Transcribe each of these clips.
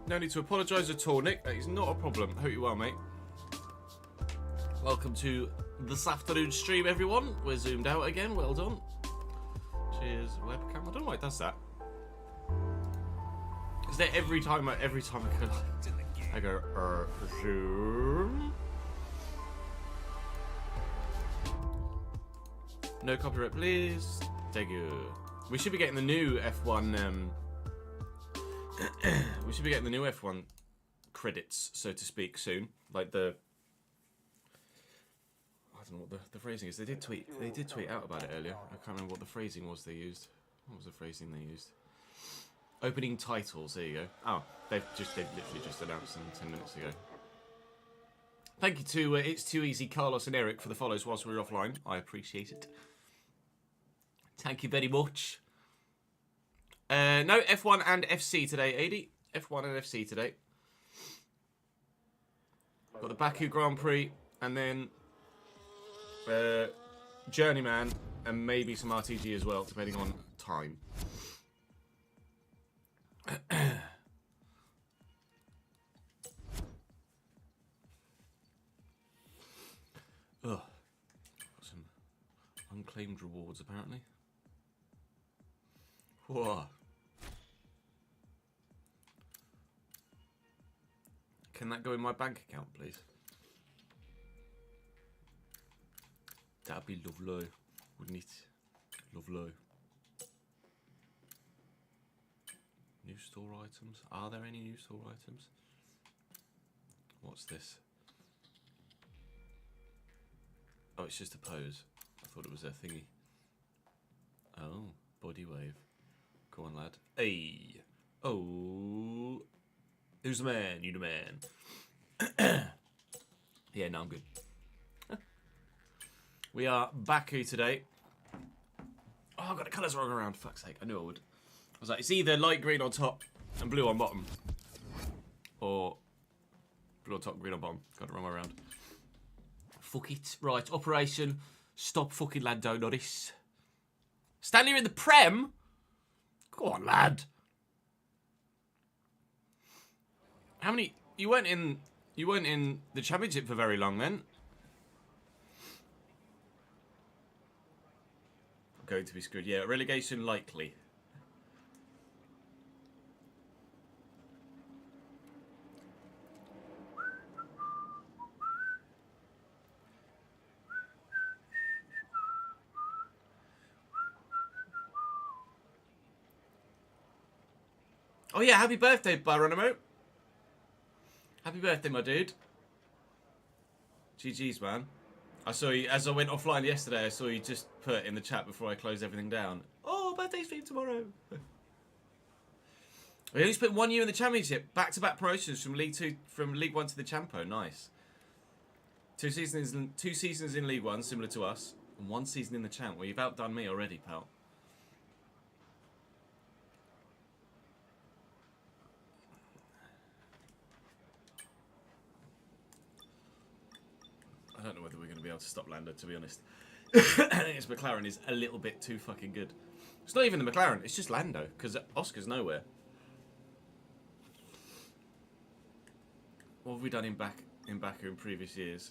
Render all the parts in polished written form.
No need to apologise at all, Nick. That is not a problem. Hope you're well, mate. Welcome to this afternoon stream, everyone. We're zoomed out again. Well done. Cheers, webcam. I don't know why it does that. Is that every time I go, I go, zoom. No copyright, please. Thank you. We should be getting the new F1. We should be getting the new F1 credits, so to speak, soon. Like I don't know what the phrasing is. They did tweet out about it earlier. I can't remember what the phrasing was they used. What was the phrasing they used? Opening titles. There you go. Oh, they've literally just announced them 10 minutes ago. Thank you to It's Too Easy, Carlos and Eric for the follows whilst we were offline. I appreciate it. Thank you very much. No, F1 and FC today, AD. F1 and FC today. Got the Baku Grand Prix, and then Journeyman, and maybe some RTG as well, depending on time. Ugh. Got some unclaimed rewards, apparently. Whoa. Can that go in my bank account, please? That'd be lovely, wouldn't it? Lovely. New store items. Are there any new store items? What's this? Oh, it's just a pose. I thought it was a thingy. Oh, body wave. Go on, lad. Hey. Oh. Who's the man? You the man. Yeah, no, I'm good. We are Baku today. Oh, I've got the colours wrong around. Fuck's sake, I knew I would. I was like, it's either light green on top and blue on bottom. Or blue on top, green on bottom. Got it wrong way around. Fuck it. Right, Operation Stop Fucking Lando Norris. Stanley, you're in the Prem? Go on, lad. How many... You weren't in the championship for very long then. I'm going to be screwed. Yeah, relegation likely. Oh yeah, happy birthday, Baronimo. Happy birthday, my dude. GG's, man. I saw you, as I went offline yesterday, I saw you just put in the chat before I closed everything down. Oh, birthday stream tomorrow. We only spent 1 year in the championship. Back-to-back promotions from League 1 to the Champo. Nice. Two seasons in League 1, similar to us. And 1 season in the Champ. Well, you've outdone me already, pal. I don't know whether we're going to be able to stop Lando, to be honest. I think his McLaren is a little bit too fucking good. It's not even the McLaren, it's just Lando, because Oscar's nowhere. What have we done in Baku in previous years?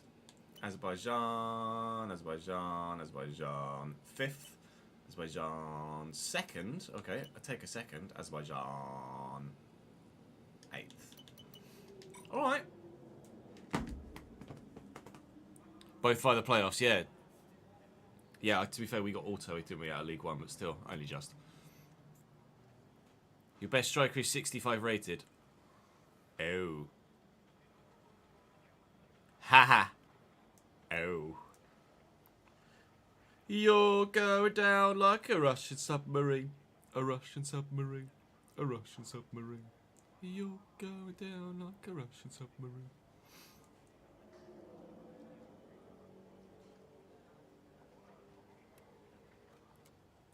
Azerbaijan, 5th. Azerbaijan 2nd. Okay, I take a second. Azerbaijan 8th. Alright. Both via the playoffs, yeah. Yeah, to be fair, we got auto, didn't we, out of League 1, but still, only just. Your best striker is 65 rated. Oh. Haha. Oh. You're going down like a Russian submarine. A Russian submarine. A Russian submarine. You're going down like a Russian submarine.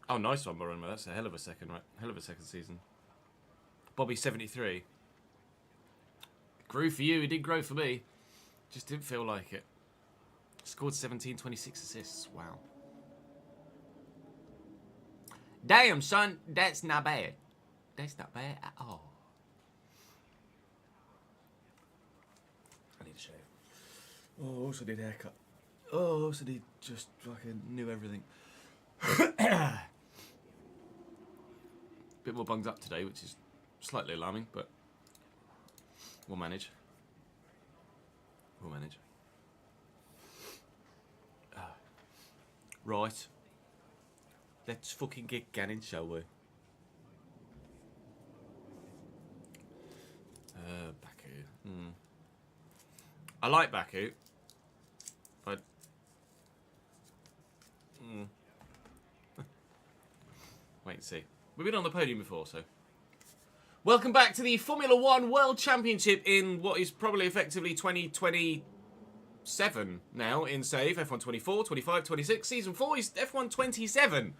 Oh, nice one, Moreno. That's a hell of a second, right? Hell of a second season. Bobby 73. Grew for you. It did grow for me. Just didn't feel like it. Scored 17, 26 assists. Wow. Damn, son. That's not bad. That's not bad at all. Oh, also did haircut. Oh, also did just fucking knew everything. Bit more bunged up today, which is slightly alarming, but we'll manage. We'll manage. Right. Let's fucking get Gannon, shall we? Baku. I like Baku, but wait and see. We've been on the podium before, so. Welcome back to the Formula One World Championship in what is probably effectively 2027 now in save. F1 24, 25, 26. Season 4 is F1 27.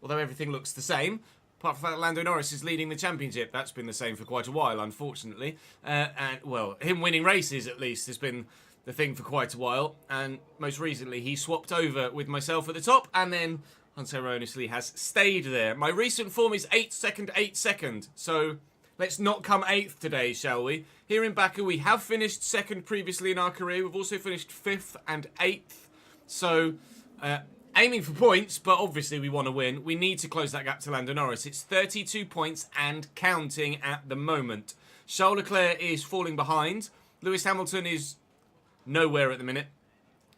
Although everything looks the same. Apart from the fact that Lando Norris is leading the championship. That's been the same for quite a while, unfortunately. And, well, him winning races, at least, has been the thing for quite a while. And most recently, he swapped over with myself at the top and then unceremoniously has stayed there. My recent form is 8 second, 8 second. So let's not come 8th today, shall we? Here in Baku, we have finished 2nd previously in our career. We've also finished 5th and 8th. So, aiming for points, but obviously we want to win. We need to close that gap to Lando Norris. It's 32 points and counting at the moment. Charles Leclerc is falling behind. Lewis Hamilton is nowhere at the minute.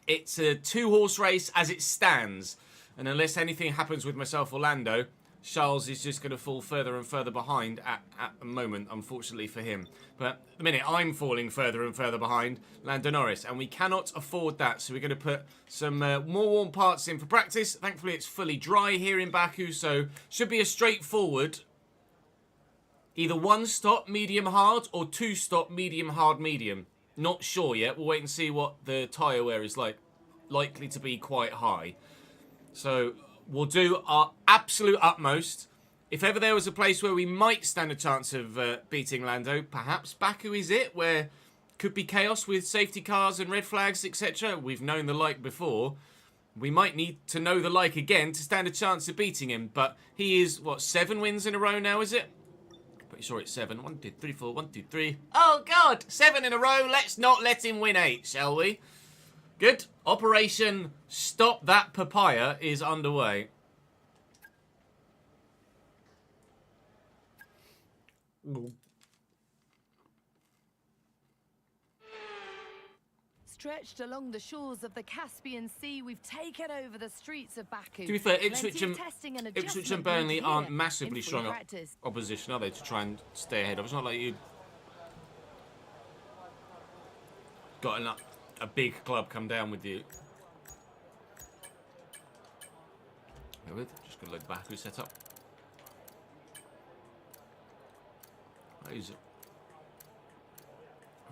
It's a 2-horse race as it stands. And unless anything happens with myself or Lando, Charles is just going to fall further and further behind at the moment, unfortunately for him. But at the minute, I'm falling further and further behind Lando Norris, and we cannot afford that. So we're going to put some more warm parts in for practice. Thankfully, it's fully dry here in Baku, so should be a straightforward either 1-stop medium hard or 2-stop medium hard medium. Not sure yet. We'll wait and see what the tyre wear is like. Likely to be quite high. So we'll do our absolute utmost. If ever there was a place where we might stand a chance of beating Lando, perhaps Baku is it, where could be chaos with safety cars and red flags, etc. We've known the like before. We might need to know the like again to stand a chance of beating him. But he is, what, 7 wins in a row now, is it? Pretty sure it's 7. 1, 2, 3, 4, 1, 2, 3. Oh, God! 7 in a row. Let's not let him win 8, shall we? Good. Operation Stop That Papaya is underway. Stretched along the shores of the Caspian Sea, we've taken over the streets of Baku. To be fair, Ipswich and Burnley aren't massively strong opposition, are they, to try and stay ahead of? It's not like you got a big club come down with you. Just going to load Baku set up. That is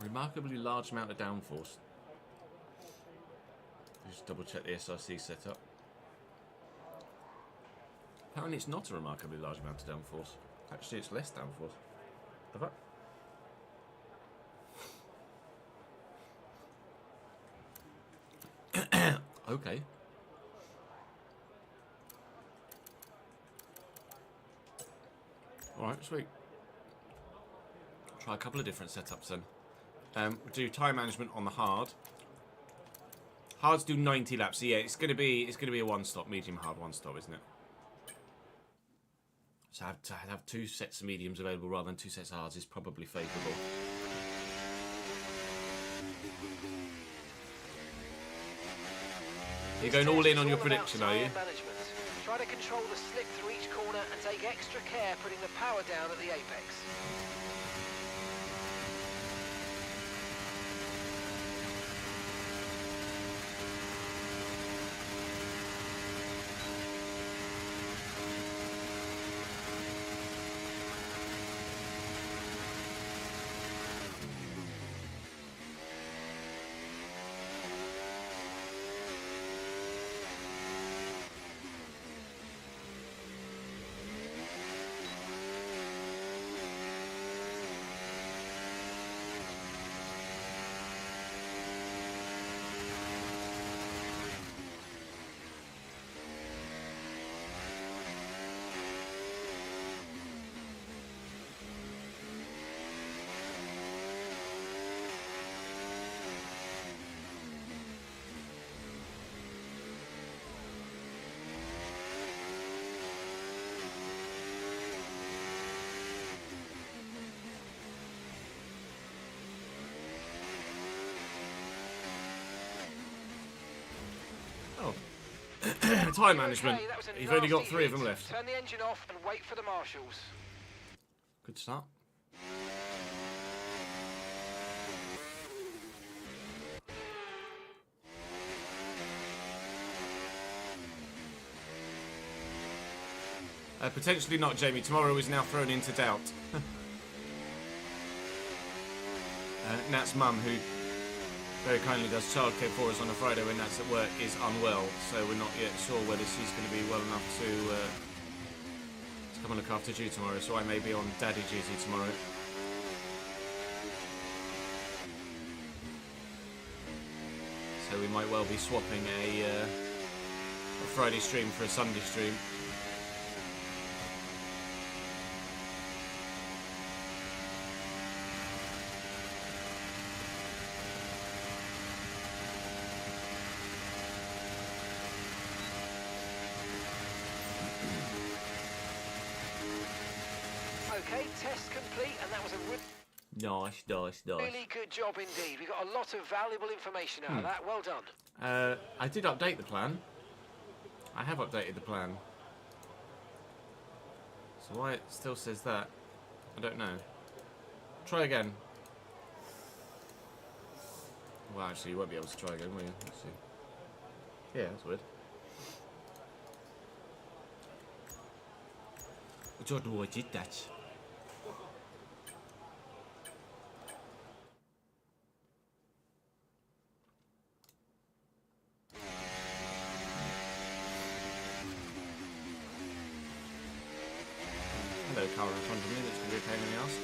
a remarkably large amount of downforce. Just double check the SRC setup. Apparently it's not a remarkably large amount of downforce. Actually it's less downforce. Have I? Okay. Alright, sweet. Try a couple of different setups then. We'll do time management on the hard. Hards do 90 laps, so yeah, it's gonna be a 1-stop, medium hard 1-stop, isn't it? So to have 2 sets of mediums available rather than 2 sets of hards is probably favourable. You're going all in on your prediction, are you? Try to control the slip through each corner and take extra care putting the power down at the apex. the time management. Okay, that was a You've only got nasty 3 of hit. them left. Turn the engine off and wait for the marshals. Good start. Potentially not, Jamie. Tomorrow is now thrown into doubt. Nat's mum, who very kindly does childcare for us on a Friday when Nat's at work, is unwell, so we're not yet sure whether she's going to be well enough to come and look after you tomorrow, so I may be on daddy duty tomorrow. So we might well be swapping a Friday stream for a Sunday stream. Okay, test complete, and that was a Nice. really good job indeed. We got a lot of valuable information out of that. Well done. I did update the plan. I have updated the plan. So why it still says that, I don't know. Try again. Well, actually, you won't be able to try again, will you? Let's see. Yeah, that's weird. I don't know why I did that. Hello, car in front of me, that's going to be a pain in the ass.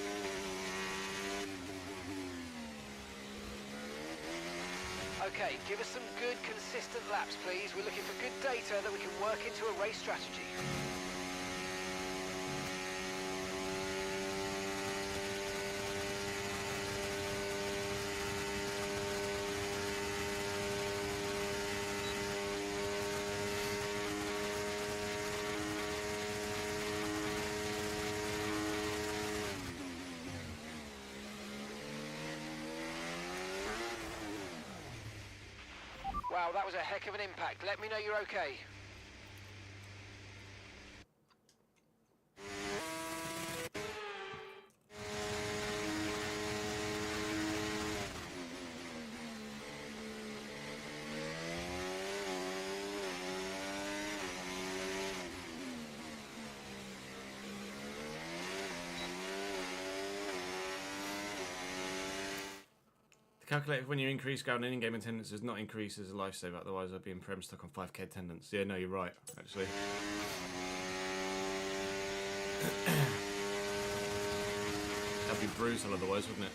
Okay, give us some good, consistent laps, please. We're looking for good data that we can work into a race strategy. Wow, that was a heck of an impact. Let me know you're okay. Calculate when you increase ground and in-game attendance does not increase as a lifesaver, otherwise I'd be in Prem stuck on 5k attendance. Yeah, no, you're right, actually. That'd be brutal otherwise, wouldn't it?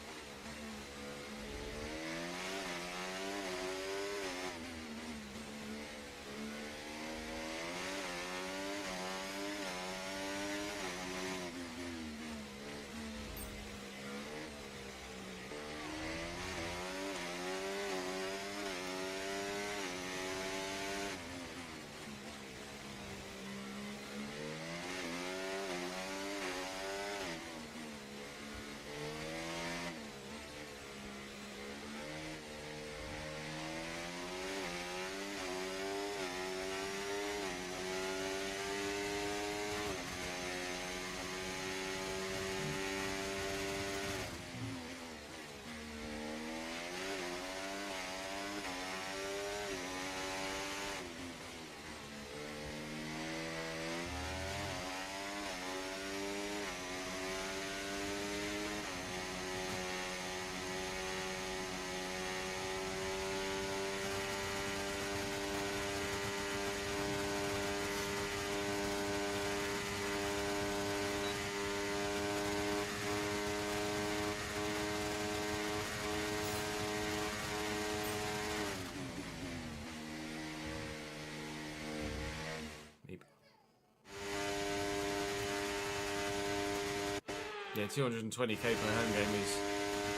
Yeah, 220k per home game is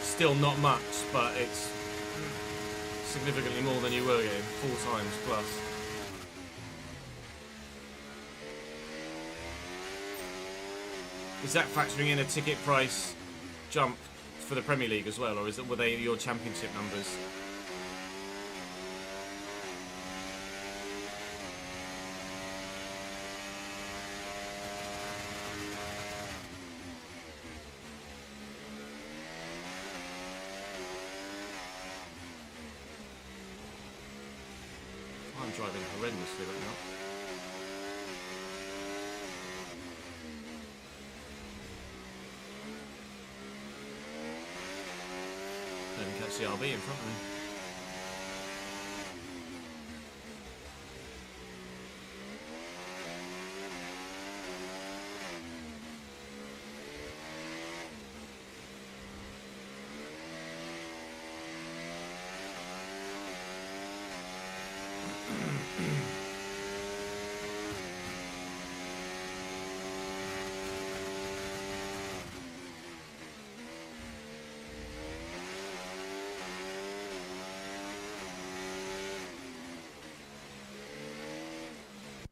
still not much, but it's significantly more than you were getting, 4 times plus. Is that factoring in a ticket price jump for the Premier League as well, or were they your championship numbers? I'm driving horrendously right now. Don't even catch the RB in front of me.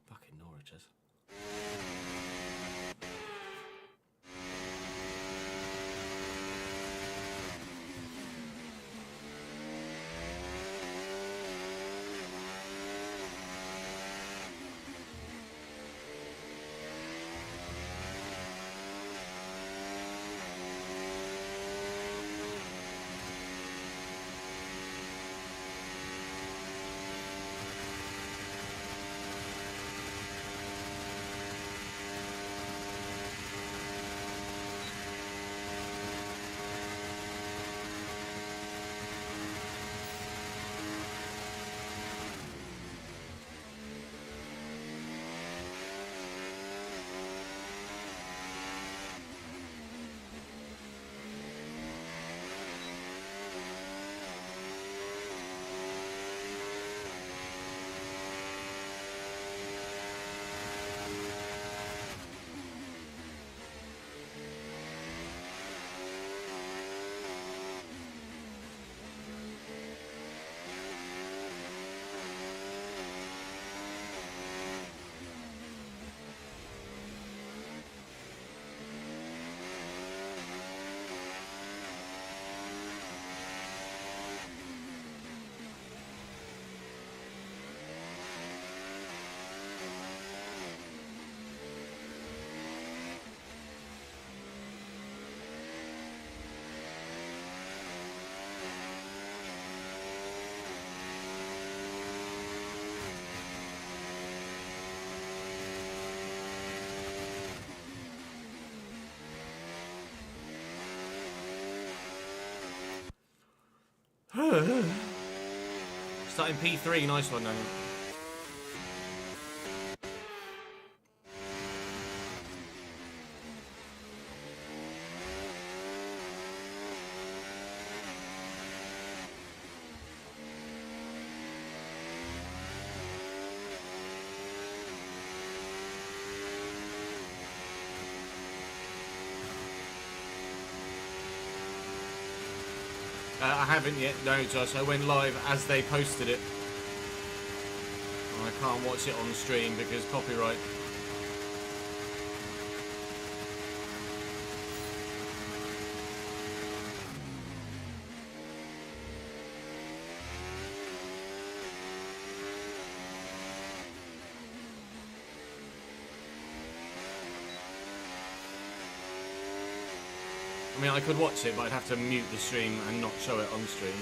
Fucking Norwiches. Starting P3, nice one, Daniel. I haven't yet, no, Josh. I went live as they posted it. I can't watch it on stream because copyright. I mean, I could watch it, but I'd have to mute the stream and not show it on stream.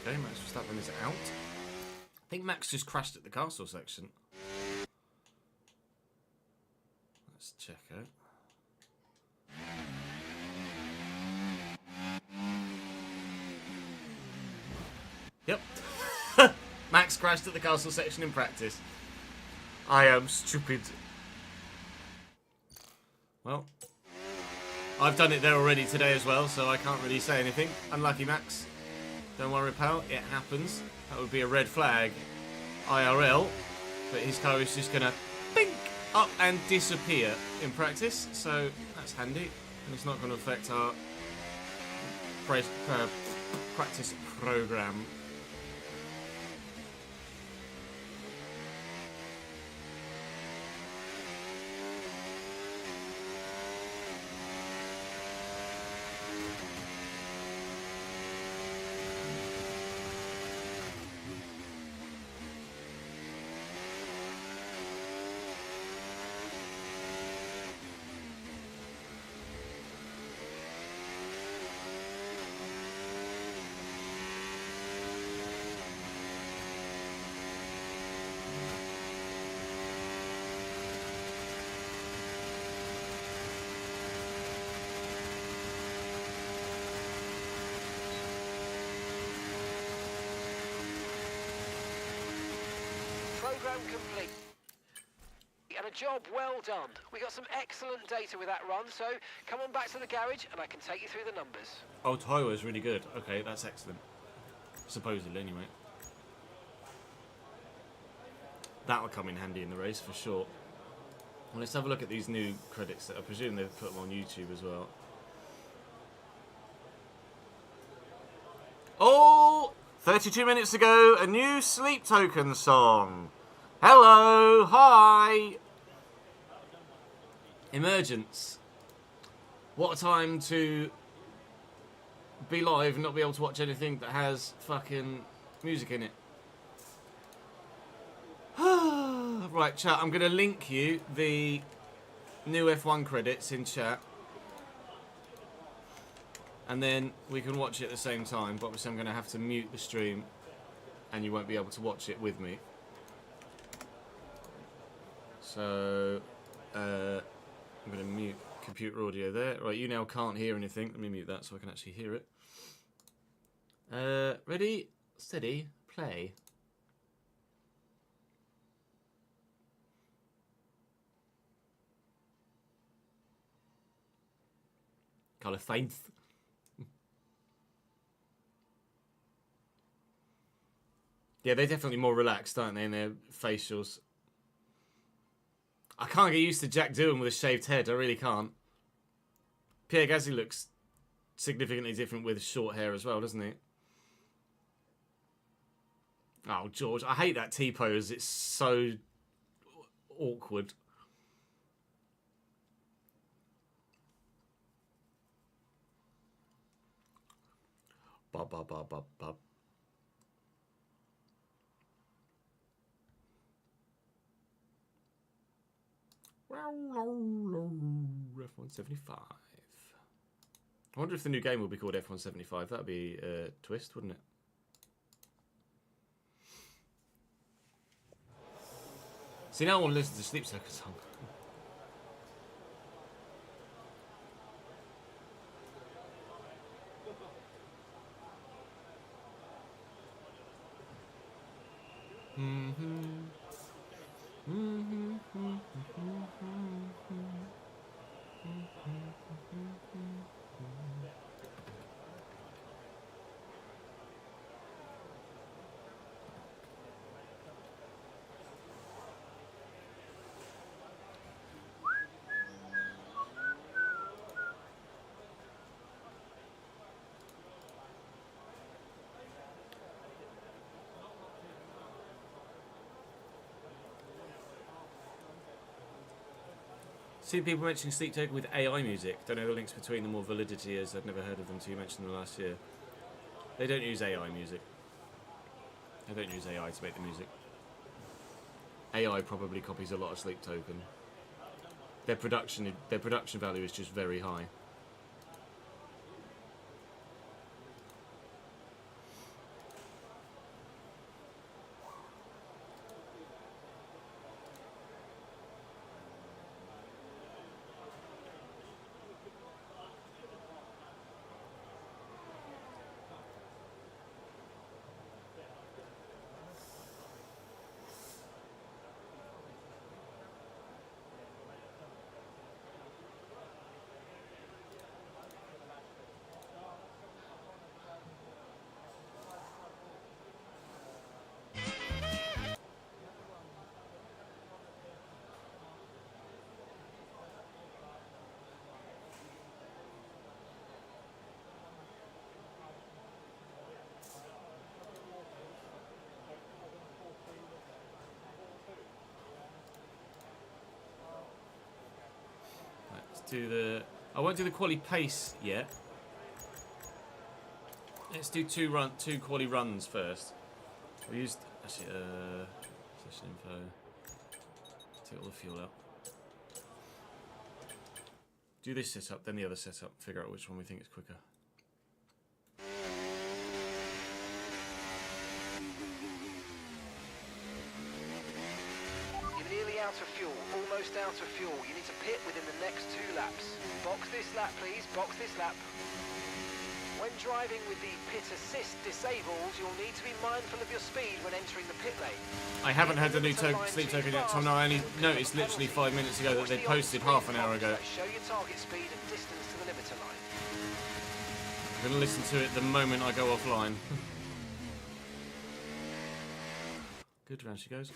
Okay, Max Verstappen is out. I think Max just crashed at the castle section. Let's check out. Yep. Max crashed at the castle section in practice. I am stupid. Well, I've done it there already today as well, so I can't really say anything. Unlucky, Max. Don't worry, pal. It happens. That would be a red flag IRL, but his car is just going to bink up and disappear in practice, so that's handy. And it's not going to affect our practice program. Program complete. And a job well done. We got some excellent data with that run, so come on back to the garage and I can take you through the numbers. Oh, Taiwo's really good. Okay, that's excellent. Supposedly, anyway. That'll come in handy in the race, for sure. Well, let's have a look at these new credits that I presume they've put them on YouTube as well. Oh! 32 minutes ago, a new Sleep Token song. Hello, hi. Emergence. What a time to be live and not be able to watch anything that has fucking music in it. Right, chat, I'm going to link you the new F1 credits in chat. And then we can watch it at the same time, but obviously I'm going to have to mute the stream and you won't be able to watch it with me. So, I'm going to mute computer audio there. Right, you now can't hear anything. Let me mute that so I can actually hear it. Ready, steady, play. Colour faith. Yeah, they're definitely more relaxed, aren't they, in their facials. I can't get used to Jack Doohan with a shaved head. I really can't. Pierre Gasly looks significantly different with short hair as well, doesn't he? Oh, George. I hate that T-pose. It's so awkward. Bub, bub, bub, bub, bub. F175. I wonder if the new game will be called F175. That'd be a twist, wouldn't it? See, now I want to listen to Sleep Token song. See people mentioning Sleep Token with AI music. Don't know the links between them or validity, as I've never heard of them until you mentioned them last year. They don't use AI music. They don't use AI to make the music. AI probably copies a lot of Sleep Token. Their production value is just very high. do the... I won't do the quali pace yet. Let's do two quali runs first. We used... Actually, session info. Take all the fuel out. Do this setup, then the other setup. Figure out which one we think is quicker. You're nearly out of fuel, almost out of fuel. You need to pit within the next 2 laps. Box this lap, please. Box this lap. When driving with the pit assist disabled, you'll need to be mindful of your speed when entering the pit lane. I haven't had the new sleep token yet, Tom. No, I only noticed literally 5 minutes ago that they'd posted half an hour ago. Show your target speed and distance to the limiter line. I'm going to listen to it the moment I go offline. Good, round she goes.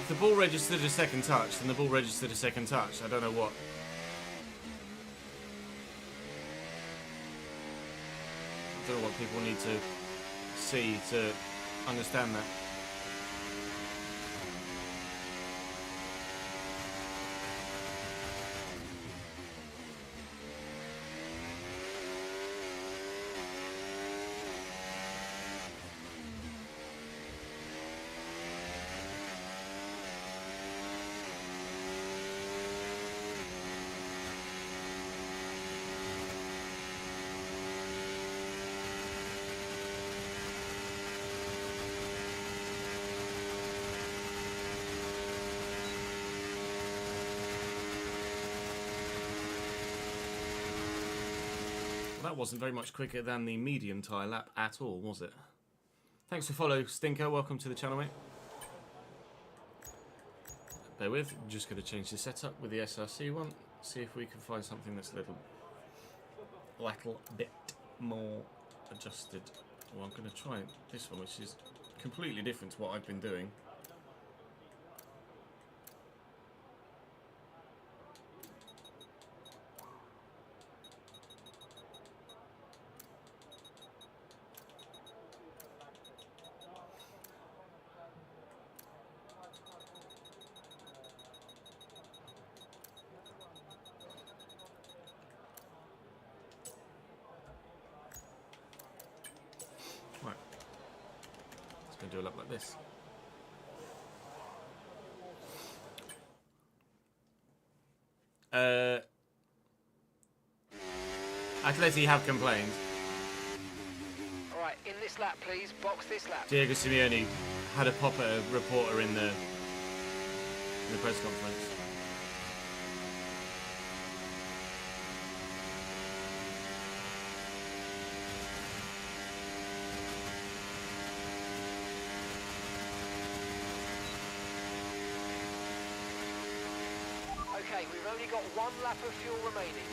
If the ball registered a second touch, then the ball registered a second touch. I don't know what. I don't know what people need to see to understand that. That wasn't very much quicker than the medium tyre lap at all, was it? Thanks for follow, Stinker. Welcome to the channel, mate. Bear with, I'm just going to change the setup with the SRC one. See if we can find something that's a little bit more adjusted. Well, I'm going to try this one, which is completely different to what I've been doing. Right, it's going to do a lap like this. Atleti have complained. Alright, in this lap, please. Box this lap. Diego Simeone had a pop at a reporter in the press conference. Okay, we've only got 1 lap of fuel remaining.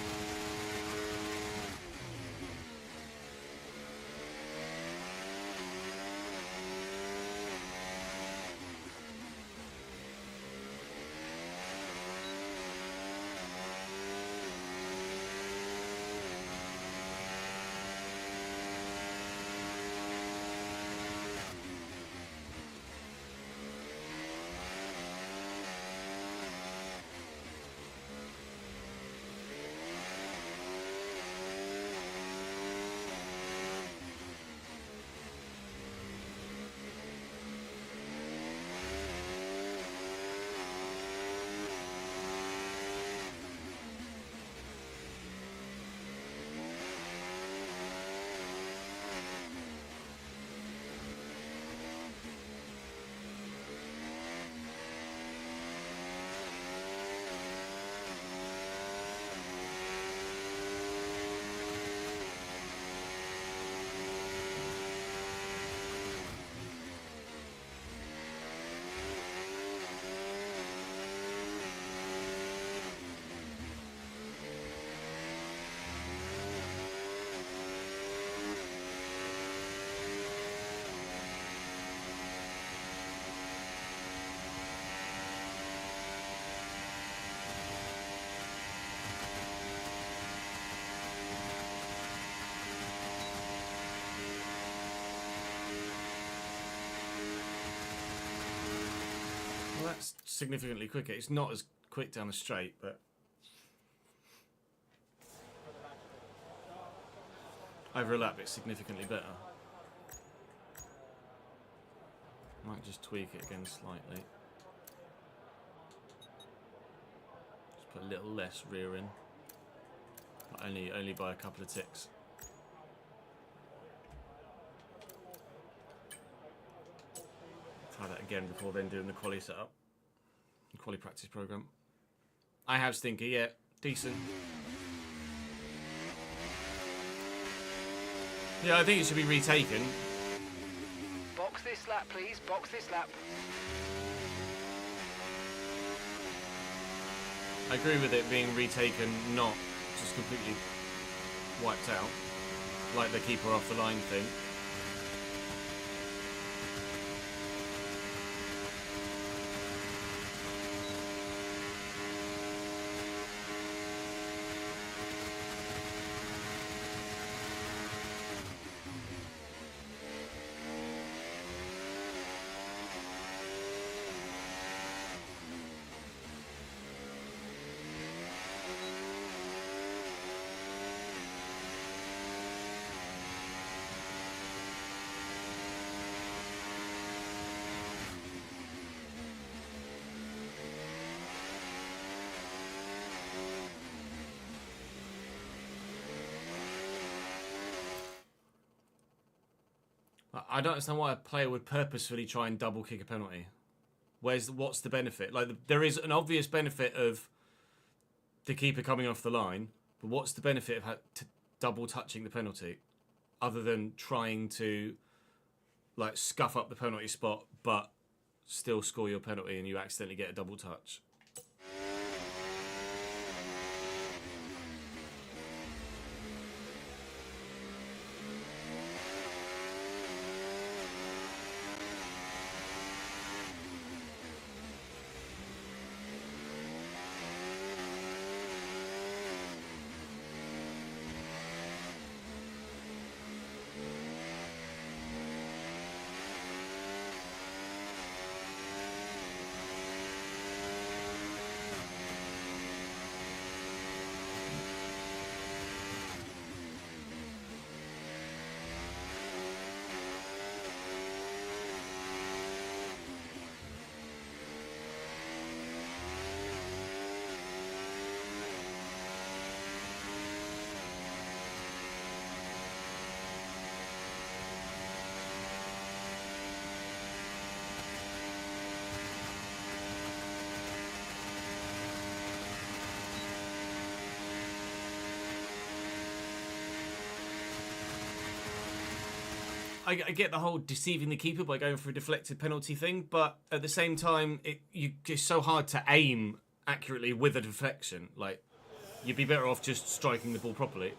that's significantly quicker. It's not as quick down the straight, but over a lap it's significantly better. Might just tweak it again slightly. Just put a little less rear in, but only by a couple of ticks. Try that again before then doing the quali setup, the quali practice program. I have Stinky, yeah, decent. Yeah, I think it should be retaken. Box this lap, please. Box this lap. I agree with it being retaken, not just completely wiped out, like the keeper off the line thing. I don't understand why a player would purposefully try and double kick a penalty. What's the benefit? Like, there is an obvious benefit of the keeper coming off the line, but what's the benefit of double touching the penalty, other than trying to like scuff up the penalty spot, but still score your penalty and you accidentally get a double touch? I get the whole deceiving the keeper by going for a deflected penalty thing, but at the same time, it's so hard to aim accurately with a deflection. Like, you'd be better off just striking the ball properly.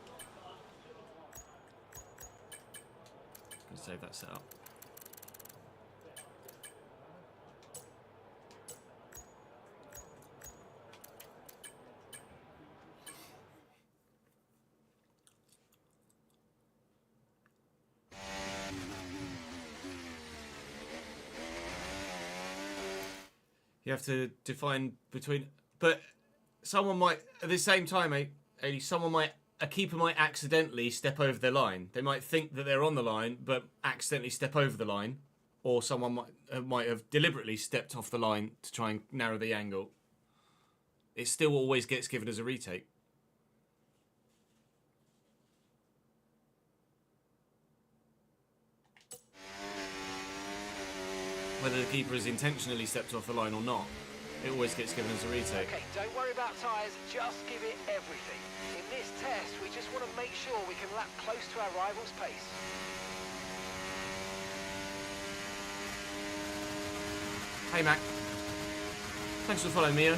Gonna save that setup. You have to define between, but someone might at the same time, a keeper might accidentally step over their line. They might think that they're on the line, but accidentally step over the line, or someone might have deliberately stepped off the line to try and narrow the angle. It still always gets given as a retake. Whether the keeper has intentionally stepped off the line or not, it always gets given as a retake. Okay, don't worry about tyres, just give it everything. In this test, we just want to make sure we can lap close to our rival's pace. Hey Mac, thanks for following me.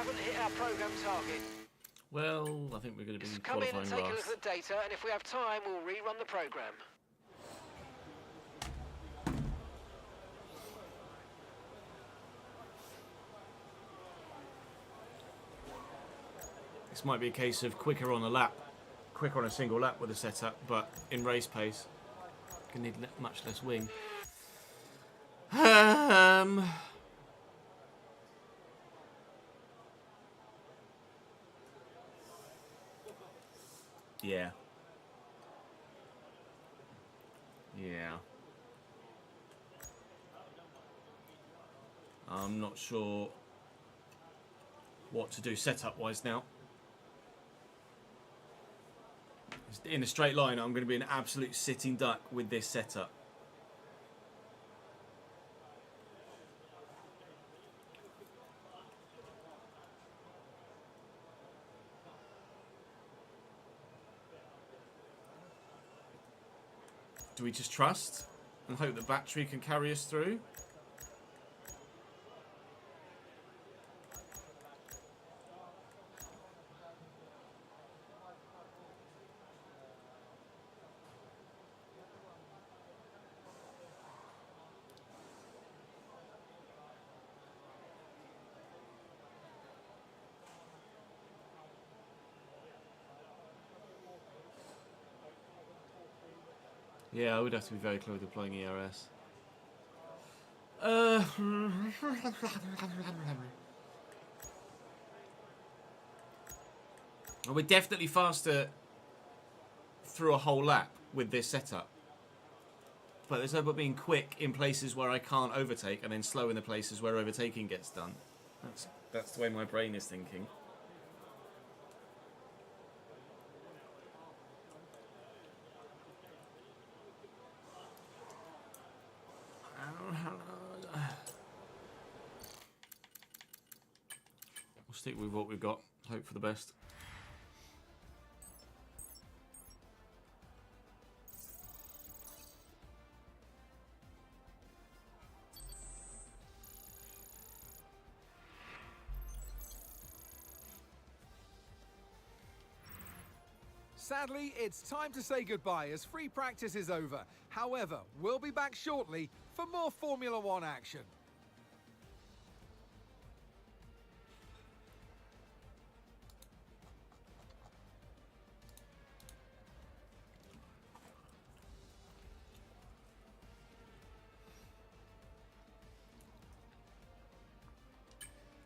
haven't hit our program target. Well, I think we're going to be Come in and qualifying take a last. look at the data, and if we have time, we'll rerun the program. This might be a case of quicker on a lap, quicker on a single lap with the setup, but in race pace, you need much less wing. Yeah. Yeah. I'm not sure what to do setup-wise now. In a straight line, I'm going to be an absolute sitting duck with this setup. Do we just trust and hope the battery can carry us through? Yeah, I would have to be very clear with deploying ERS. We're definitely faster through a whole lap with this setup. But there's no point being quick in places where I can't overtake and then slow in the places where overtaking gets done. That's the way my brain is thinking. We'll stick with what we've got. Hope for the best. Sadly, it's time to say goodbye as free practice is over. However, we'll be back shortly for more Formula One action.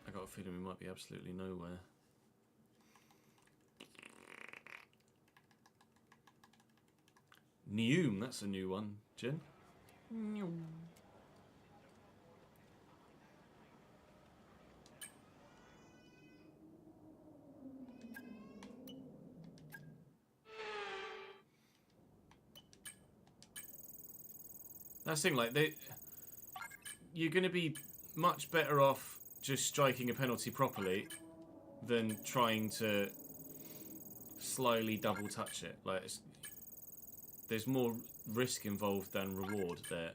I got a feeling we might be absolutely nowhere. Neum, that's a new one, Jen. Neum. That's the thing, like, you're going to be much better off just striking a penalty properly than trying to slowly double touch it. Like, there's more risk involved than reward there.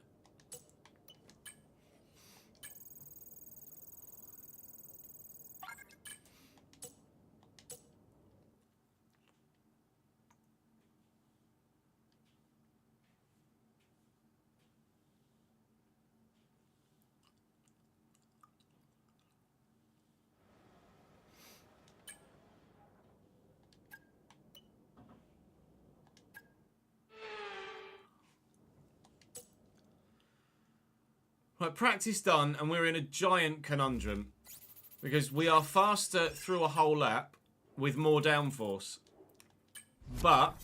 Right, practice done, and we're in a giant conundrum. Because we are faster through a whole lap with more downforce. But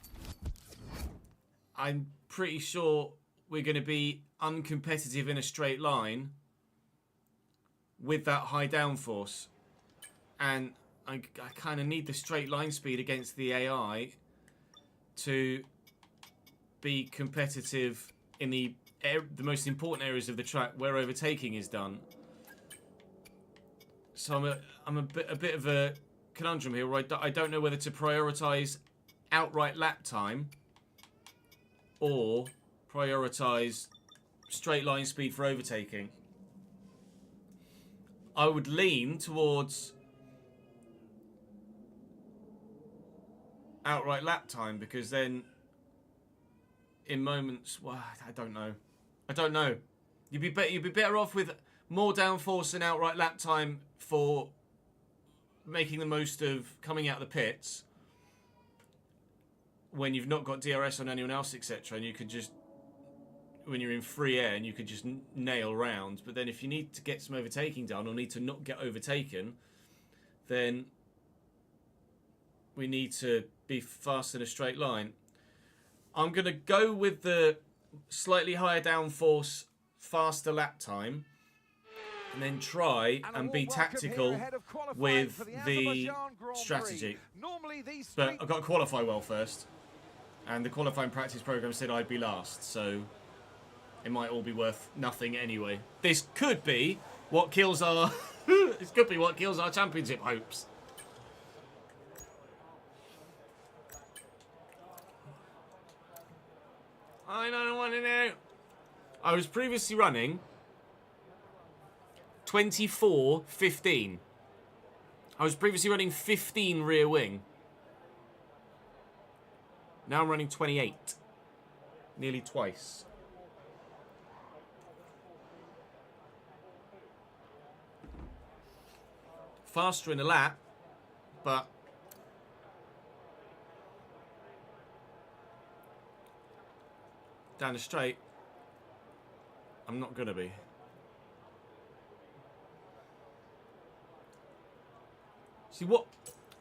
I'm pretty sure we're going to be uncompetitive in a straight line with that high downforce. And I kind of need the straight line speed against the AI to be competitive in the most important areas of the track where overtaking is done. So I'm a bit of a conundrum here where I don't know whether to prioritise outright lap time or prioritise straight line speed for overtaking. I would lean towards outright lap time, because then in moments, well, I don't know. You'd be better off with more downforce and outright lap time for making the most of coming out of the pits when you've not got DRS on anyone else, etc. And you could just, when you're in free air, and you could just nail rounds. But then if you need to get some overtaking done, or need to not get overtaken, then we need to be fast in a straight line. I'm going to go with the slightly higher downforce, faster lap time, and then try and be tactical with the strategy. But I've got to qualify well first, and the qualifying practice program said I'd be last, so it might all be worth nothing anyway. This could be what kills our this could be what kills our championship hopes. I don't want to know. I was previously running 24-15. I was previously running 15 rear wing. Now I'm running 28. Nearly twice. Faster in a lap, but down the straight, I'm not gonna be. See, what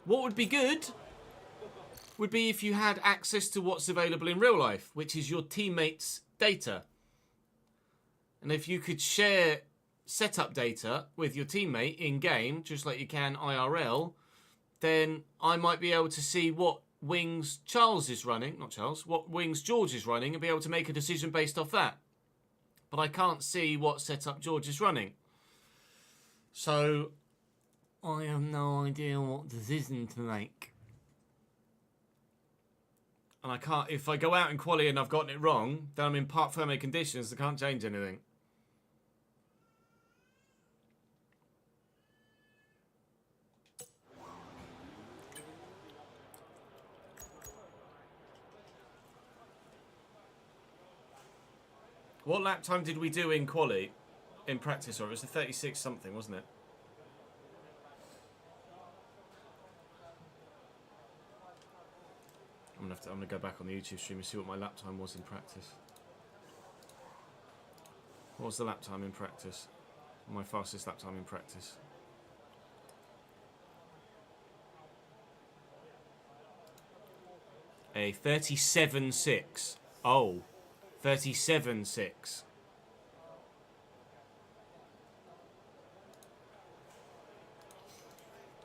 would be good would be if you had access to what's available in real life, which is your teammates' data. And if you could share setup data with your teammate in-game, just like you can IRL, then I might be able to see what wings Charles is running, not Charles, what wings George is running, and be able to make a decision based off that. But I can't see what setup George is running. So I have no idea what decision to make. And I can't, if I go out in quali and I've gotten it wrong, then I'm in part firme conditions, I can't change anything. What lap time did we do in quali, in practice? Or it was a 36 something, wasn't it? I'm gonna go back on the YouTube stream and see what my lap time was in practice. What was the lap time in practice? My fastest lap time in practice. A 37.6. Oh. 37.6.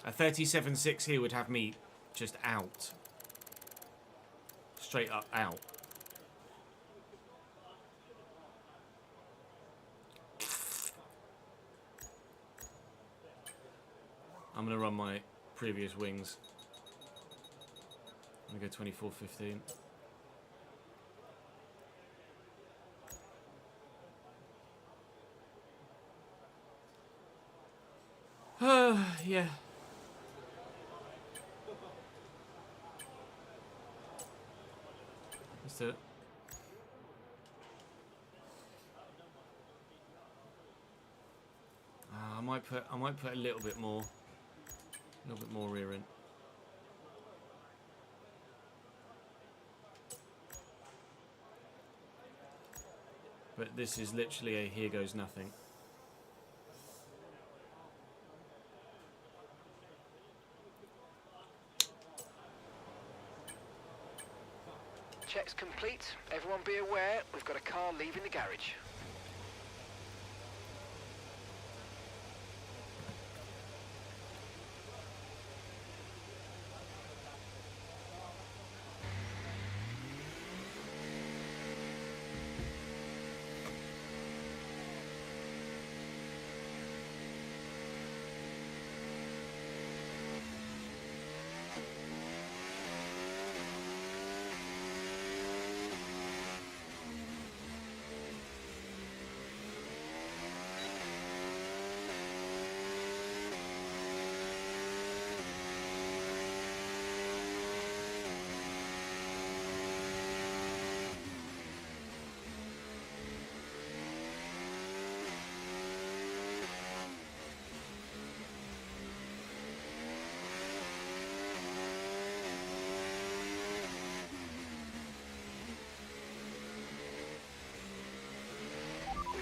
A 37.6 here would have me just out. Straight up out. I'm going to run my previous wings. I'm going to go 24.15. Yeah. Let's do it. I might put a little bit more rear in. But this is literally a here goes nothing. Check's complete. Everyone be aware, we've got a car leaving the garage.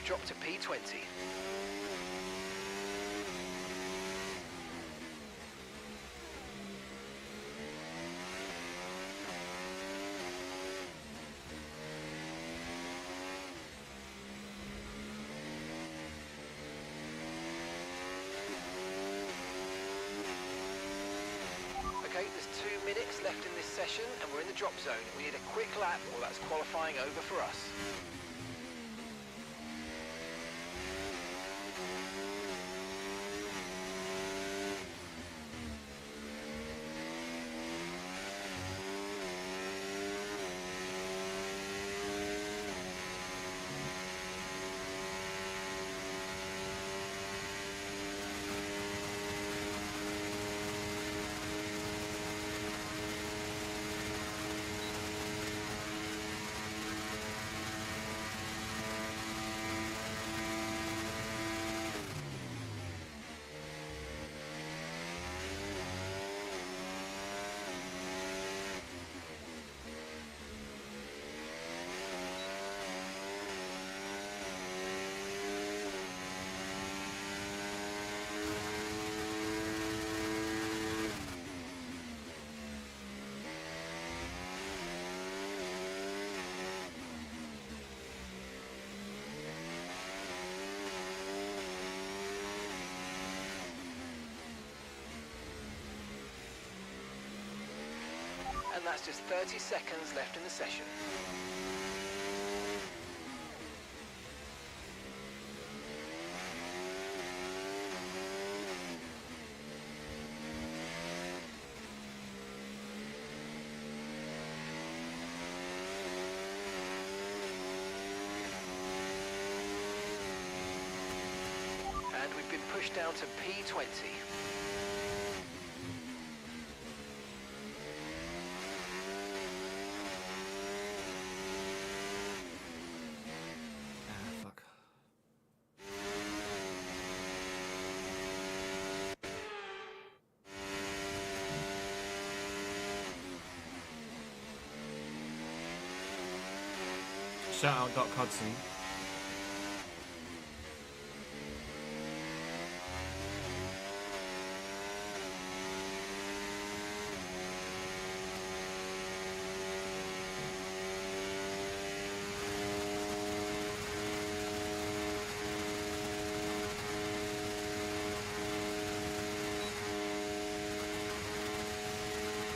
we've dropped to P20. Okay, there's 2 minutes left in this session and we're in the drop zone. We need a quick lap or that's qualifying over for us. And that's just 30 seconds left in the session. And we've been pushed down to P20. Fuck. Shout out Doc Hudson.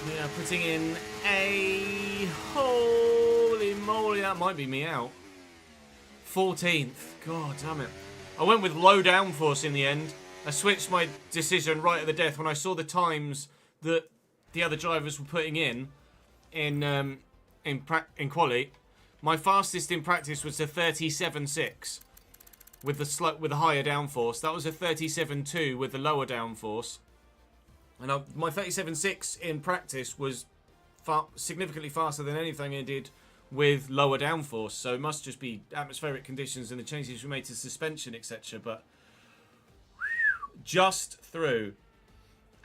Yeah, putting in a holy moly, that might be me out. 14th, god damn it. I went with low downforce in the end. I switched my decision right at the death when I saw the times that the other drivers were putting in quali. My fastest in practice was a 37.6 with the higher downforce. That was a 37.2 with the lower downforce. And my 37.6 in practice was significantly faster than anything I did with lower downforce. So it must just be atmospheric conditions and the changes we made to suspension, etc. But just through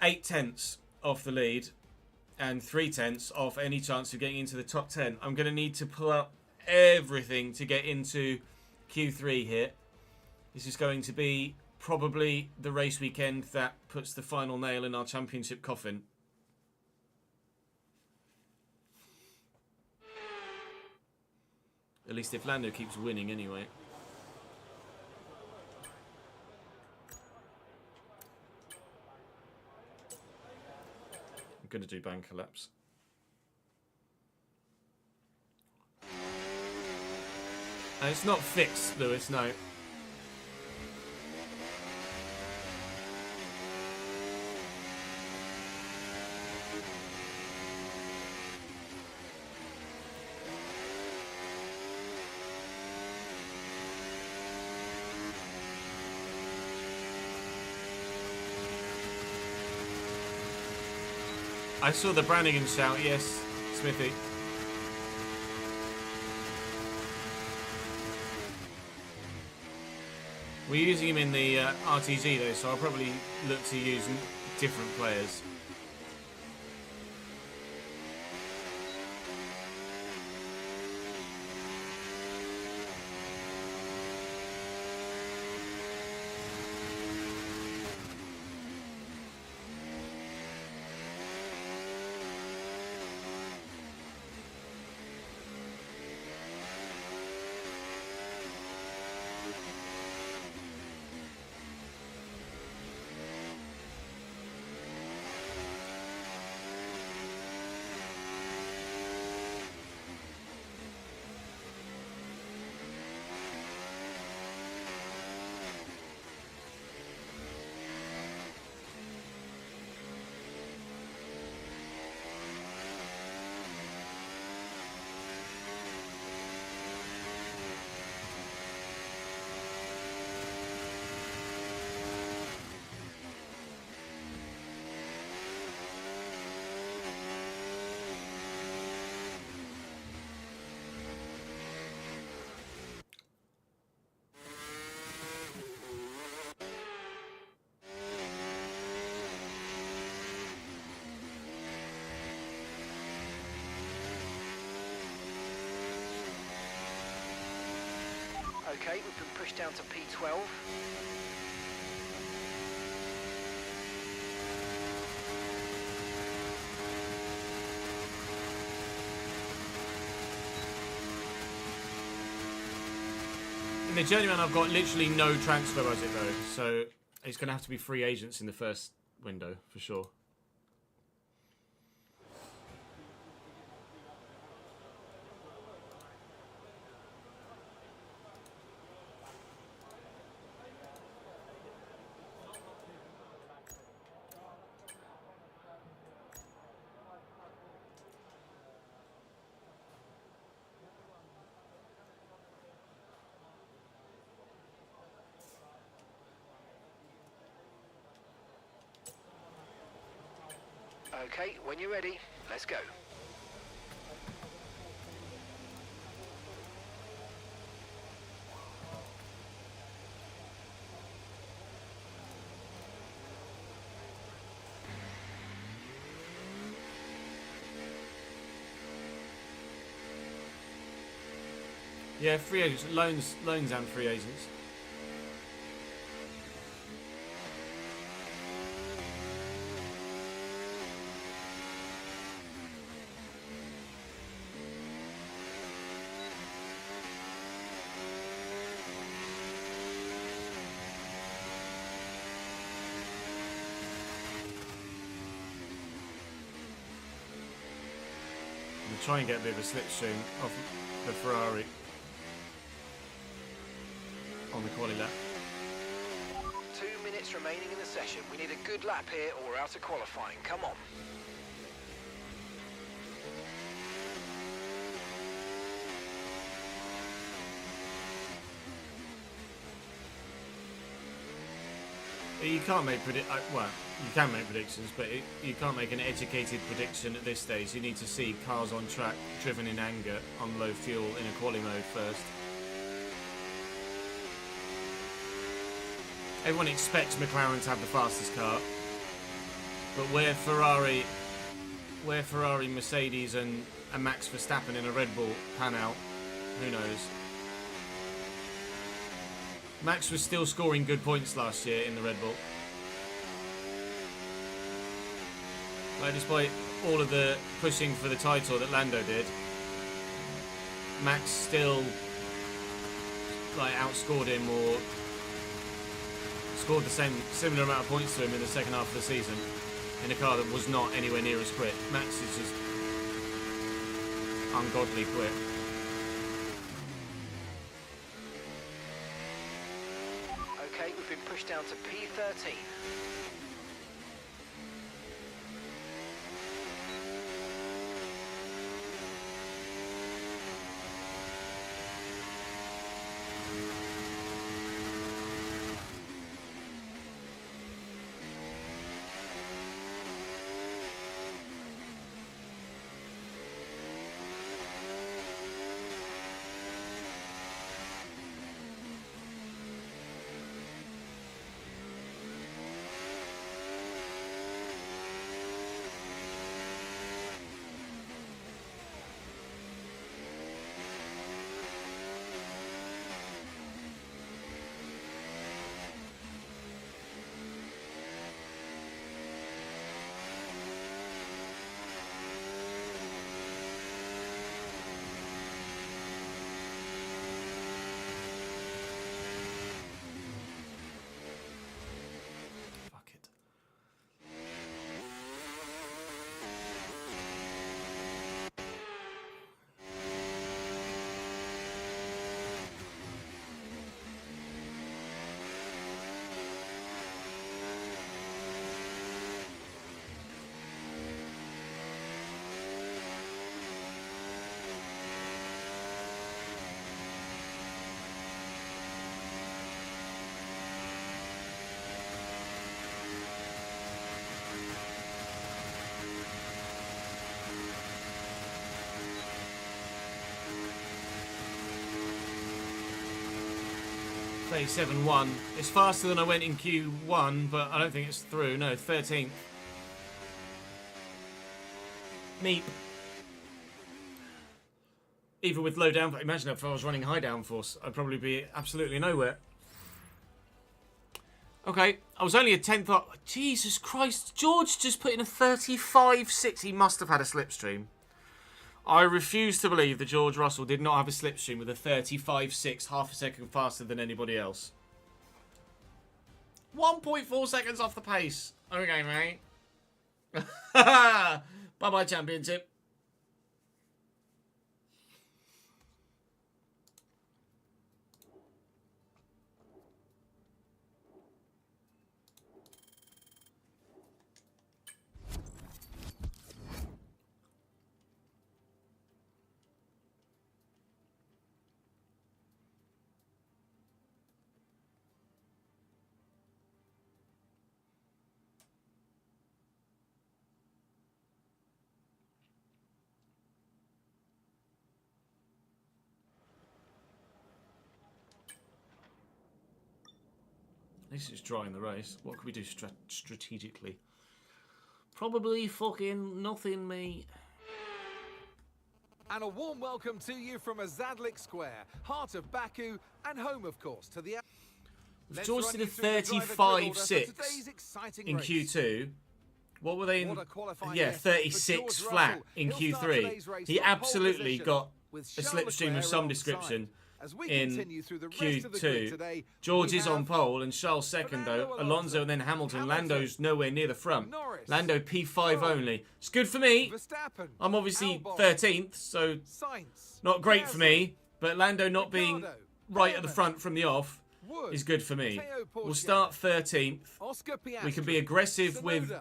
8/10 off the lead and 3/10 off any chance of getting into the top 10. I'm going to need to pull out everything to get into Q3 here. This is going to be probably the race weekend that puts the final nail in our championship coffin. At least if Lando keeps winning anyway. I'm going to do bank collapse. And it's not fixed, Lewis, no. I saw the Brannigan shout, yes, Smithy. We're using him in the RTG though, so I'll probably look to use different players. Okay, we've been pushed down to P12. In the Journeyman, I've got literally no transfer budget though, so it's going to have to be free agents in the first window for sure. Okay, when you're ready, let's go. Yeah, free agents, loans and free agents. We'll try and get a bit of a slipstream off the Ferrari on the quali lap. 2 minutes remaining in the session. We need a good lap here or we're out of qualifying. Come on. You can't make well, you can make predictions, but you can't make an educated prediction at this stage. You need to see cars on track, driven in anger, on low fuel, in a quali mode first. Everyone expects McLaren to have the fastest car, but where Ferrari, Mercedes and Max Verstappen in a Red Bull pan out, who knows? Max was still scoring good points last year in the Red Bull. Like, despite all of the pushing for the title that Lando did, Max still outscored him or scored the similar amount of points to him in the second half of the season in a car that was not anywhere near as quick. Max is just ungodly quick. Okay, we've been pushed down to P13. Fuck it. .37.1. It's faster than I went in Q1, but I don't think it's through. No, 13th. Meep. Even with low downforce, imagine if I was running high downforce, I'd probably be absolutely nowhere. Okay, I was only a tenth up. Jesus Christ, George just put in a 35.6. He must have had a slipstream. I refuse to believe that George Russell did not have a slipstream with a 35.6, half a second faster than anybody else. 1.4 seconds off the pace. Okay, mate. Bye-bye, championship. At least it's drawing the race. What can we do strategically? Probably fucking nothing, mate. And a warm welcome to you from Azadlik Square, heart of Baku, and home, of course, to the... George did a 35.6 in Q2. What were they in? Yeah, 36 flat in Q3. He absolutely got a slipstream of some description in Q2. George is on pole and Charles second though. Alonso and then Hamilton. Lando's nowhere near the front. Lando P5 only. It's good for me. I'm obviously 13th, so not great for me. But Lando not being right at the front from the off is good for me. We'll start 13th. We can be aggressive with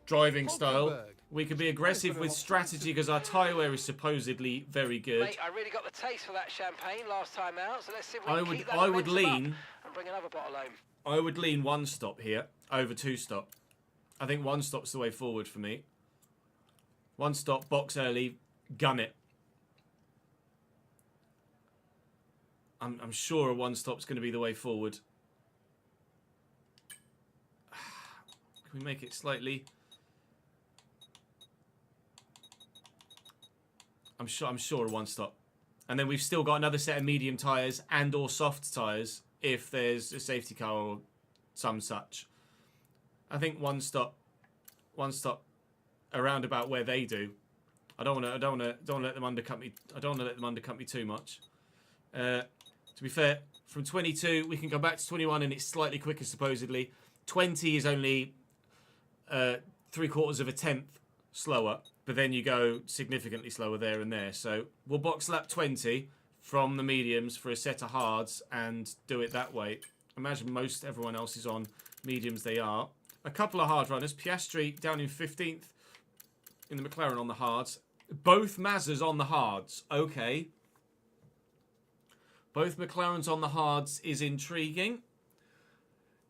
driving style. We can be aggressive with strategy because our tyre wear is supposedly very good. Mate, I really got the taste for that champagne last time out, so let's see if we can keep that I would lean. And bring another bottle home. I would lean one stop here over two stop. I think one stop's the way forward for me. One stop, box early, gun it. I'm sure a one stop's going to be the way forward. Can we make it slightly? I'm sure a one stop. And then we've still got another set of medium tyres and or soft tyres if there's a safety car or some such. I think one stop around about where they do. I don't want to let them undercut me. I don't want to let them undercut me too much. To be fair, from 22 we can go back to 21 and it's slightly quicker supposedly. 20 is only 3/4 of a tenth slower. But then you go significantly slower there and there. So we'll box lap 20 from the mediums for a set of hards and do it that way. Imagine everyone else is on mediums they are. A couple of hard runners. Piastri down in 15th in the McLaren on the hards. Both Mazzas on the hards. Okay. Both McLarens on the hards is intriguing.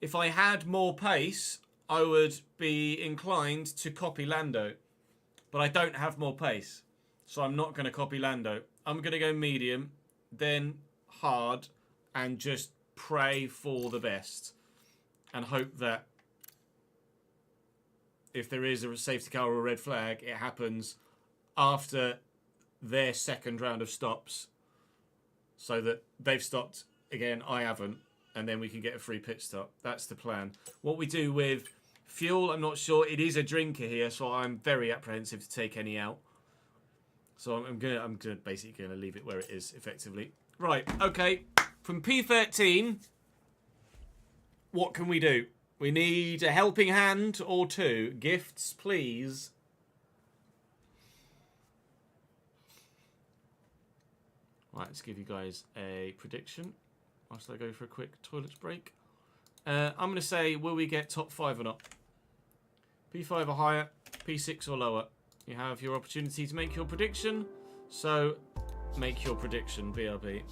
If I had more pace, I would be inclined to copy Lando. But I don't have more pace, so I'm not going to copy Lando. I'm going to go medium, then hard, and just pray for the best. And hope that if there is a safety car or a red flag, it happens after their second round of stops. So that they've stopped again, I haven't, and then we can get a free pit stop. That's the plan. What we do with fuel, I'm not sure. It is a drinker here, so I'm very apprehensive to take any out. So I'm gonna basically gonna leave it where it is, effectively. Right, okay. From P13, what can we do? We need a helping hand or two. Gifts, please. Right, let's give you guys a prediction. Whilst I go for a quick toilets break. I'm going to say, will we get top 5 or not? P5 or higher, P6 or lower. You have your opportunity to make your prediction. So, make your prediction, BRB.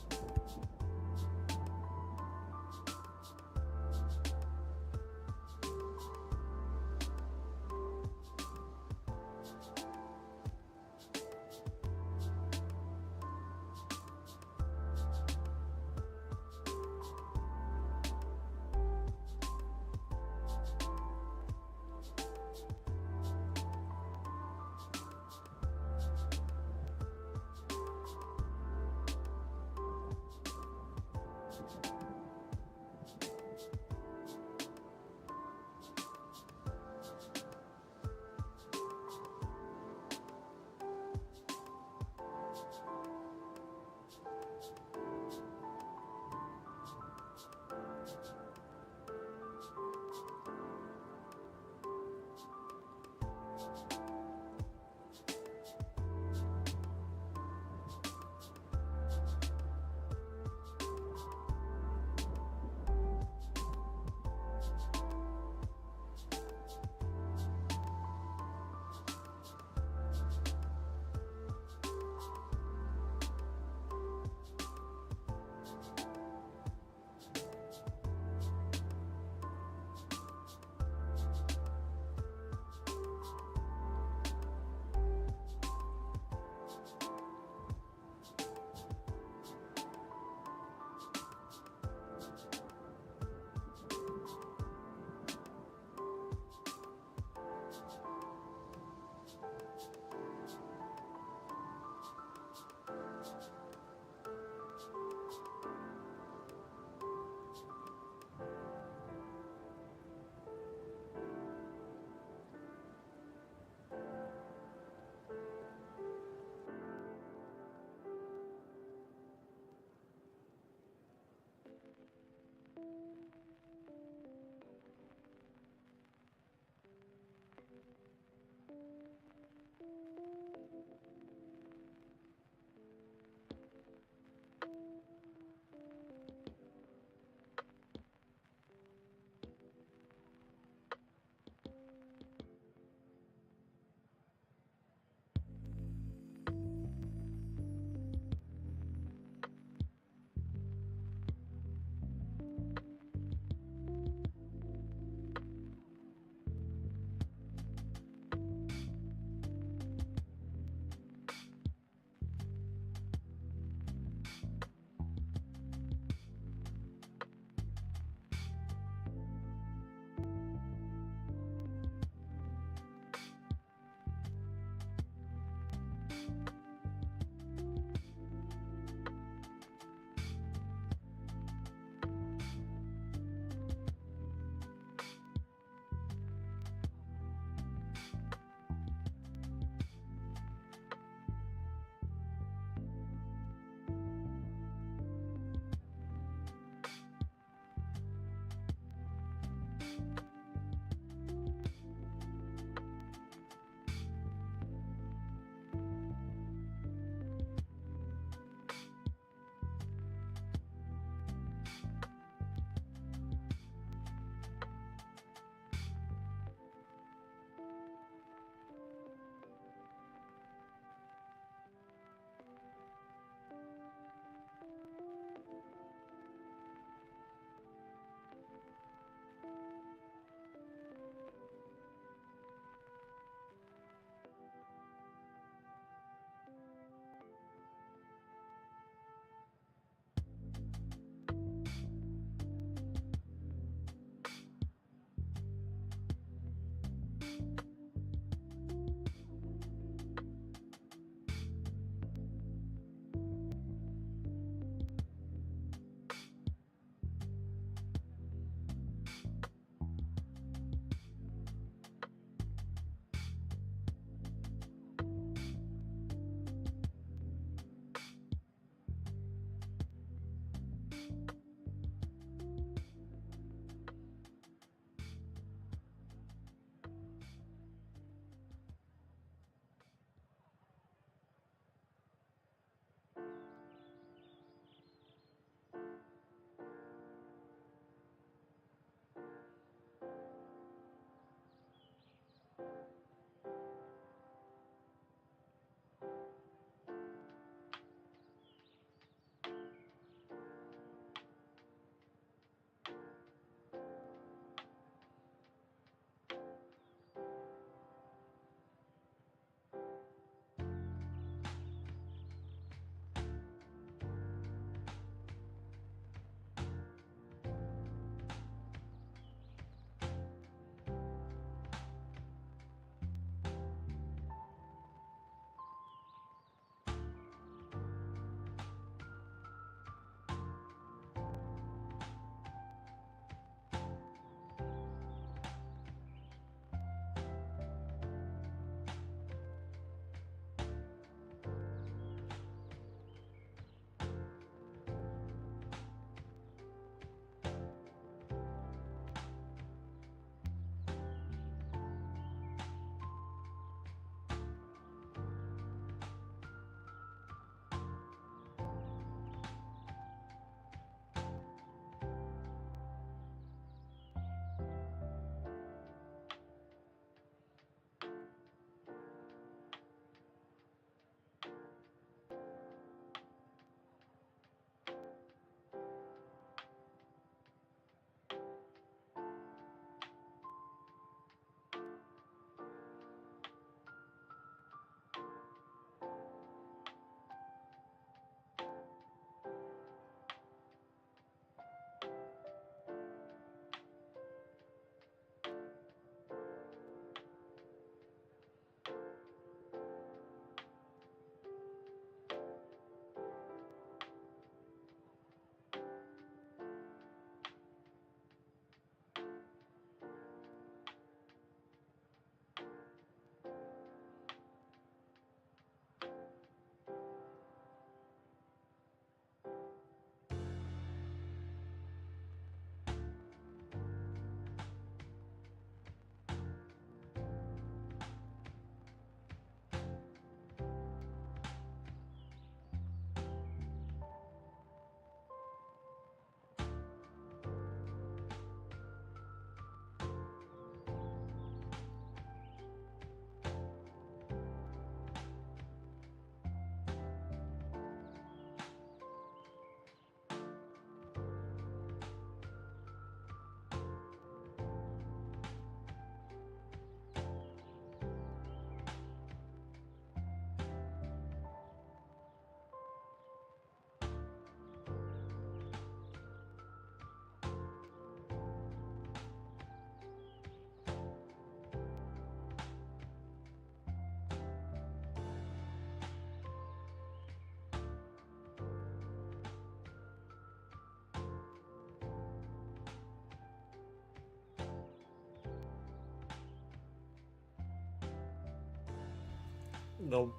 No.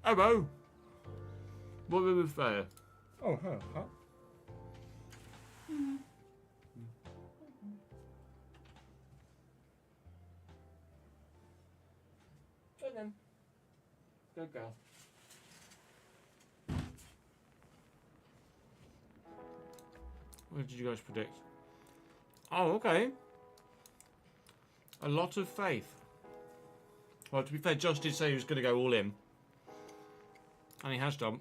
Hello. What will we say? Oh, huh. Good girl. What did you guys predict? Oh, okay. A lot of faith. Well, to be fair, Josh did say he was going to go all in. And he has done.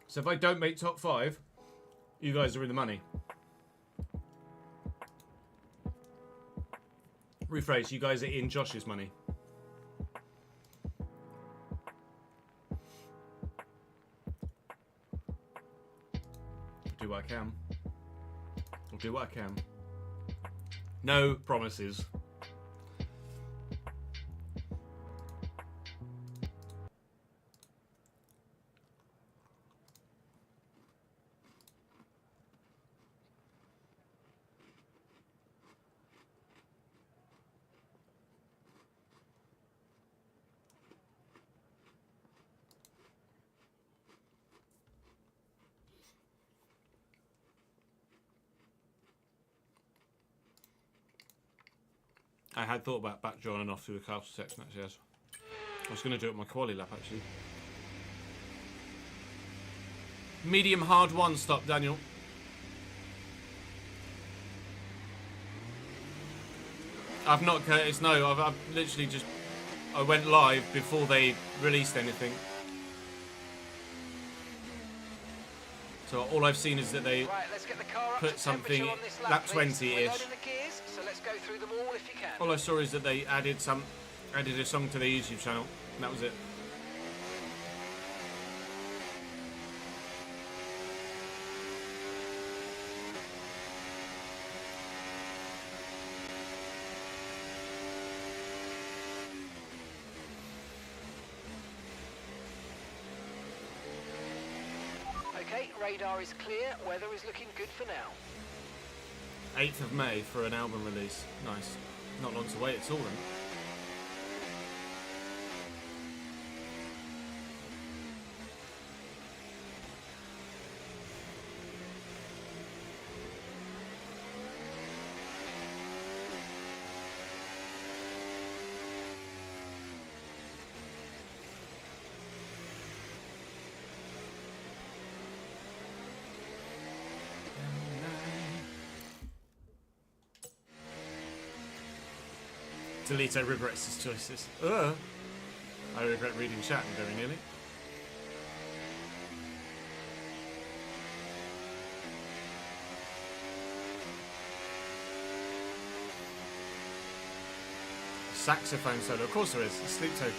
So if I don't make top 5, you guys are in the money. Rephrase, you guys are in Josh's money. I'll do what I can. I'll do what I can. No promises. I had thought about back joining off through the castle section actually, yes. I was going to do it on my quali lap actually. Medium hard 1 stop, Daniel. I've not, Curtis, no, I've literally just, I went live before they released anything. So all I've seen is that they put something, lap 20-ish. So let's go through them all if you can. All I saw is that they added a song to their YouTube channel, and that was it. Okay, radar is clear. Weather is looking good for now. 8th of May for an album release. Nice. Not long to wait at all then. Delito regrets his choices. I regret reading chat very nearly. Saxophone solo, of course there is. Sleep Token.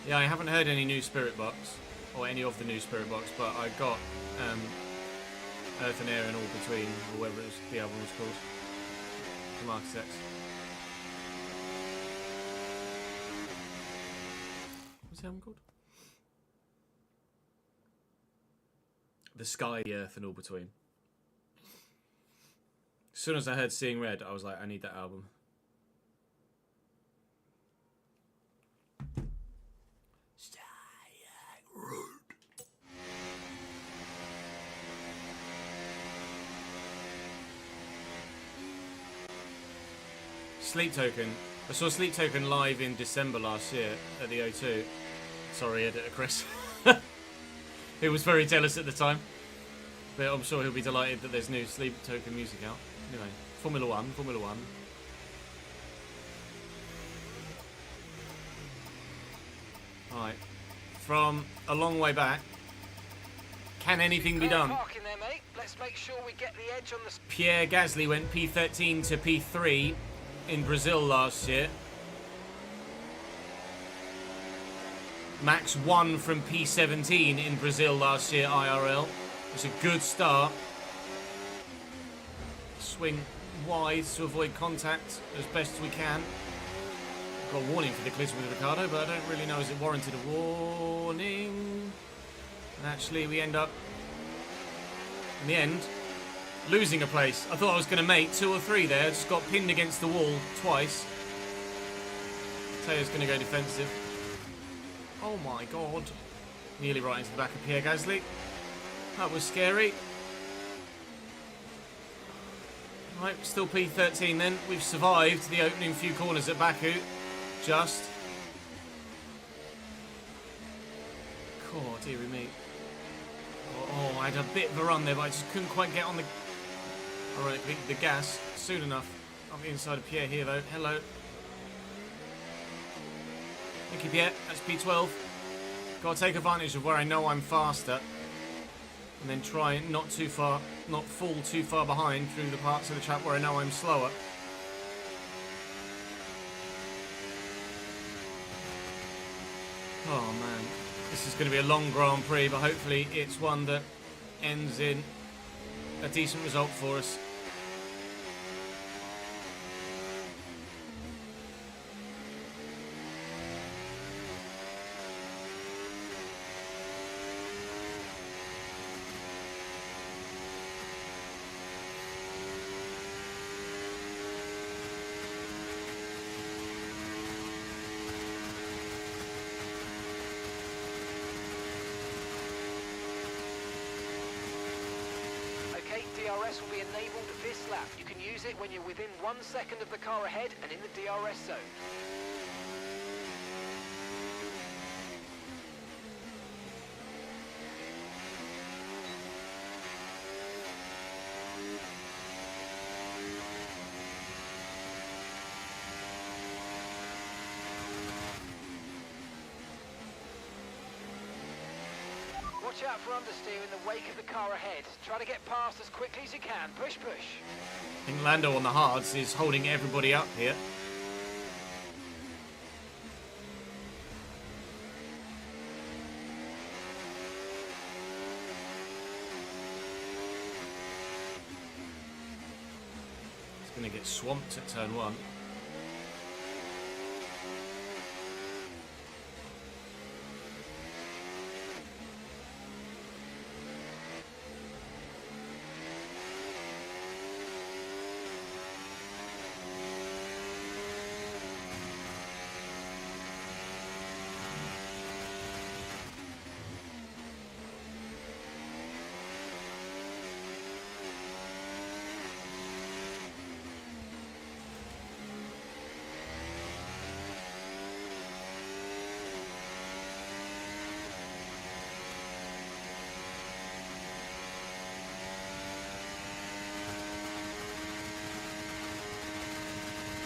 Yeah, I haven't heard any new Spirit Box, or any of the new Spirit Box, but I got Earth and Air and All Between, or whatever the album was called, from Architects. What's the album called? The Sky, the Earth and All Between. As soon as I heard Seeing Red, I was like, I need that album. Sleep Token. I saw Sleep Token live in December last year at the O2. Sorry, editor Chris. He was very jealous at the time. But I'm sure he'll be delighted that there's new Sleep Token music out. Anyway, Formula One. Alright. From a long way back, can anything be done? There, mate. Let's make sure we get the edge on the... Pierre Gasly went P13 to P3 in Brazil last year. Max won from P17 in Brazil last year, IRL. It's a good start. Swing wide to avoid contact as best we can. Got a warning for the collision with Ricardo, but I don't really know is it warranted a warning. And actually we end up, in the end, losing a place. I thought I was going to make 2 or 3 there. Just got pinned against the wall twice. Tayo's going to go defensive. Oh my god. Nearly right into the back of Pierre Gasly. That was scary. Right, still P13 then. We've survived the opening few corners at Baku. Just. Oh, dearie me. Oh, I had a bit of a run there, but I just couldn't quite get on the... Alright, the gas soon enough. On the inside of Pierre here, though. Hello. Thank you, Pierre. That's P12. Got to take advantage of where I know I'm faster. And then try not fall too far behind through the parts of the track where I know I'm slower. Oh man, this is going to be a long Grand Prix, but hopefully it's one that ends in a decent result for us. DRS will be enabled this lap. You can use it when you're within 1 second of the car ahead and in the DRS zone. Watch out for understeer in the wake of the car ahead. Try to get past as quickly as you can. Push, push. I think Lando on the hards is holding everybody up here. He's going to get swamped at turn 1.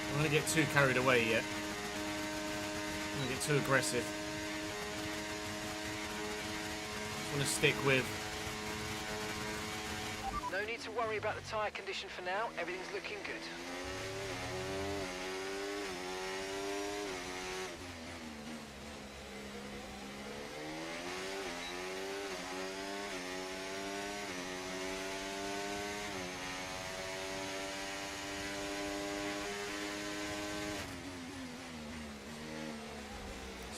I'm going to get too carried away yet. I'm going to get too aggressive. I want to stick with... No need to worry about the tyre condition for now. Everything's looking good.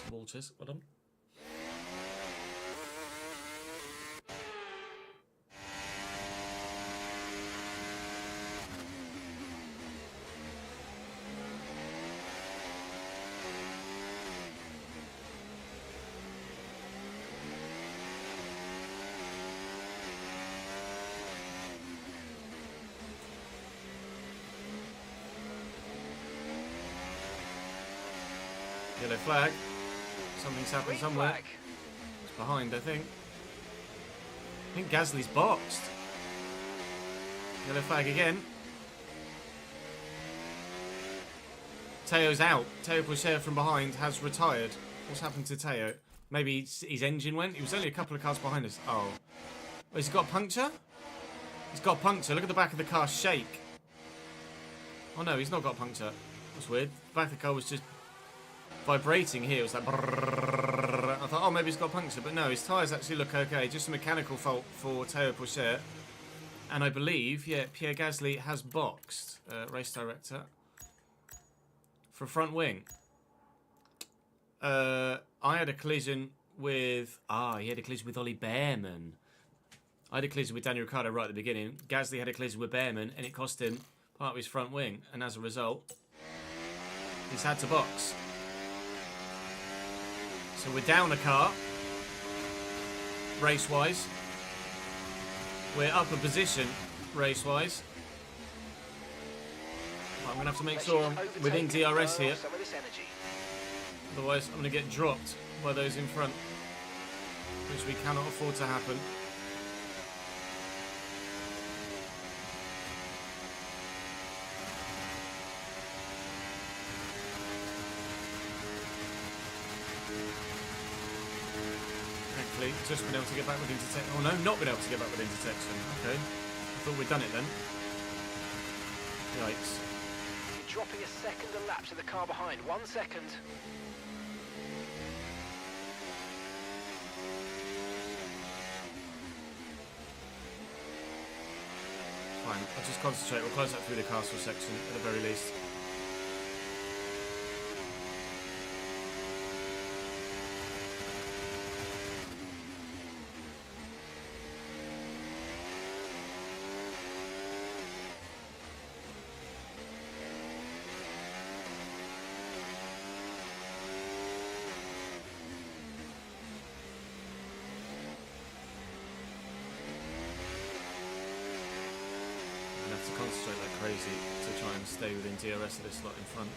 Vultures, well done. Yellow flag. Something's happened somewhere. Flag. It's behind, I think. I think Gasly's boxed. Yellow flag again. Teo's out. Teo Pucher from behind has retired. What's happened to Teo? Maybe his engine went? He was only a couple of cars behind us. Oh. Has he got a puncture? He's got a puncture. Look at the back of the car shake. Oh no, he's not got a puncture. That's weird. The back of the car was just... vibrating here. It was like... brrrr. I thought like, oh, maybe he's got a puncture. But no, his tyres actually look okay. Just a mechanical fault for Théo Pourchaire. And I believe, yeah, Pierre Gasly has boxed, race director, for front wing. I had a collision with... he had a collision with Ollie Behrman. I had a collision with Daniel Ricciardo right at the beginning. Gasly had a collision with Behrman, and it cost him part of his front wing. And as a result, he's had to box. So we're down a car, race-wise. We're up a position, race-wise. I'm going to have to make sure I'm within DRS here. Otherwise, I'm going to get dropped by those in front, which we cannot afford to happen. Thankfully, just been able to get back with intersection. Oh no, not been able to get back with intersection. Okay, I thought we'd done it then. Yikes. You're dropping a second a lap to the car behind. 1 second. Fine, I'll just concentrate. We'll close that through the castle section at the very least. To concentrate like crazy to try and stay within DRS of this slot in front.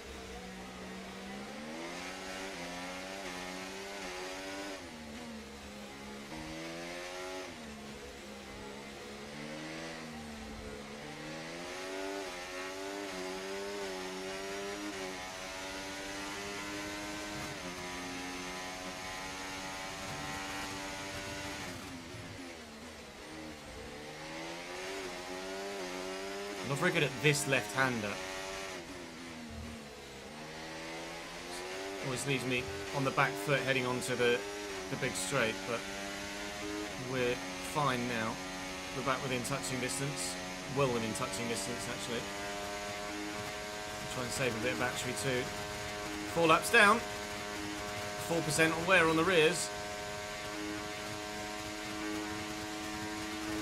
I'm not very good at this left-hander. Always leaves me on the back foot heading onto the big straight, but we're fine now. We're back within touching distance. Well within touching distance, actually. Try and save a bit of battery too. 4 laps down. 4% on wear on the rears.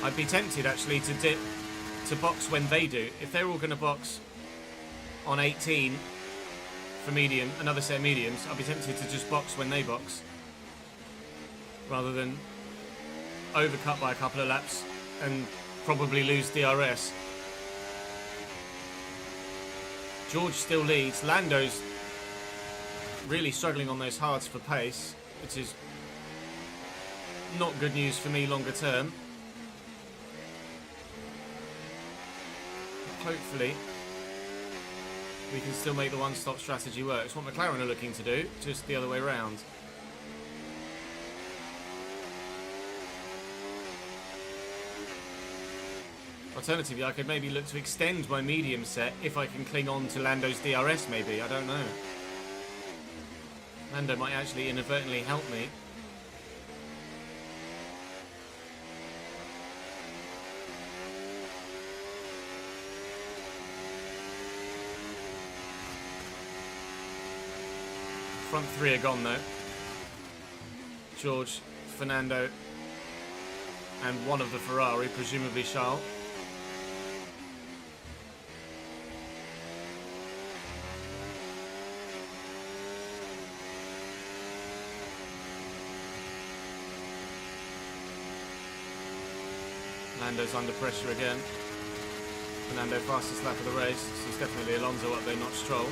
I'd be tempted actually to box when they do. If they're all going to box on 18 for medium, another set of mediums, I'd be tempted to just box when they box rather than overcut by a couple of laps and probably lose DRS. George still leads. Lando's really struggling on those hards for pace, which is not good news for me longer term. Hopefully we can still make the one-stop strategy work. It's what McLaren are looking to do, just the other way around. Alternatively, I could maybe look to extend my medium set if I can cling on to Lando's DRS maybe, I don't know. Lando might actually inadvertently help me. Front 3 are gone though. George, Fernando, and one of the Ferrari, presumably Charles. Lando's under pressure again. Fernando fastest lap of the race. So it's definitely Alonso up there, not Stroll.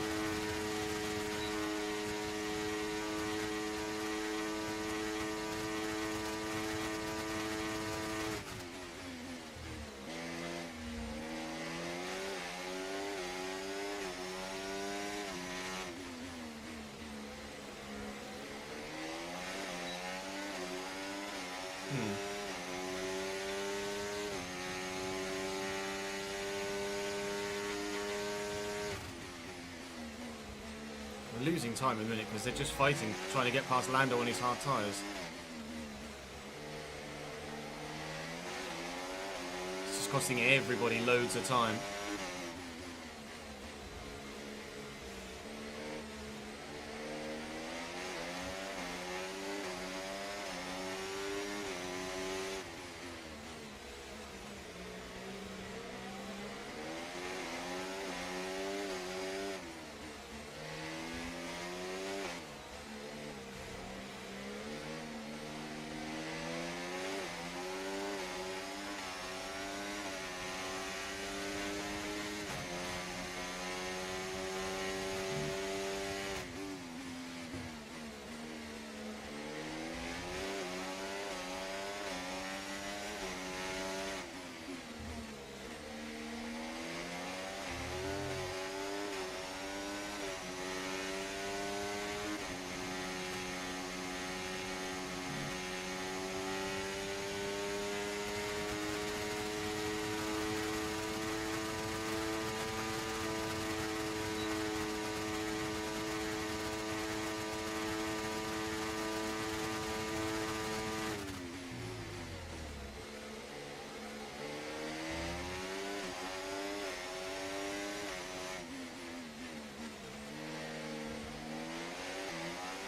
losing time in a minute because they're just fighting, trying to get past Lando on his hard tyres. It's just costing everybody loads of time.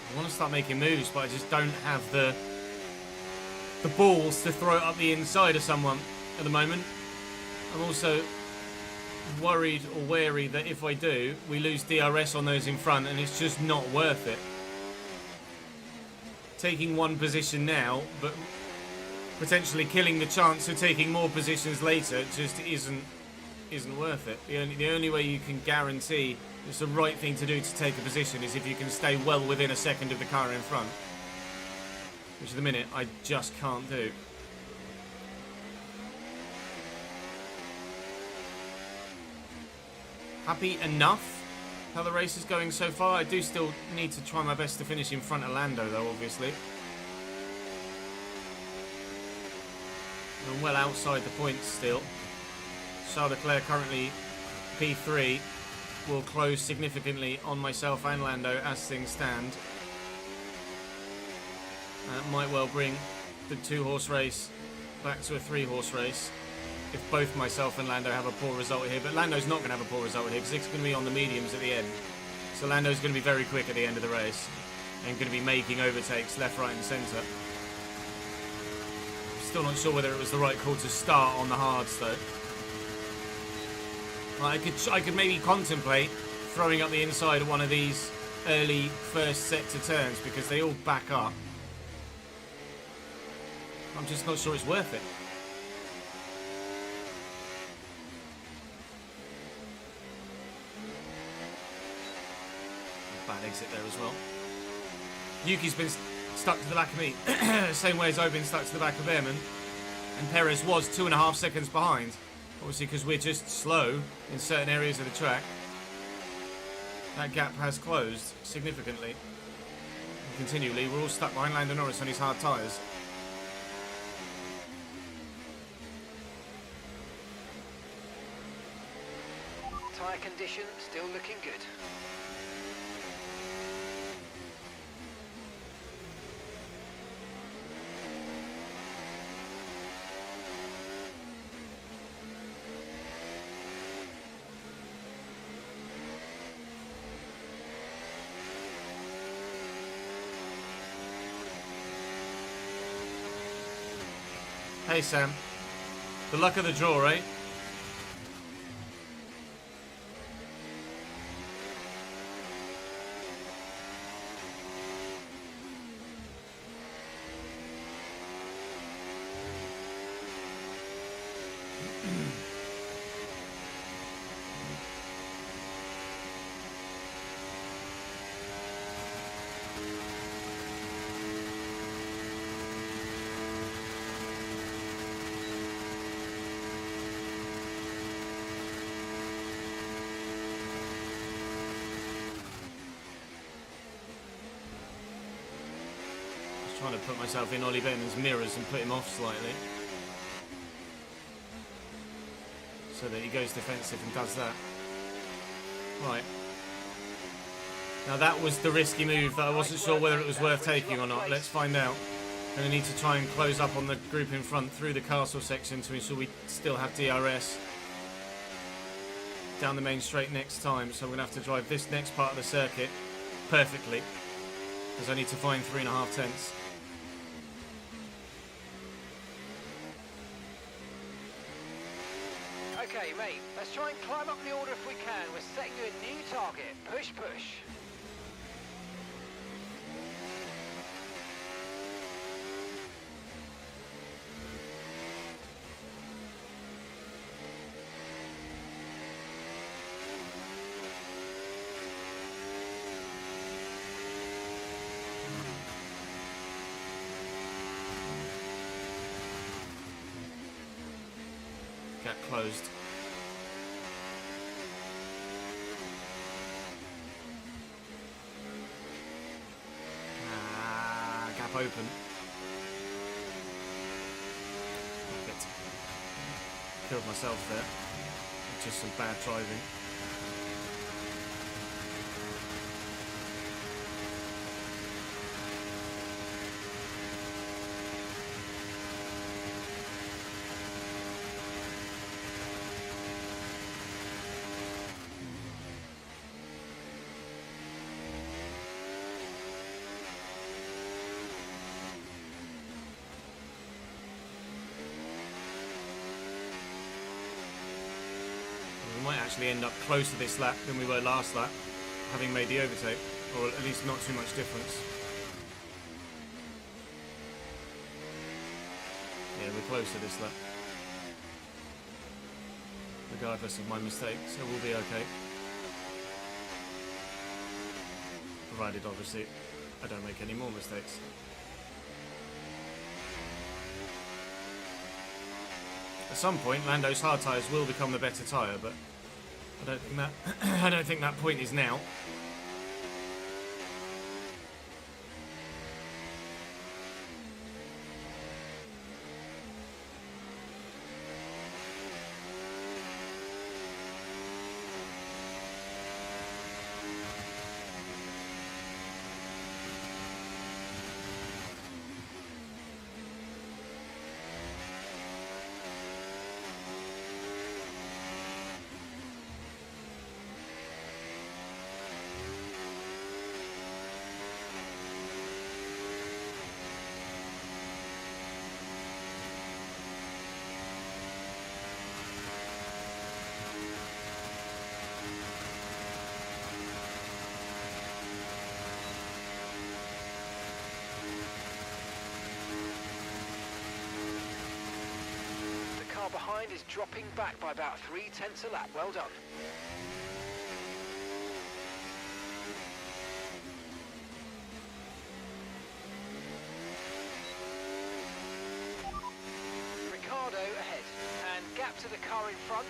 I want to start making moves, but I just don't have the balls to throw it up the inside of someone at the moment. I'm also worried or wary that if I do, we lose DRS on those in front, and it's just not worth it. Taking one position now, but potentially killing the chance of taking more positions later, just isn't worth it. The only way you can guarantee it's the right thing to do to take a position is if you can stay well within a second of the car in front, which at the minute I just can't do. Happy enough how the race is going so far. I do still need to try my best to finish in front of Lando though, obviously. I'm well outside the points still. Charles Leclerc currently P3, will close significantly on myself and Lando as things stand. That might well bring the 2-horse race back to a 3-horse race if both myself and Lando have a poor result here. But Lando's not going to have a poor result here because it's going to be on the mediums at the end. So Lando's going to be very quick at the end of the race and going to be making overtakes left, right and centre. Still not sure whether it was the right call to start on the hards though. I could maybe contemplate throwing up the inside of one of these early first sector turns because they all back up. I'm just not sure it's worth it. Bad exit there as well. Yuki's been stuck to the back of me, same way as I've been stuck to the back of him, and Perez was 2.5 seconds behind. Obviously, because we're just slow in certain areas of the track, that gap has closed significantly. And continually, we're all stuck behind Lando Norris on his hard tyres. Tyre condition still looking good. Hey Sam, the luck of the draw, right? Trying to put myself in Ollie Behrman's mirrors and put him off slightly so that he goes defensive and does that. Right. Now that was the risky move that I wasn't sure whether it was worth taking or not. Let's find out. Going to need to try and close up on the group in front through the castle section to ensure we still have DRS down the main straight next time. So we're going to have to drive this next part of the circuit perfectly, because I need to find 3.5 tenths. Okay, mate, let's try and climb up the order if we can. We're setting you a new target. Push, push. Gap closed. Gap open. Bit. Killed myself there. Just some bad driving. We might actually end up closer this lap than we were last lap, having made the overtake, or at least not too much difference. Yeah, we're closer this lap, regardless of my mistake, so we'll be okay. Provided, obviously, I don't make any more mistakes. At some point, Lando's hard tyres will become the better tyre, but I don't think that I don't think that point is now. Behind is dropping back by about 3/10 a lap. Well done. Ricardo ahead, and gap to the car in front,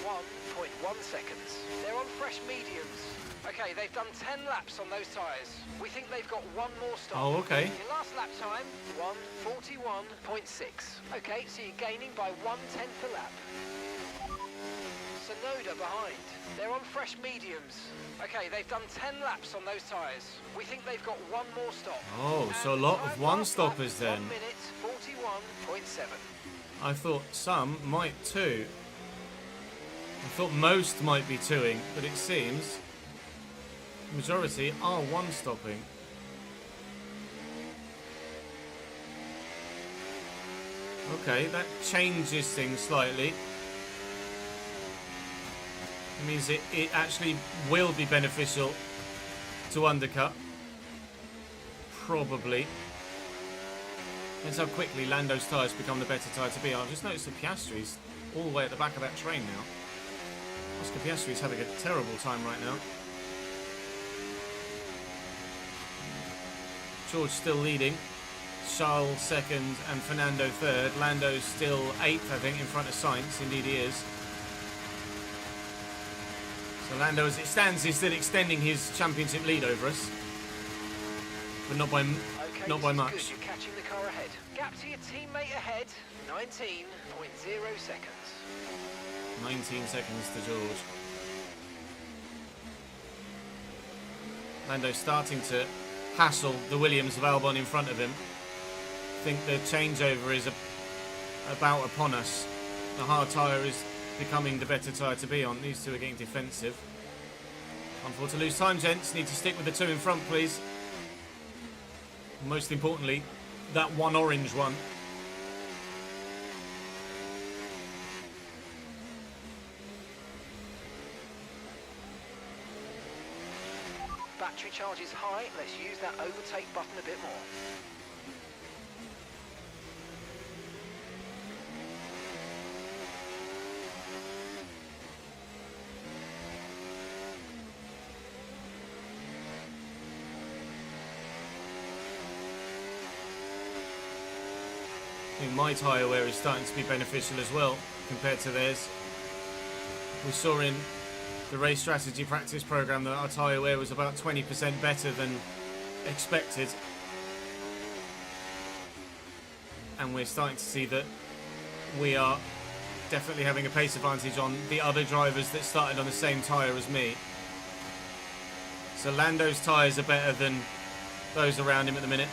1.1 seconds. They're on fresh mediums. Okay, they've done 10 laps on those tyres. We think they've got one more stop. Oh, okay. Your last lap time, 1:41.6. Okay, so you're gaining by 1/10 a lap. Sonoda behind. They're on fresh mediums. Okay, they've done 10 laps on those tyres. We think they've got one more stop. Oh, so a lot of one-stoppers then. 1:41.7. I thought some might too. I thought most might be twoing, but it seems the majority are one-stopping. Okay, that changes things slightly. It means it actually will be beneficial to undercut. Probably. Depends how quickly Lando's tyres become the better tyre to be. I've just noticed that Piastri's all the way at the back of that train now. Oscar Piastri's having a terrible time right now. George still leading. Charles second and Fernando third. Lando's still 8th, I think, in front of Sainz. Indeed he is. So Lando, as it stands, is still extending his championship lead over us. But not by much. Good. You're catching the car ahead. Gap to your teammate ahead, 19.0 seconds. 19 seconds to George. Lando's starting to hassle the Williams of Albon in front of him. I think the changeover is about upon us. The hard tyre is becoming the better tyre to be on. These two are getting defensive. Can't afford to lose time, gents. Need to stick with the two in front, please. Most importantly, that one orange one. Battery charge is high. Let's use that overtake button a bit more. I think my tyre wear is starting to be beneficial as well compared to theirs. We saw in the race strategy practice program that our tyre wear was about 20% better than expected, and we're starting to see that we are definitely having a pace advantage on the other drivers that started on the same tyre as me. So Lando's tyres are better than those around him at the minute,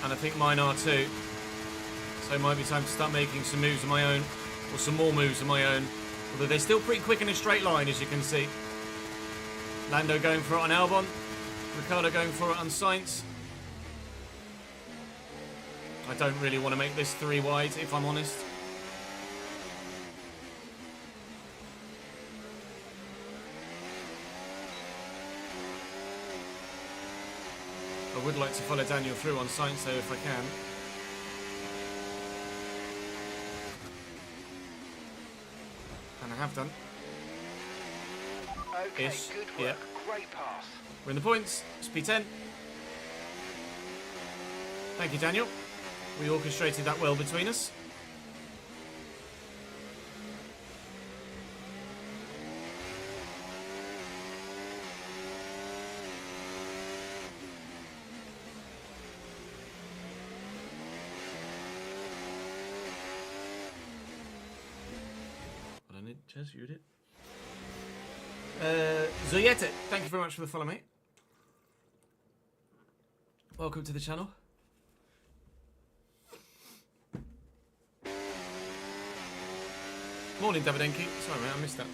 and I think mine are too. So it might be time to start making some moves of my own, or some more moves of my own. Although they're still pretty quick in a straight line, as you can see. Lando going for it on Albon. Ricciardo going for it on Sainz. I don't really want to make this 3 wide, if I'm honest. I would like to follow Daniel through on Sainz, though, if I can. And I have done. Okay, Ish. good work. Yeah. Great pass. We're in the points. Speed 10. Thank you, Daniel. We orchestrated that well between us. Chaz, you did it. Zoyete, thank you very much for the follow, mate. Welcome to the channel. Morning, Davidenki. Sorry, mate, I missed that.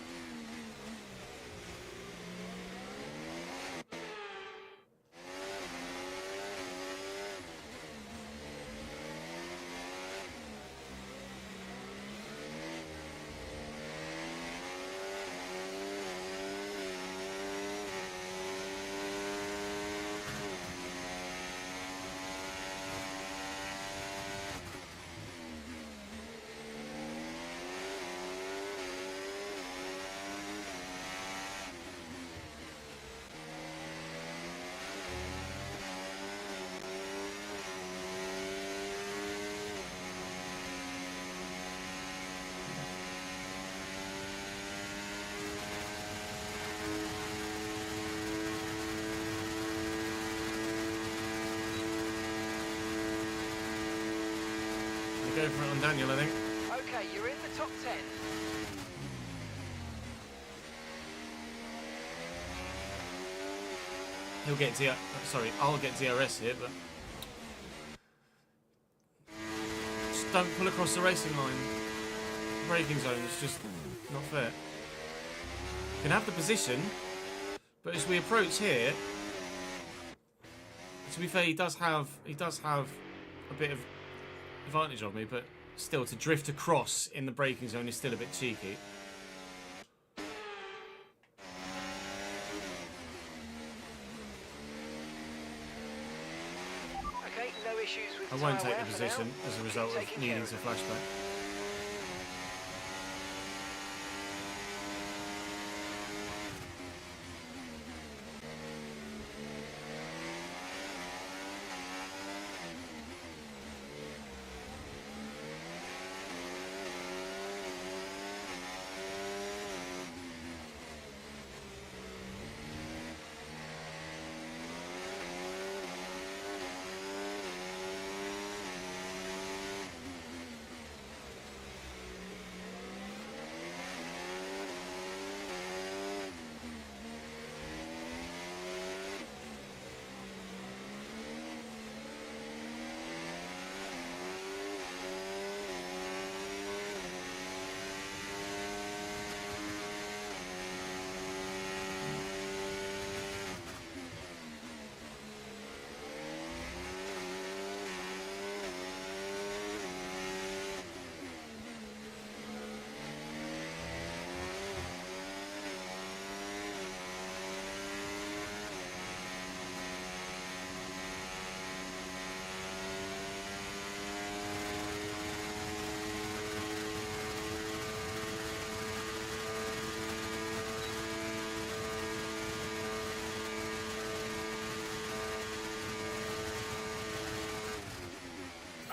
Go for it on Daniel, I think. Okay, you're in the top 10. He'll get DR. Sorry, I'll get DRS here, but just don't pull across the racing line. Braking zone is just not fair. You can have the position, but as we approach here, to be fair, he does have a bit of advantage of me, but still, to drift across in the braking zone is still a bit cheeky. Okay, no issues with I won't tyre take wear the for now. position as a result of Taking needing care to of it. flashback.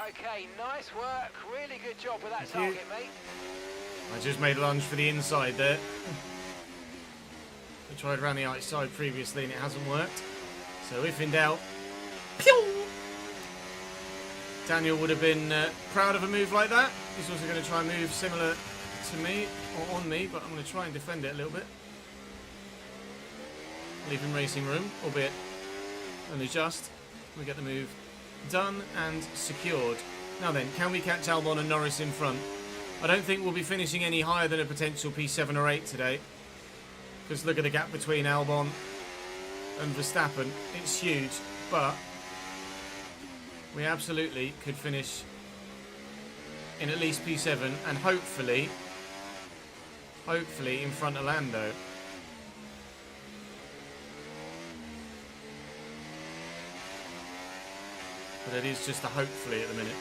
Okay, nice work. Really good job with that Thank you. target, mate. I just made a lunge for the inside there. I tried around the outside previously and it hasn't worked. So if in doubt, pew! Daniel would have been proud of a move like that. He's also going to try and move similar to me, or on me, but I'm going to try and defend it a little bit. Leave him racing room, albeit only just. We get the move done and secured. Now then, can we catch Albon and Norris in front? I don't think we'll be finishing any higher than a potential P7 or 8 today. Because look at the gap between Albon and Verstappen. It's huge, but we absolutely could finish in at least P7 and hopefully in front of Lando. But it is just a hopefully at the minute.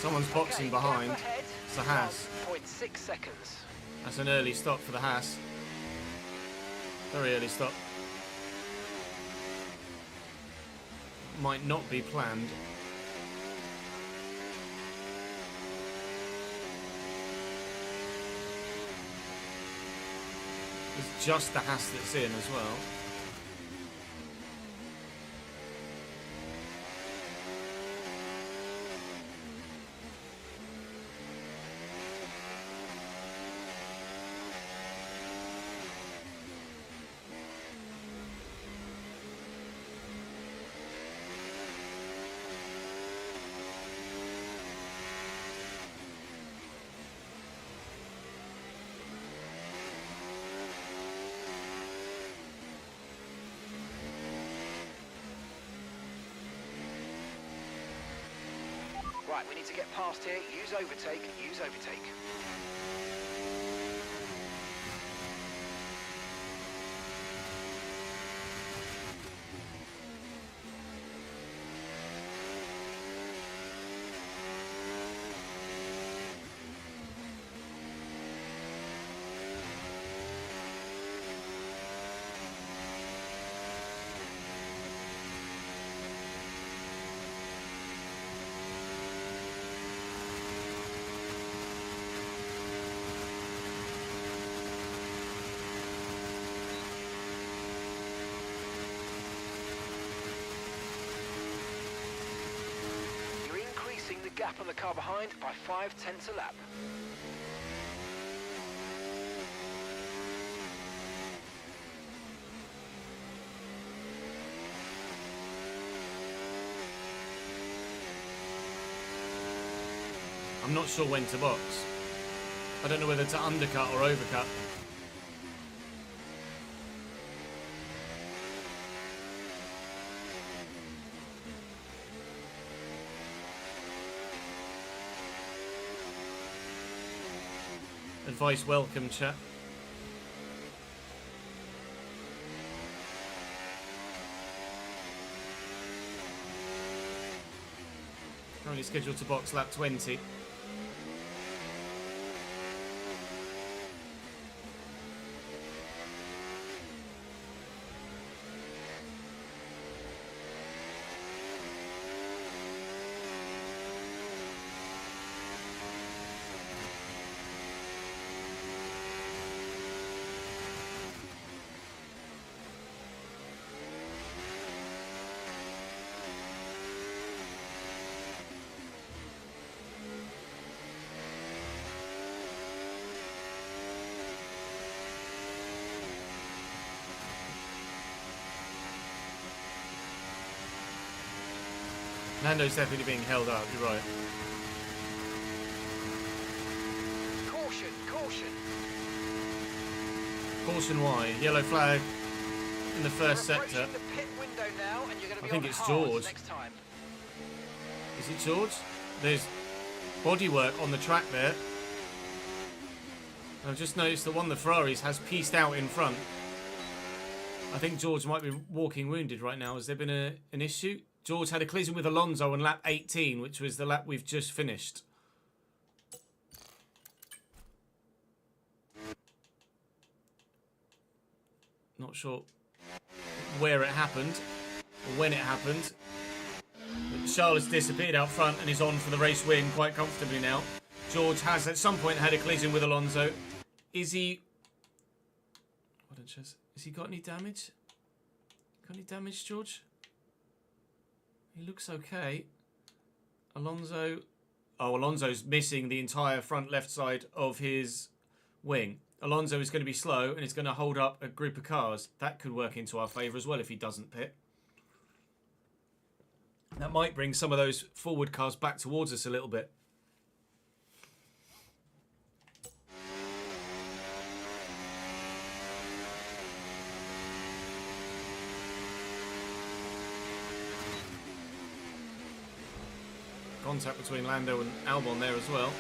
Someone's boxing Okay, behind. gap ahead, It's the Haas. 12.6 seconds. That's an early stop for the Haas. Very early stop. Might not be planned. It's just the Haas that's in as well. Right, we need to get past here. Use overtake, use overtake. Gap on the car behind by 0.5 a lap. I'm not sure when to box. I don't know whether to undercut or overcut. Advice welcome, chat. Currently scheduled to box lap 20. Lando's definitely being held up, you're right. Caution, caution. Caution wide. Yellow flag in the first We're sector. approaching the pit window now, and you're going to be I think on it's hards George. next time. Is it George? There's bodywork on the track there. I've just noticed that one of the Ferraris has pieced out in front. I think George might be walking wounded right now. Has there been an issue? George had a collision with Alonso on lap 18, which was the lap we've just finished. Not sure where it happened or when it happened. But Charles disappeared out front and is on for the race win quite comfortably now. George has at some point had a collision with Alonso. Is he... Has he got any damage? Got any damage, George? He looks okay. Alonso... Oh, Alonso's missing the entire front left side of his wing. Alonso is going to be slow and it's going to hold up a group of cars. That could work into our favour as well if he doesn't pit. That might bring some of those forward cars back towards us a little bit. Contact between Lando and Albon there as well.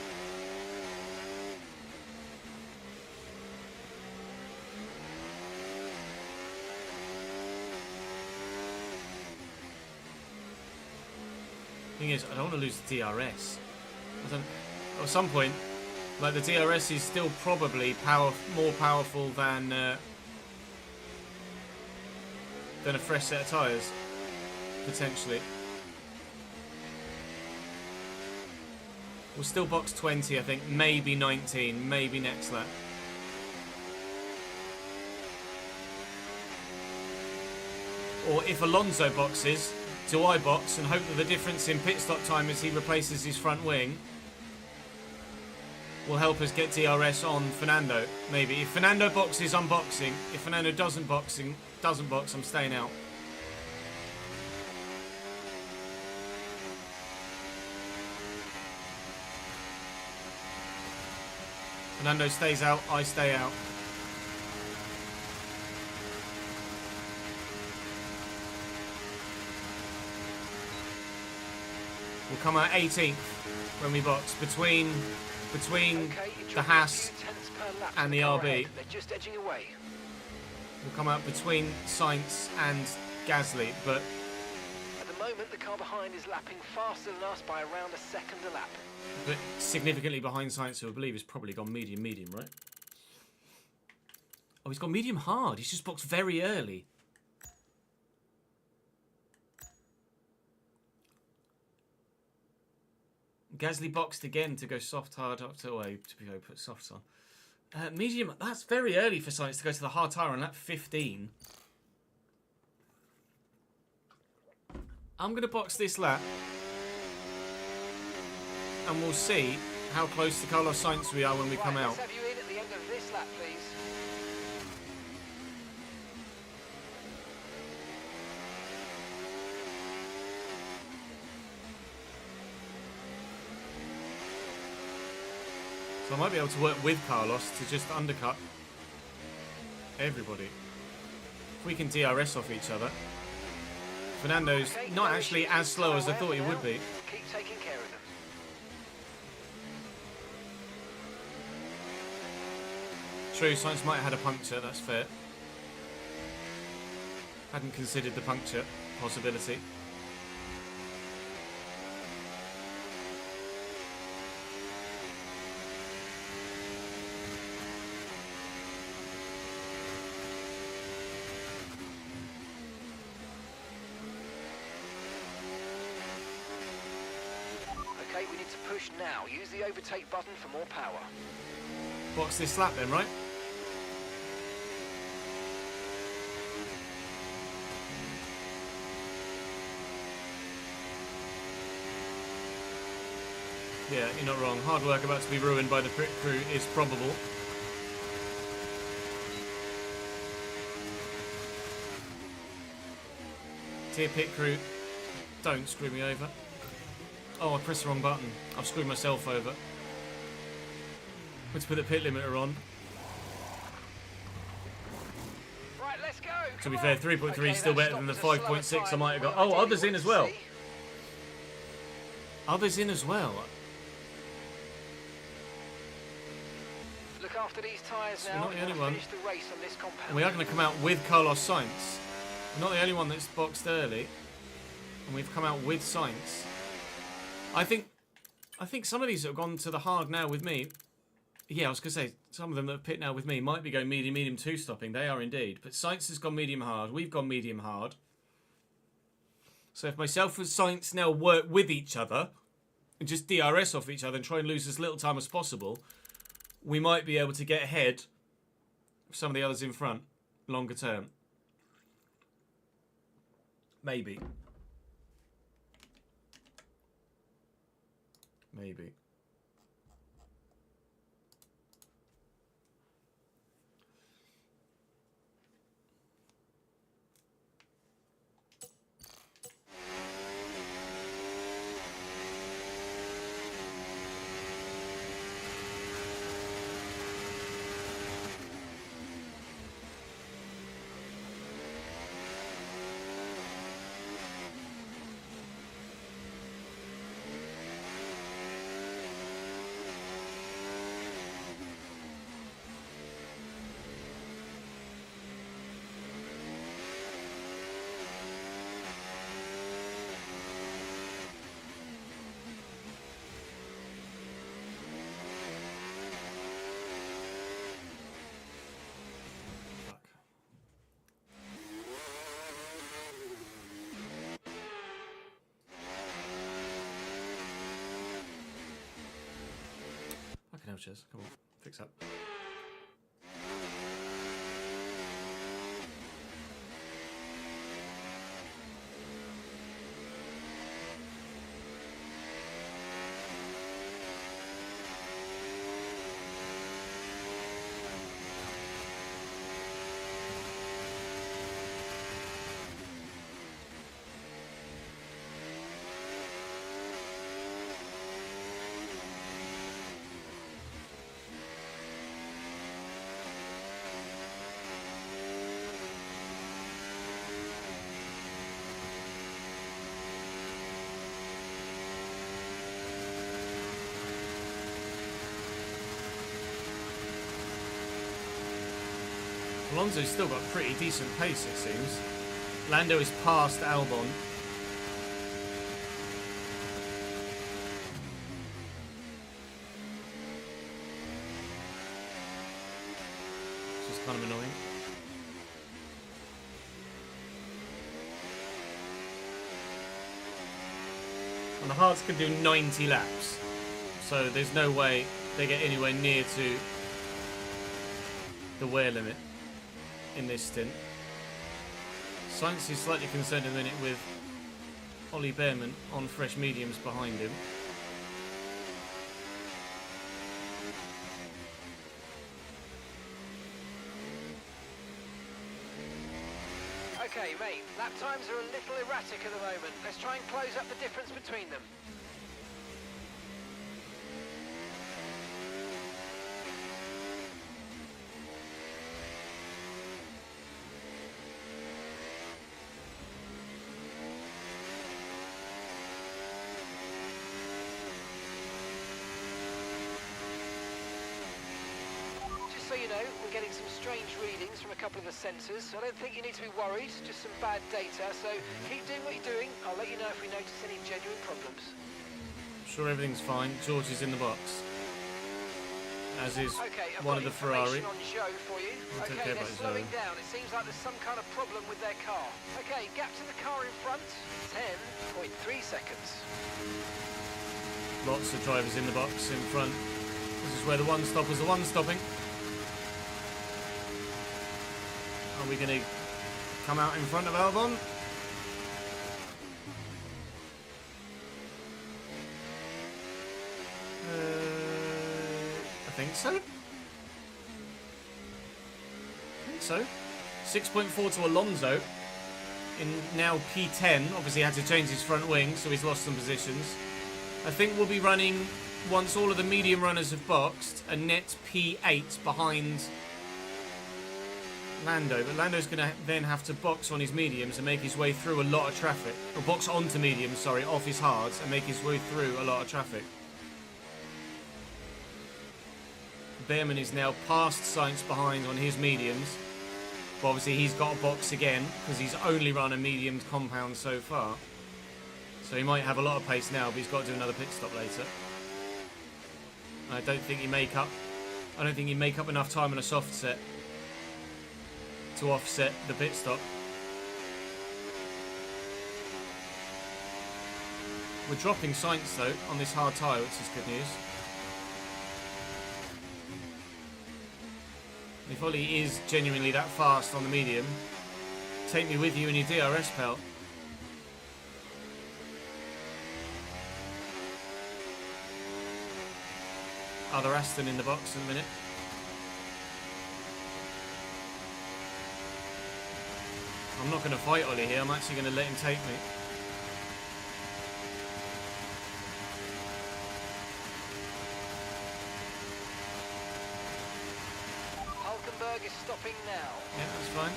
Thing is, I don't want to lose the DRS. At some point, like the DRS is still probably more powerful than a fresh set of tyres, potentially. We'll still box 20, I think, maybe 19, maybe next lap. Or if Alonso boxes, do I box and hope that the difference in pit stop time as he replaces his front wing will help us get DRS on Fernando, maybe. If Fernando boxes, I'm boxing. If Fernando doesn't box, I'm staying out. Fernando stays out, I stay out. We'll come out 18th when we box between the Haas and the RB. They're just edging away. We'll come out between Sainz and Gasly, but At the moment, the car behind is lapping faster than us by around a second a lap. significantly behind Sainz, who I believe has probably gone medium, right? Oh, he's gone medium hard. He's just boxed very early. Gasly boxed again to go soft hard up to put softs on. Medium, that's very early for Sainz to go to the hard tyre on lap 15. I'm going to box this lap. And we'll see how close to Carlos Sainz we are when we come out. Let's have you in at the end of this lap, please. So I might be able to work with Carlos to just undercut everybody. If we can DRS off each other. Fernando's not actually as slow as I thought he would be. Keep taking care of them. True, Sainz might have had a puncture, that's fair. Hadn't considered the puncture possibility. Okay, we need to push now. Use the overtake button for more power. Box this lap then, right? Yeah, you're not wrong. Hard work about to be ruined by the pit crew is probable. Dear pit crew, don't screw me over. Oh, I pressed the wrong button. I've screwed myself over. Let's put the pit limiter on. To be fair, 3.3 is still better than the 5.6 I might have got. Oh, others in as well. Others in as well. Look after these tyres So now. we're not the only one. Finish the race on this compound. And we are going to come out with Carlos Sainz. We're not the only one that's boxed early. And we've come out with Sainz. I think some of these that have gone to the hard now with me. Yeah, I was going to say, some of them that have pit now with me might be going medium, medium 2 stopping. They are indeed. But Sainz has gone medium hard. We've gone medium hard. So if myself and Sainz now work with each other and just DRS off each other and try and lose as little time as possible, we might be able to get ahead of some of the others in front longer term. Maybe. Maybe. Fucking hell, Chess. Come on. Fix up. Alonso's still got pretty decent pace, it seems. Lando is past Albon. Which is kind of annoying. And the hards can do 90 laps. So there's no way they get anywhere near to the wear limit in this stint. Sainz is slightly concerned in a minute with Ollie Behrman on fresh mediums behind him. Okay, mate, lap times are a little erratic at the moment. Let's try and close up the difference between them. So you know, we're getting some strange readings from a couple of the sensors, so I don't think you need to be worried, just some bad data, so keep doing what you're doing. I'll let you know if we notice any genuine problems. I'm sure everything's fine. George is in the box. As is Okay, I've one got of the Ferrari. information on Joe for you. Don't Okay, care about they're slowing Joe. down. It seems like there's some kind of problem with their car. Okay, gap to the car in front, 10.3 seconds. Lots of drivers in the box in front. This is where the one-stoppers are one-stopping. Are we going to come out in front of Albon? I think so. I think so. 6.4 to Alonso in now P10. Obviously had to change his front wing, so he's lost some positions. I think we'll be running, once all of the medium runners have boxed, a net P8 behind Lando, but Lando's going to then have to box on his mediums and make his way through a lot of traffic. Or box onto mediums, sorry, off his hards and make his way through a lot of traffic. Behrman is now past Sainz behind on his mediums. But obviously he's got a box again because he's only run a medium compound so far. So he might have a lot of pace now, but he's got to do another pit stop later. I don't think he'd make up enough time on a soft set to offset the pit stop. We're dropping Sainz though on this hard tyre, which is good news. If Ollie is genuinely that fast on the medium, take me with you in your DRS, pal. Other Aston in the box in a minute. I'm not going to fight Ollie here, I'm actually going to let him take me. Hulkenberg is stopping now. Yeah, that's fine.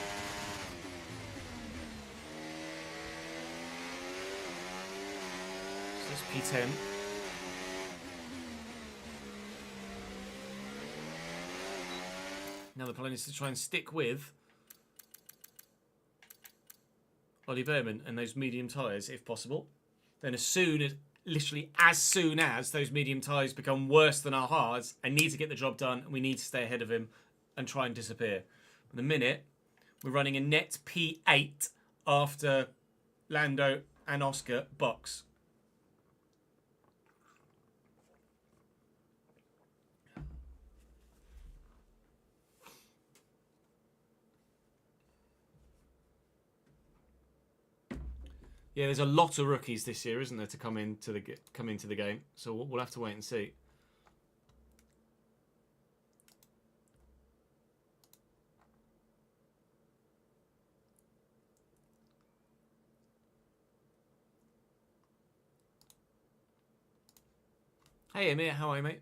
So it's P10. Now the plan is to try and stick with Ollie Behrman and those medium tyres if possible. Then literally as soon as those medium tyres become worse than our hards, I need to get the job done and we need to stay ahead of him and try and disappear. In a minute, we're running a net P8 after Lando and Oscar box. Yeah, there's a lot of rookies this year, isn't there, to come into the game? So we'll have to wait and see. Hey, Amir, how are you, mate?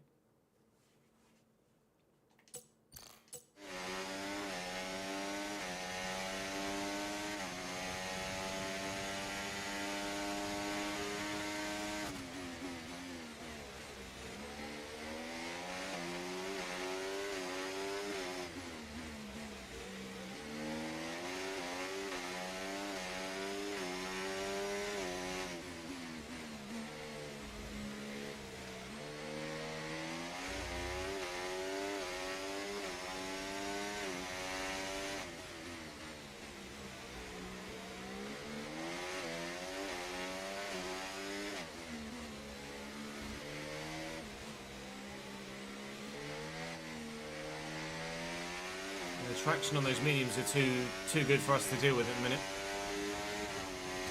The traction on those mediums are too good for us to deal with at the minute.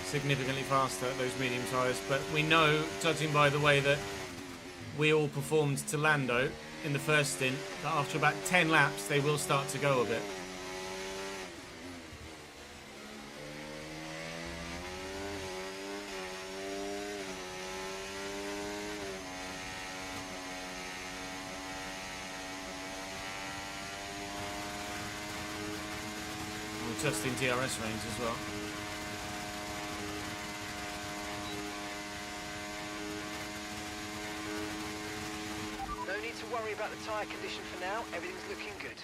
Significantly faster at those medium tyres, but we know, judging by the way that we all performed to Lando in the first stint, that after about 10 laps they will start to go a bit. Just in DRS range as well. No need to worry about the tyre condition for now. Everything's looking good.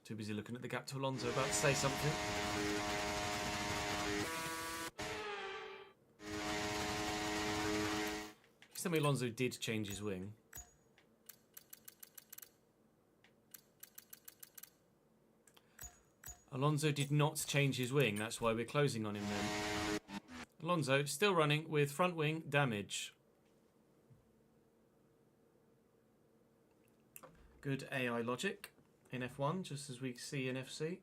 Too busy looking at the gap to Alonso, about to say something. Just tell me Alonso did change his wing. Alonso did not change his wing, that's why we're closing on him then. Alonso still running with front wing damage. Good AI logic in F1, just as we see in FC.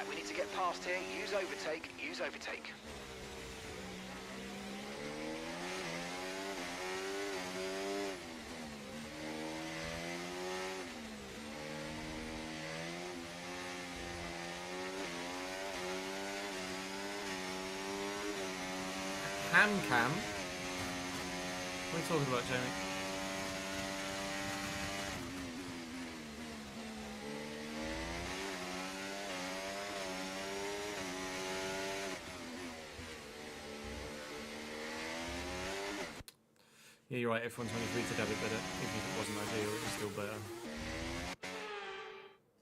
Right, we need to get past here. Use overtake, use overtake. Ham cam? What are you talking about, Jamie? Yeah, you're right, F123 to debit better. Even if it wasn't ideal, it was still better.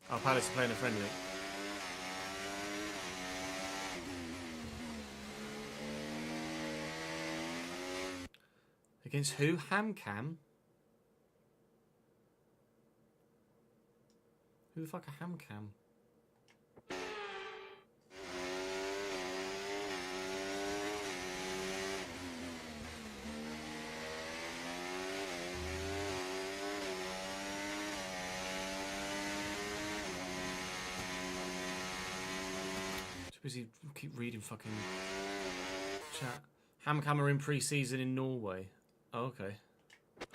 Our Palace are playing a friendly. Against who? Hamcam? Who the fuck are Hamcam? Too busy keep reading fucking chat. Hamcam are in pre-season in Norway. Oh, okay.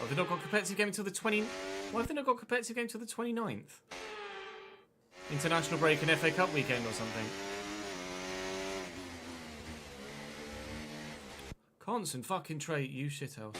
Oh, they've not got competitive game until the 20... Why have they not got competitive game until the 29th? International break and FA Cup weekend or something. Constant fucking trait, you shithouse.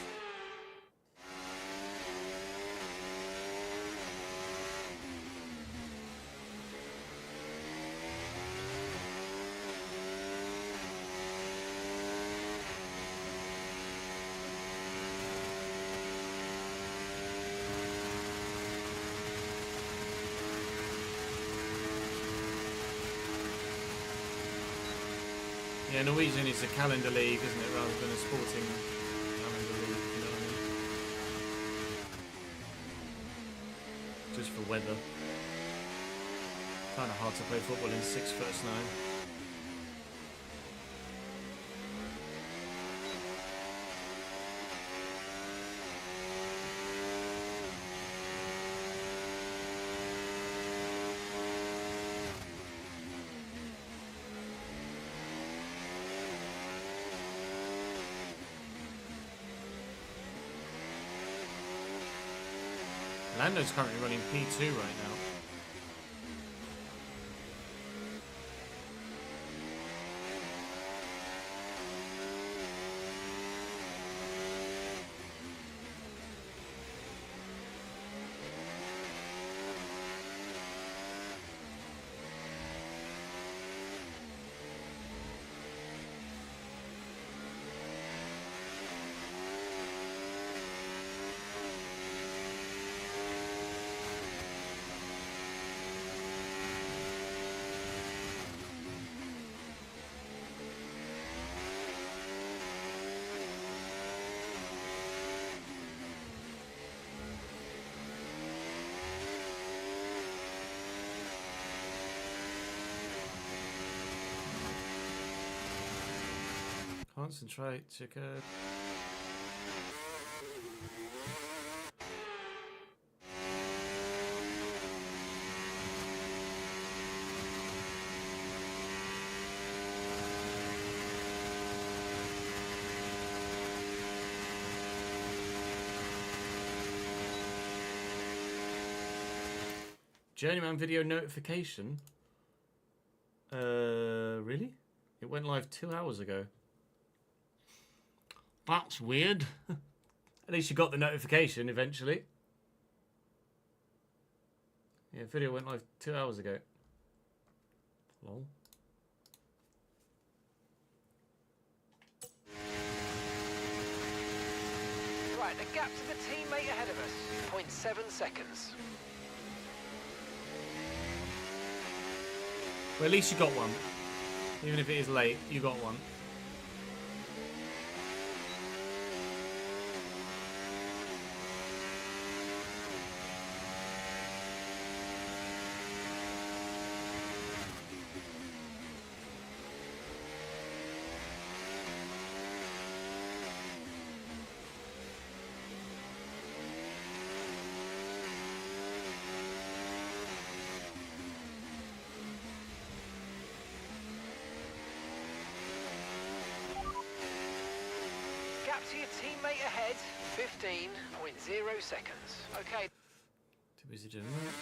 Yeah, Norwegian is a calendar league, isn't it, rather than a sporting calendar league, you know what I mean? Just for weather. Kind of hard to play football in 6 foot snow. Lando's currently running P2 right now. Concentrate, chicken. Journeyman video notification? Really? It went live 2 hours ago. That's weird. At least you got the notification eventually. Yeah, video went live 2 hours ago. Lol. Right, the gap to the teammate ahead of us, 0.7 seconds. Well, at least you got one. Even if it is late, you got one. to your teammate ahead. 15.0 seconds. Okay. Too busy doing that.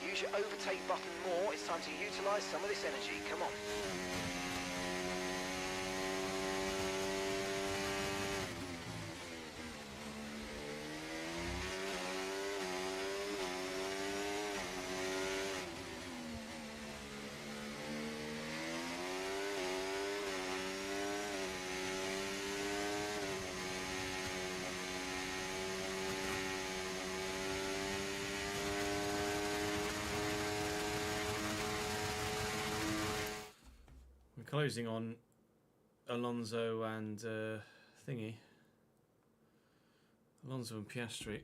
Use your overtake button more. It's time to utilise some of this energy. Come on. We're closing on Alonso and Thingy. Alonso and Piastri.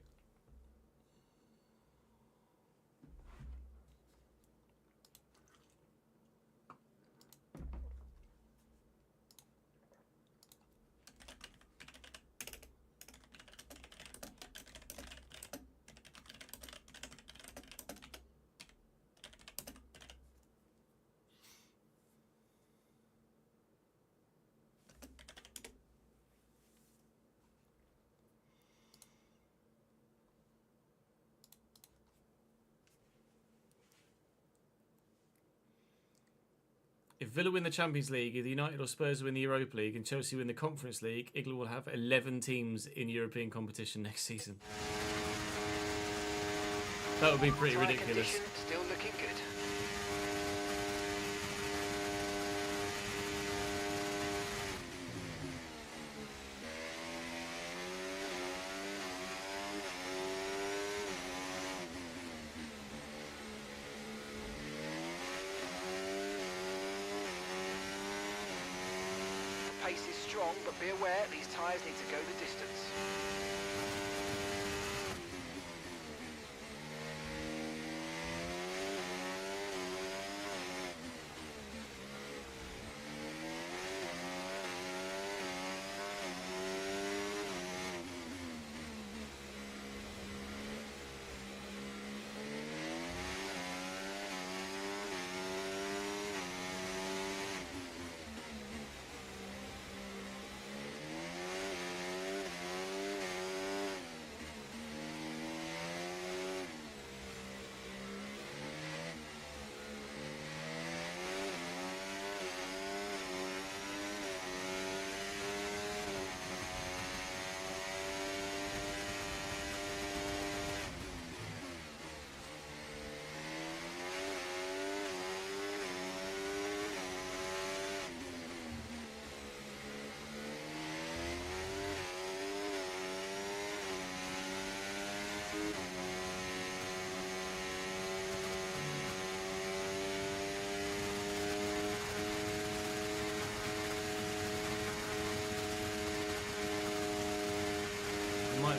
If Villa win the Champions League, either United or Spurs win the Europa League, and Chelsea win the Conference League, England will have 11 teams in European competition next season. That would be pretty Tyre ridiculous. condition still looking good. The pace is strong, but be aware these tyres need to go the distance.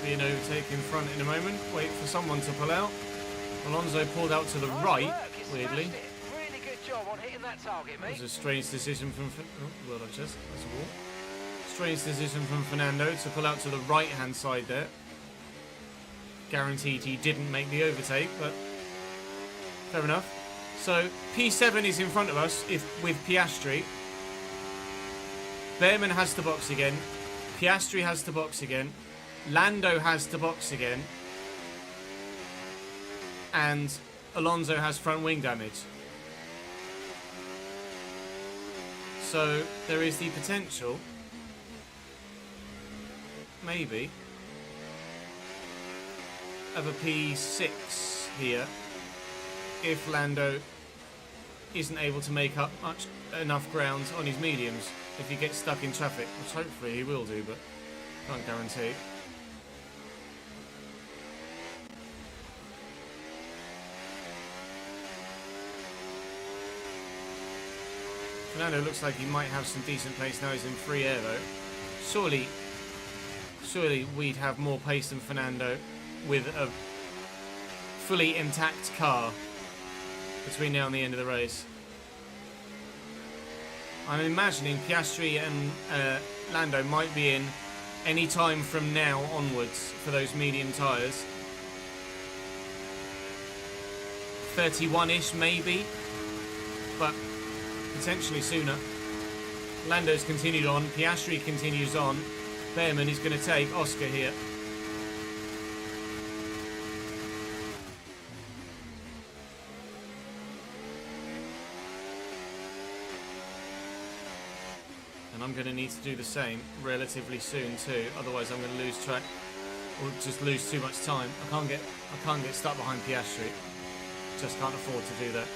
be an overtake in front in a moment. Wait for someone to pull out. Alonso pulled out to the right, weirdly. Really good job on hitting that target, That mate. was a strange decision from... Oh, well done, Chess. That's a wall. Strange decision from Fernando to pull out to the right-hand side there. Guaranteed he didn't make the overtake, but fair enough. So P7 is in front of us with Piastri. Behrman has to box again. Piastri has to box again. Lando has to box again. And Alonso has front wing damage. So there is the potential, maybe, of a P6 here if Lando isn't able to make up enough ground on his mediums if he gets stuck in traffic, which hopefully he will do, but can't guarantee. Fernando looks like he might have some decent pace now. He's in free air though. Surely we'd have more pace than Fernando with a fully intact car between now and the end of the race. I'm imagining Piastri and Lando might be in any time from now onwards for those medium tyres. 31-ish maybe, but potentially sooner. Lando's continued on, Piastri continues on. Behrman is going to take Oscar here. And I'm going to need to do the same relatively soon too, otherwise I'm going to lose track or just lose too much time. I can't get stuck behind Piastri. Just can't afford to do that.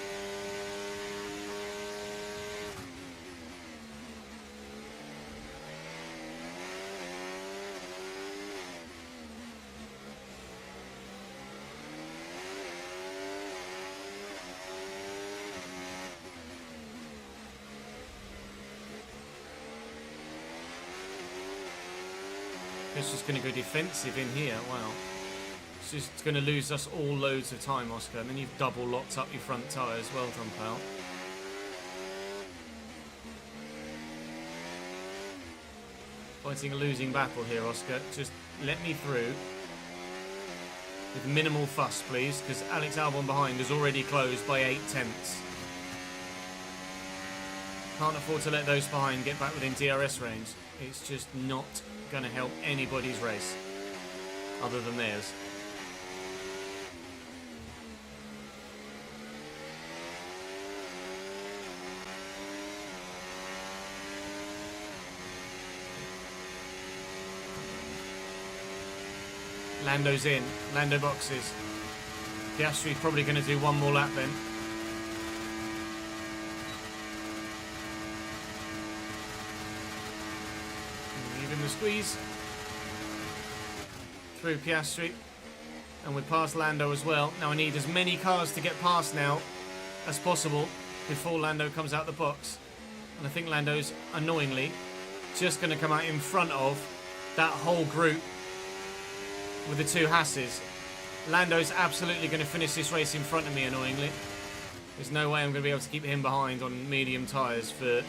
It's just going to go defensive in here. Wow. It's just going to lose us all loads of time, Oscar. And then you've double locked up your front tyres. Well done, pal. Fighting a losing battle here, Oscar. Just let me through. With minimal fuss, please. Because Alex Albon behind is already closed by 8/10. Can't afford to let those behind get back within DRS range. It's just not going to help anybody's race other than theirs. Lando's in. Lando boxes. Piastri's probably going to do one more lap then. Even the squeeze through Piastri, and we're past Lando as well. Now I need as many cars to get past now as possible before Lando comes out the box, and I think Lando's annoyingly just going to come out in front of that whole group with the two Hasses. Lando's absolutely going to finish this race in front of me, annoyingly. There's no way I'm going to be able to keep him behind on medium tyres for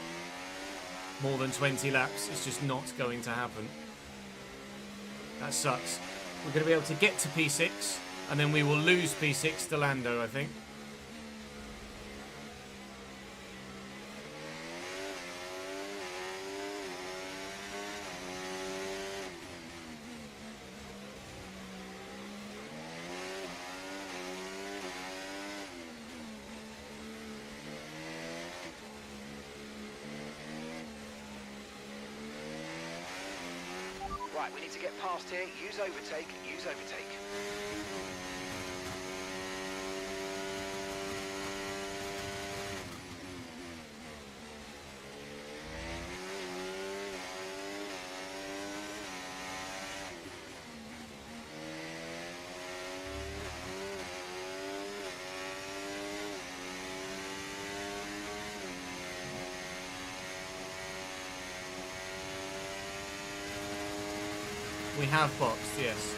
more than 20 laps. It's just not going to happen. That sucks. We're going to be able to get to P6, and then we will lose P6 to Lando, I think. Right, we need to get past here. Use overtake, use overtake. We have boxed, yes.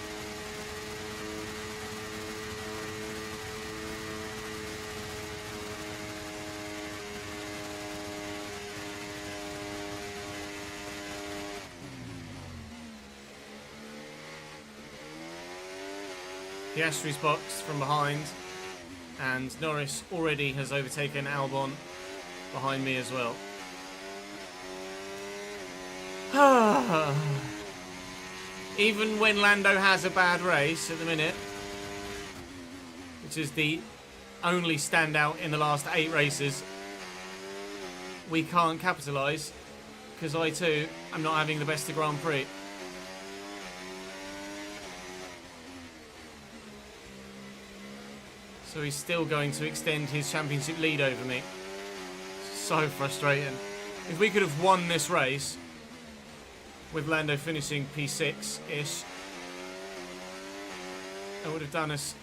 Piastri's box from behind, and Norris already has overtaken Albon behind me as well. Even when Lando has a bad race at the minute, which is the only standout in the last 8 races, we can't capitalise because I too am not having the best of Grand Prix. So he's still going to extend his championship lead over me. So frustrating. If we could have won this race with Lando finishing P6-ish, that would have done us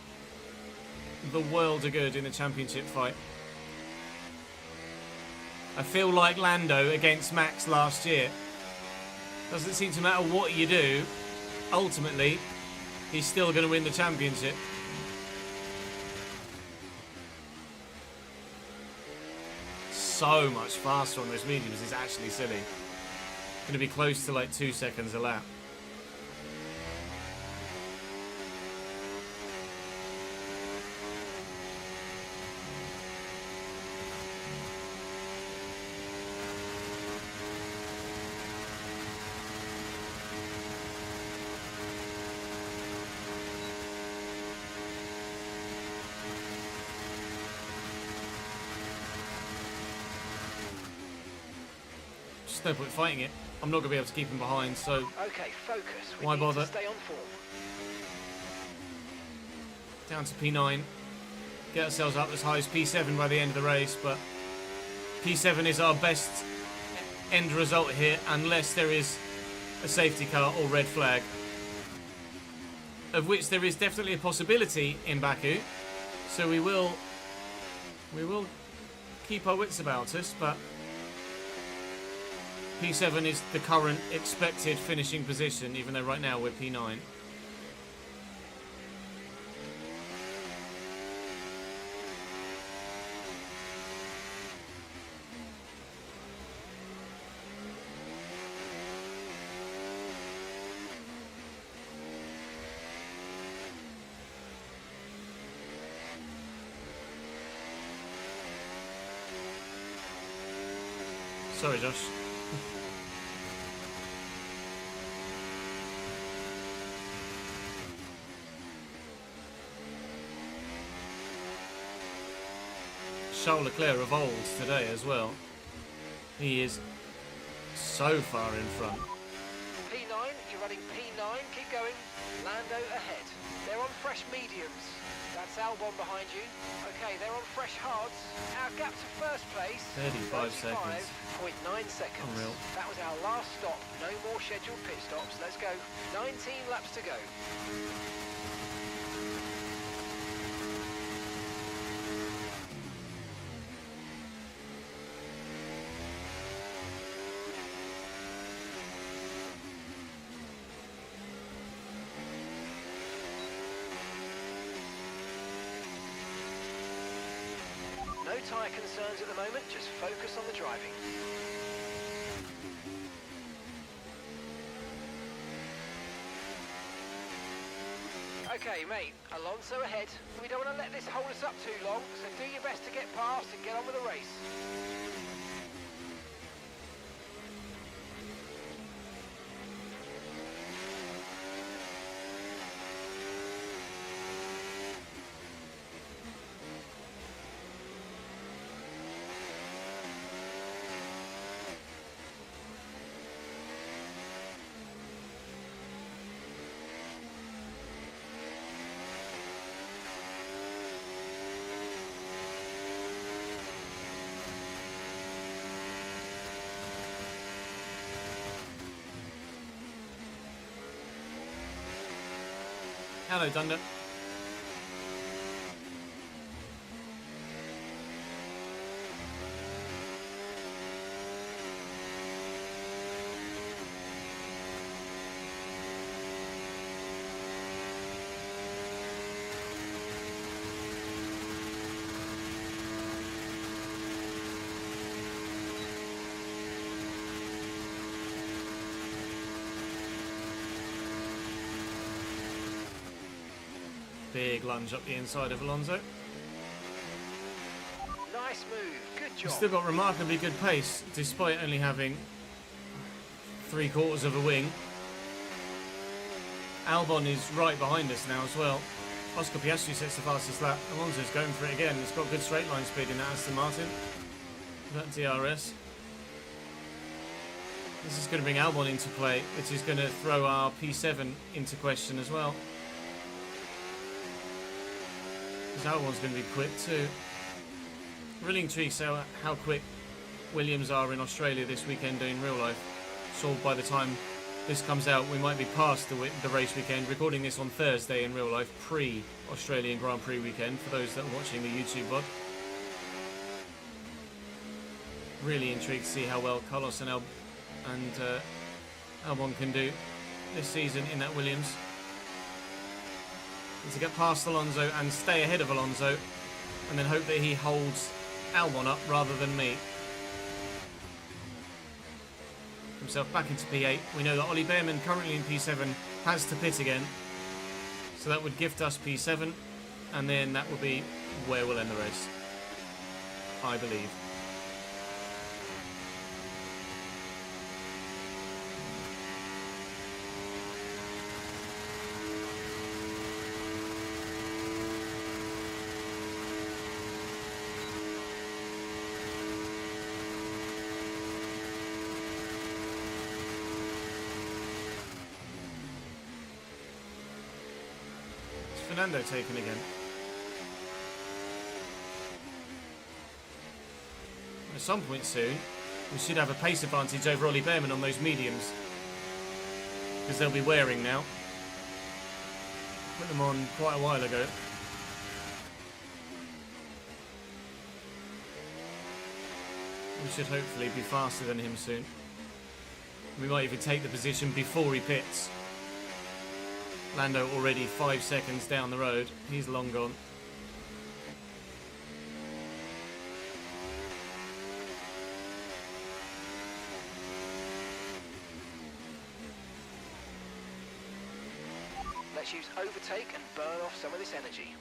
the world of good in the championship fight. I feel like Lando against Max last year. Doesn't seem to matter what you do, ultimately, he's still going to win the championship. So much faster on those mediums is actually silly. Going to be close to like 2 seconds a lap. Just no point fighting it. I'm not going to be able to keep him behind, so Okay, focus. We why need bother? to stay on form. Down to P9. Get ourselves up as high as P7 by the end of the race, but P7 is our best end result here unless there is a safety car or red flag, of which there is definitely a possibility in Baku, so we will keep our wits about us, but P7 is the current expected finishing position, even though right now we're P9. Sorry, Josh. Charles Leclerc revolves today as well. He is so far in front. P9, you're running P9, keep going. Lando ahead. They're on fresh mediums. That's Albon behind you. Okay, they're on fresh hards. Our gap to first place, 35 seconds. 35.9 seconds. Unreal. That was our last stop. No more scheduled pit stops. Let's go. 19 laps to go. No tyre concerns at the moment, just focus on the driving. Okay, mate, Alonso ahead. We don't want to let this hold us up too long, so do your best to get past and get on with the race. Hello, Dunder. big lunge up the inside of Alonso. Nice move, good He's job. still got remarkably good pace, despite only having 3/4 of a wing. Albon is right behind us now as well. Oscar Piastri sets the fastest lap. Alonso's going for it again. He's got good straight line speed in that Aston Martin. That DRS. This is going to bring Albon into play, which is going to throw our P7 into question as well. Because Albon's going to be quick too. Really intrigued how quick Williams are in Australia this weekend in real life. So by the time this comes out, we might be past the race weekend. Recording this on Thursday in real life, pre-Australian Grand Prix weekend, for those that are watching the YouTube VOD. Really intrigued to see how well Carlos and Albon can do this season in that Williams. And to get past Alonso and stay ahead of Alonso, and then hope that he holds Albon up rather than me. Himself back into P8. We know that Ollie Behrman, currently in P7, has to pit again, so that would gift us P7, and then that will be where we'll end the race, I believe. Fernando taken again. At some point soon, we should have a pace advantage over Ollie Behrman on those mediums, because they'll be wearing now. Put them on quite a while ago. We should hopefully be faster than him soon. We might even take the position before he pits. Lando already 5 seconds down the road. He's long gone. Let's use overtake and burn off some of this energy.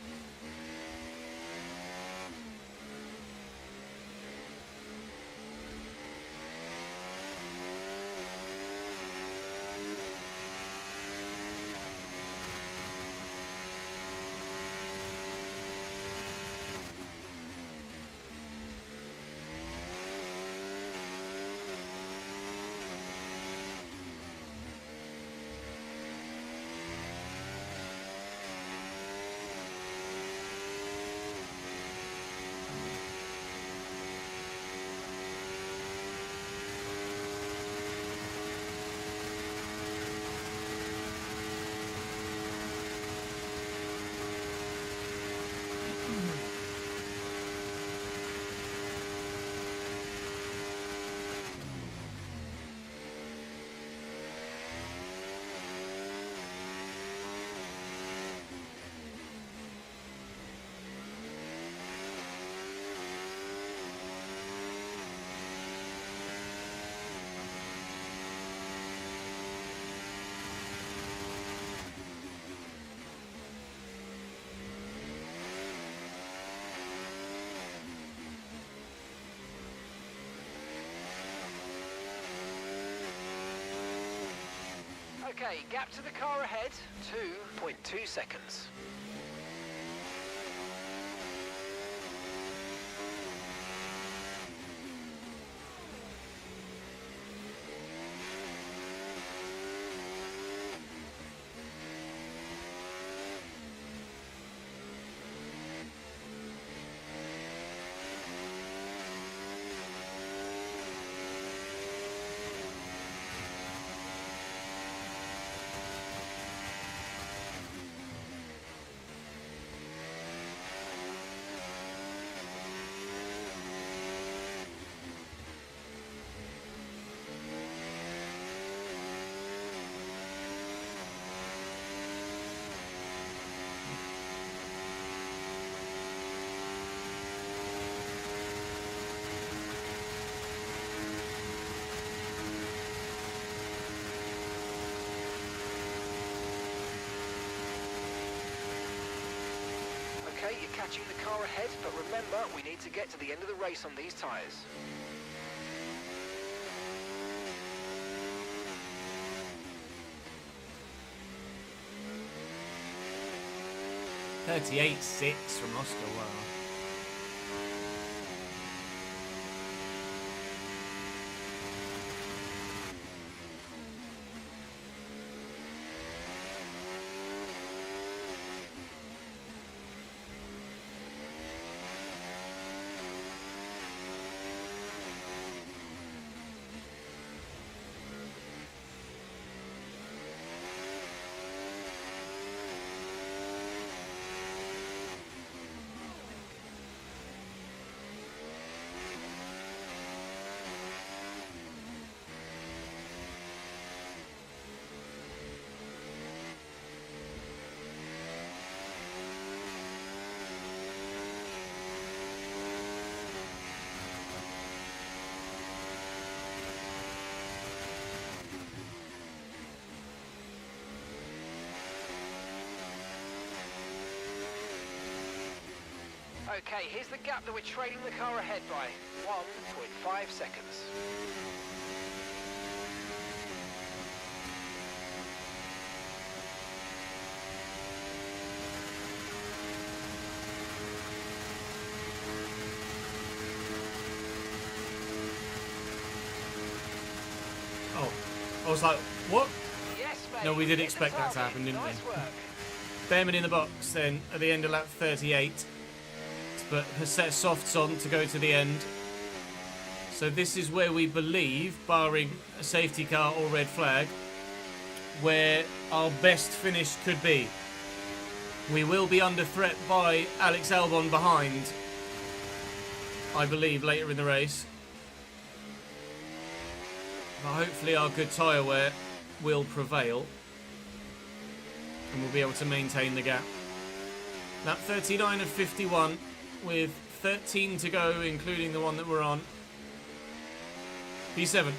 Okay, gap to the car ahead, 2.2 seconds. that you're catching the car ahead, but remember, we need to get to the end of the race on these tyres. .38.6 from Oscar. Wow. Okay, here's the gap that we're trailing the car ahead by. 1.5 seconds. Oh, I was like, what? Yes, mate. No, we did Hit the expect that to target. happen, didn't we? Nice work. Behrman in the box then at the end of lap 38, but has set softs on to go to the end. So this is where we believe, barring a safety car or red flag, where our best finish could be. We will be under threat by Alex Albon behind, I believe, later in the race. But hopefully our good tyre wear will prevail and we'll be able to maintain the gap. Lap 39 of 51 with 13 to go, including the one that we're on. P7.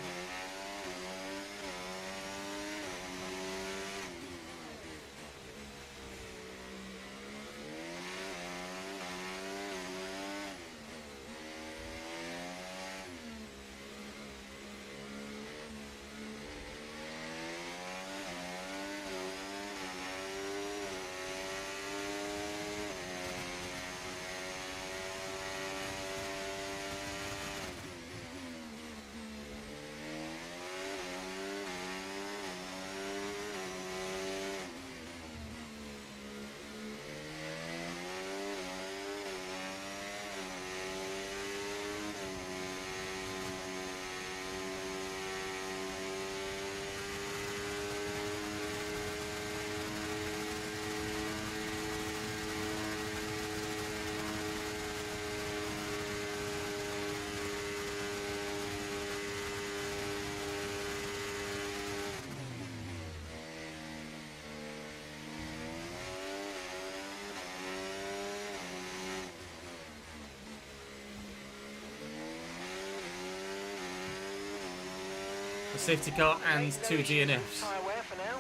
A safety car and two DNFs. Tyre wear for now.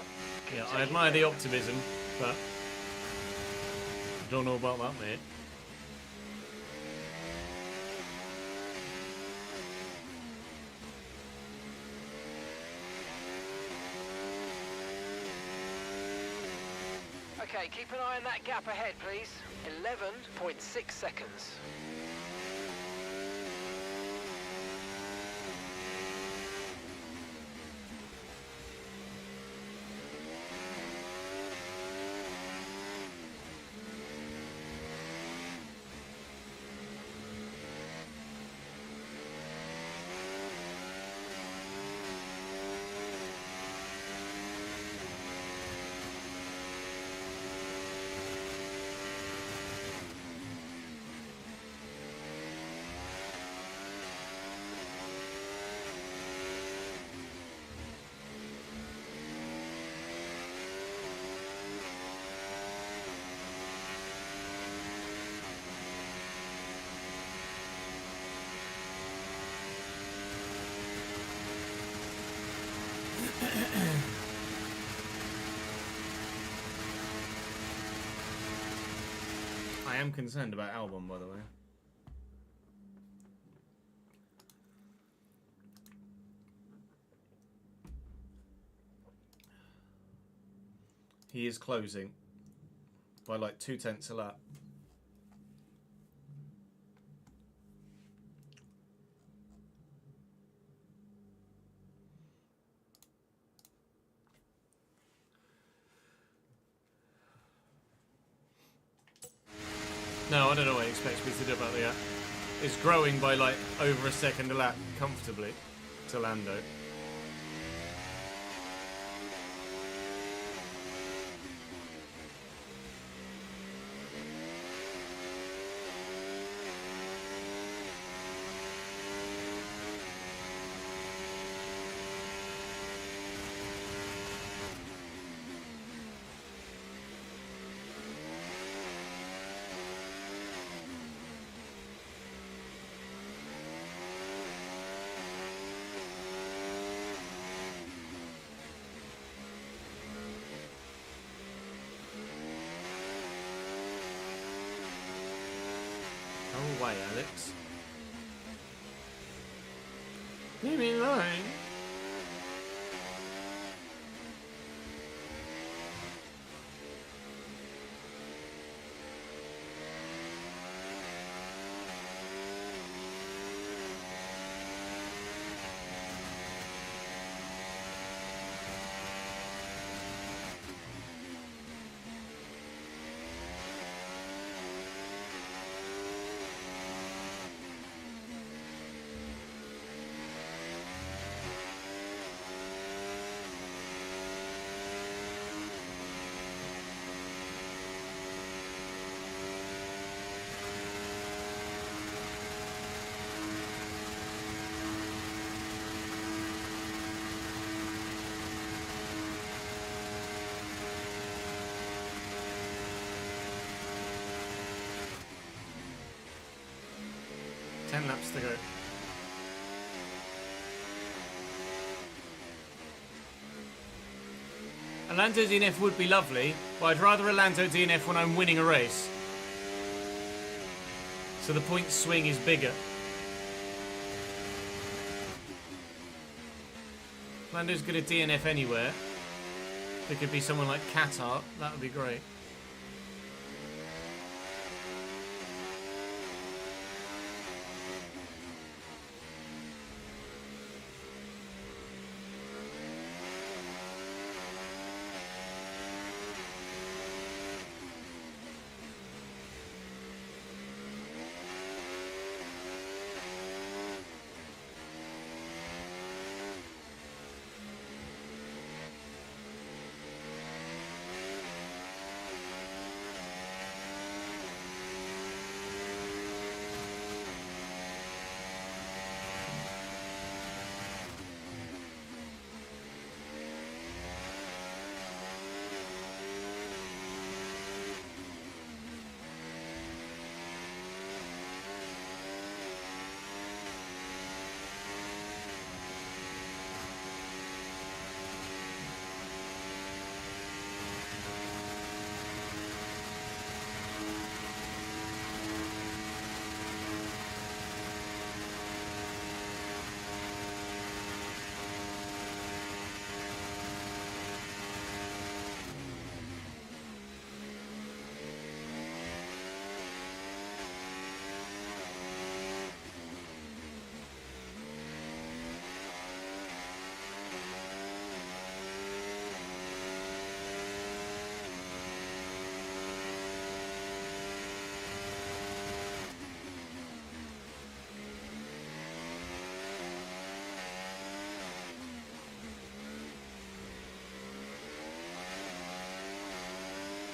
Yeah, I admire the optimism, but I don't know about that, mate. Okay, keep an eye on that gap ahead, please. 11.6 seconds. I am concerned about Albon, by the way. He is closing by like 0.2 a lap. No, I don't know what he expects me to do about the app. It's growing by like over a second a lap comfortably to Lando. Go away, Alex. Leave me alone. Ten laps to go. A Lando DNF would be lovely, but I'd rather a Lando DNF when I'm winning a race. So the point swing is bigger. Lando's good at DNF anywhere. There could be someone like Qatar, that would be great.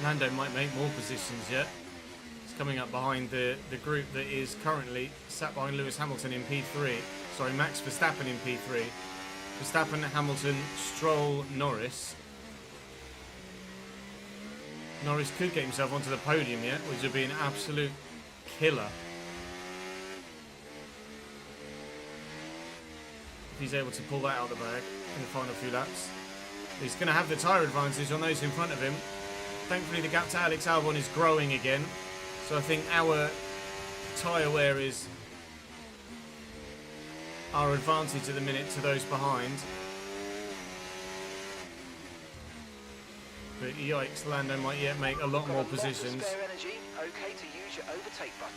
Lando might make more positions yet. It's coming up behind the group that is currently sat behind Lewis Hamilton in P3. Sorry, Max Verstappen in P3. Verstappen, Hamilton, Stroll, Norris. Norris could get himself onto the podium yet, which would be an absolute killer. If he's able to pull that out of the bag in the final few laps. He's going to have the tyre advantage on those in front of him. Thankfully, the gap to Alex Albon is growing again. So I think our tyre wear is our advantage at the minute to those behind. But yikes, Lando might yet make a lot more positions. Spare energy. Okay to use your overtake button.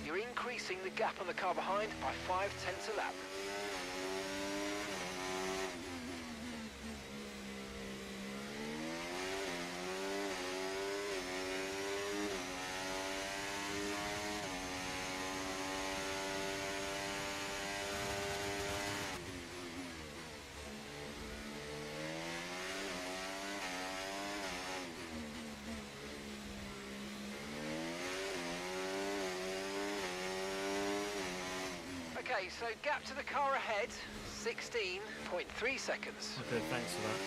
You're increasing the gap on the car behind by 0.5 a lap. Okay, so gap to the car ahead, 16.3 seconds. Okay, thanks for that.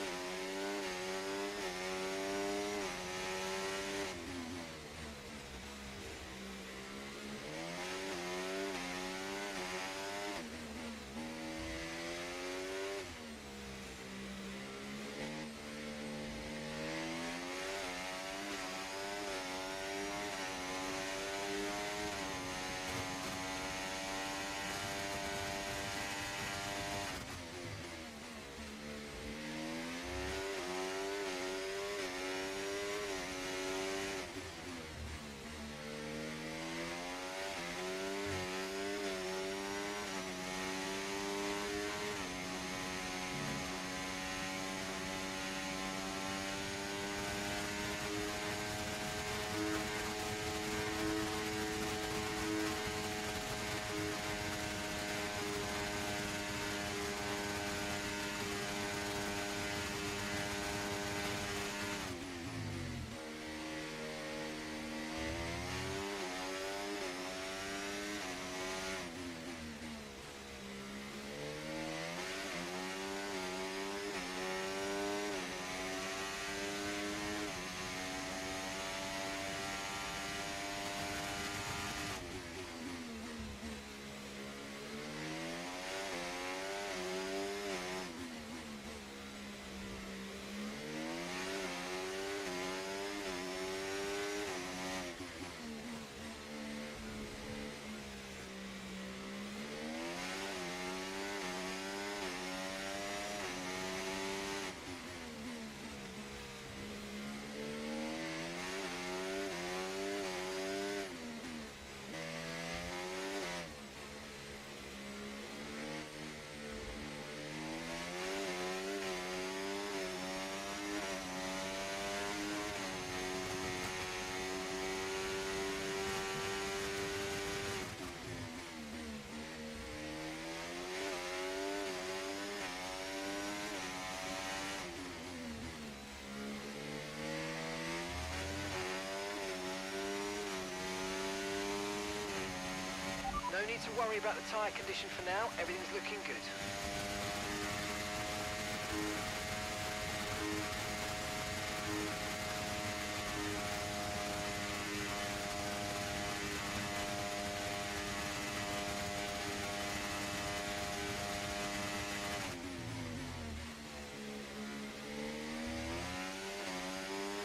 No need to worry about the tyre condition for now, everything's looking good.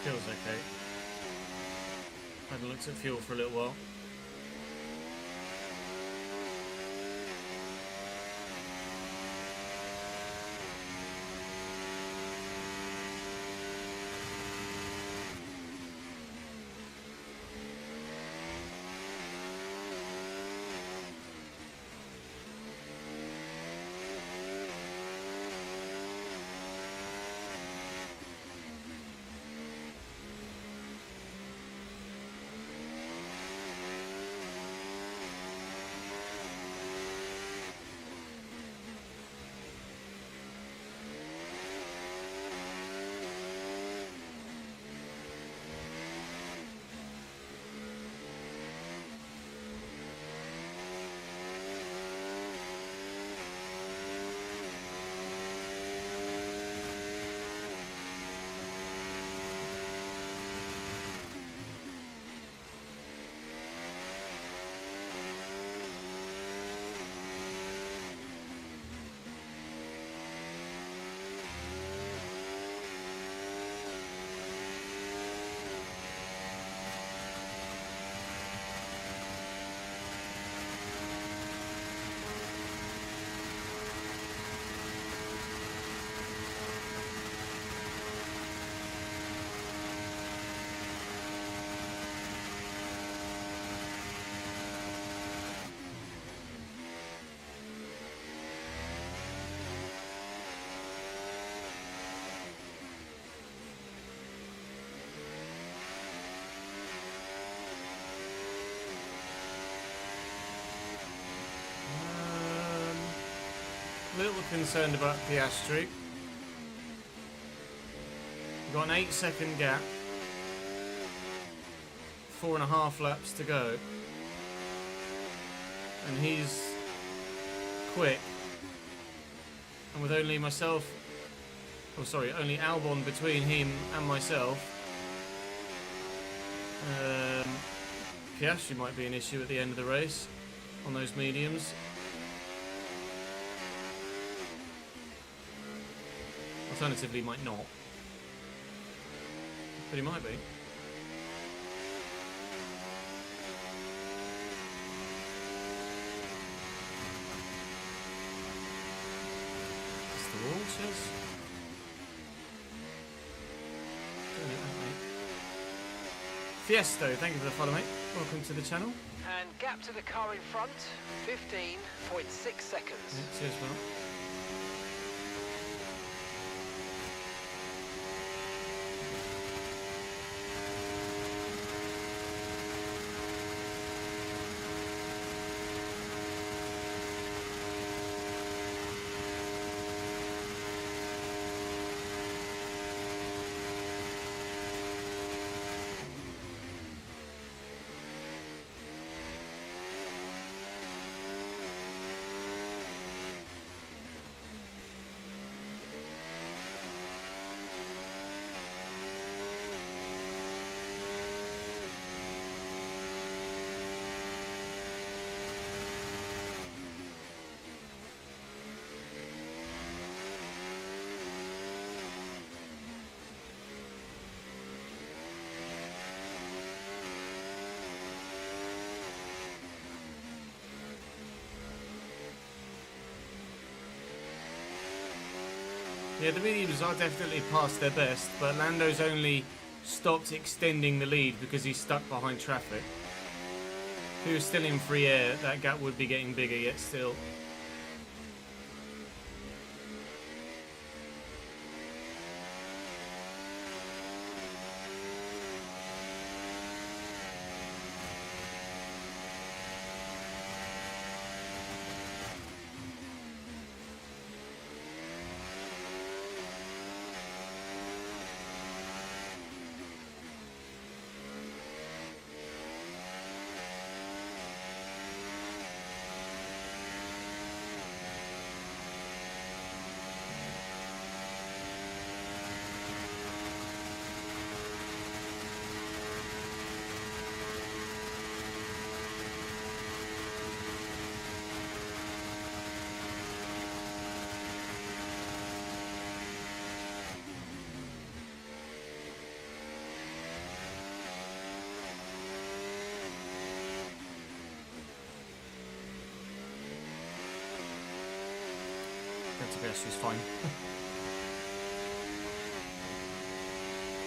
Feels okay. Haven't looked at fuel for a little while. little concerned about Piastri. We've got an 8-second gap. 4.5 laps to go. And he's quick. And with only myself... Oh, sorry, only Albon between him and myself. Piastri might be an issue at the end of the race on those mediums. Alternatively, he might not. But he might be. It's the wall, says. Fiesto, thank you for the follow, mate. Welcome to the channel. And gap to the car in front, 15.6 seconds. Yeah, cheers, well. Yeah, the mediums are definitely past their best, but Lando's only stopped extending the lead because he's stuck behind traffic. If he was still in free air, that gap would be getting bigger yet still. To guess she's fine.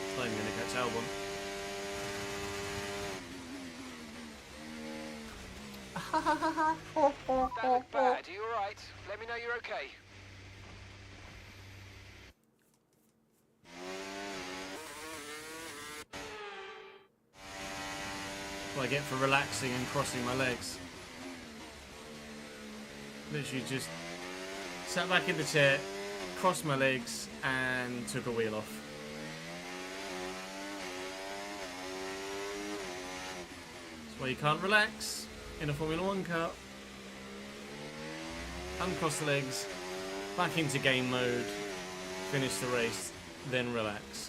It's not even going to catch Albon. That looked bad. Are you alright? Let me know you're okay. What I get for relaxing and crossing my legs. Literally just sat back in the chair, crossed my legs, and took a wheel off. That's why you can't relax in a Formula 1 car. Uncross the legs, back into game mode, finish the race, then relax.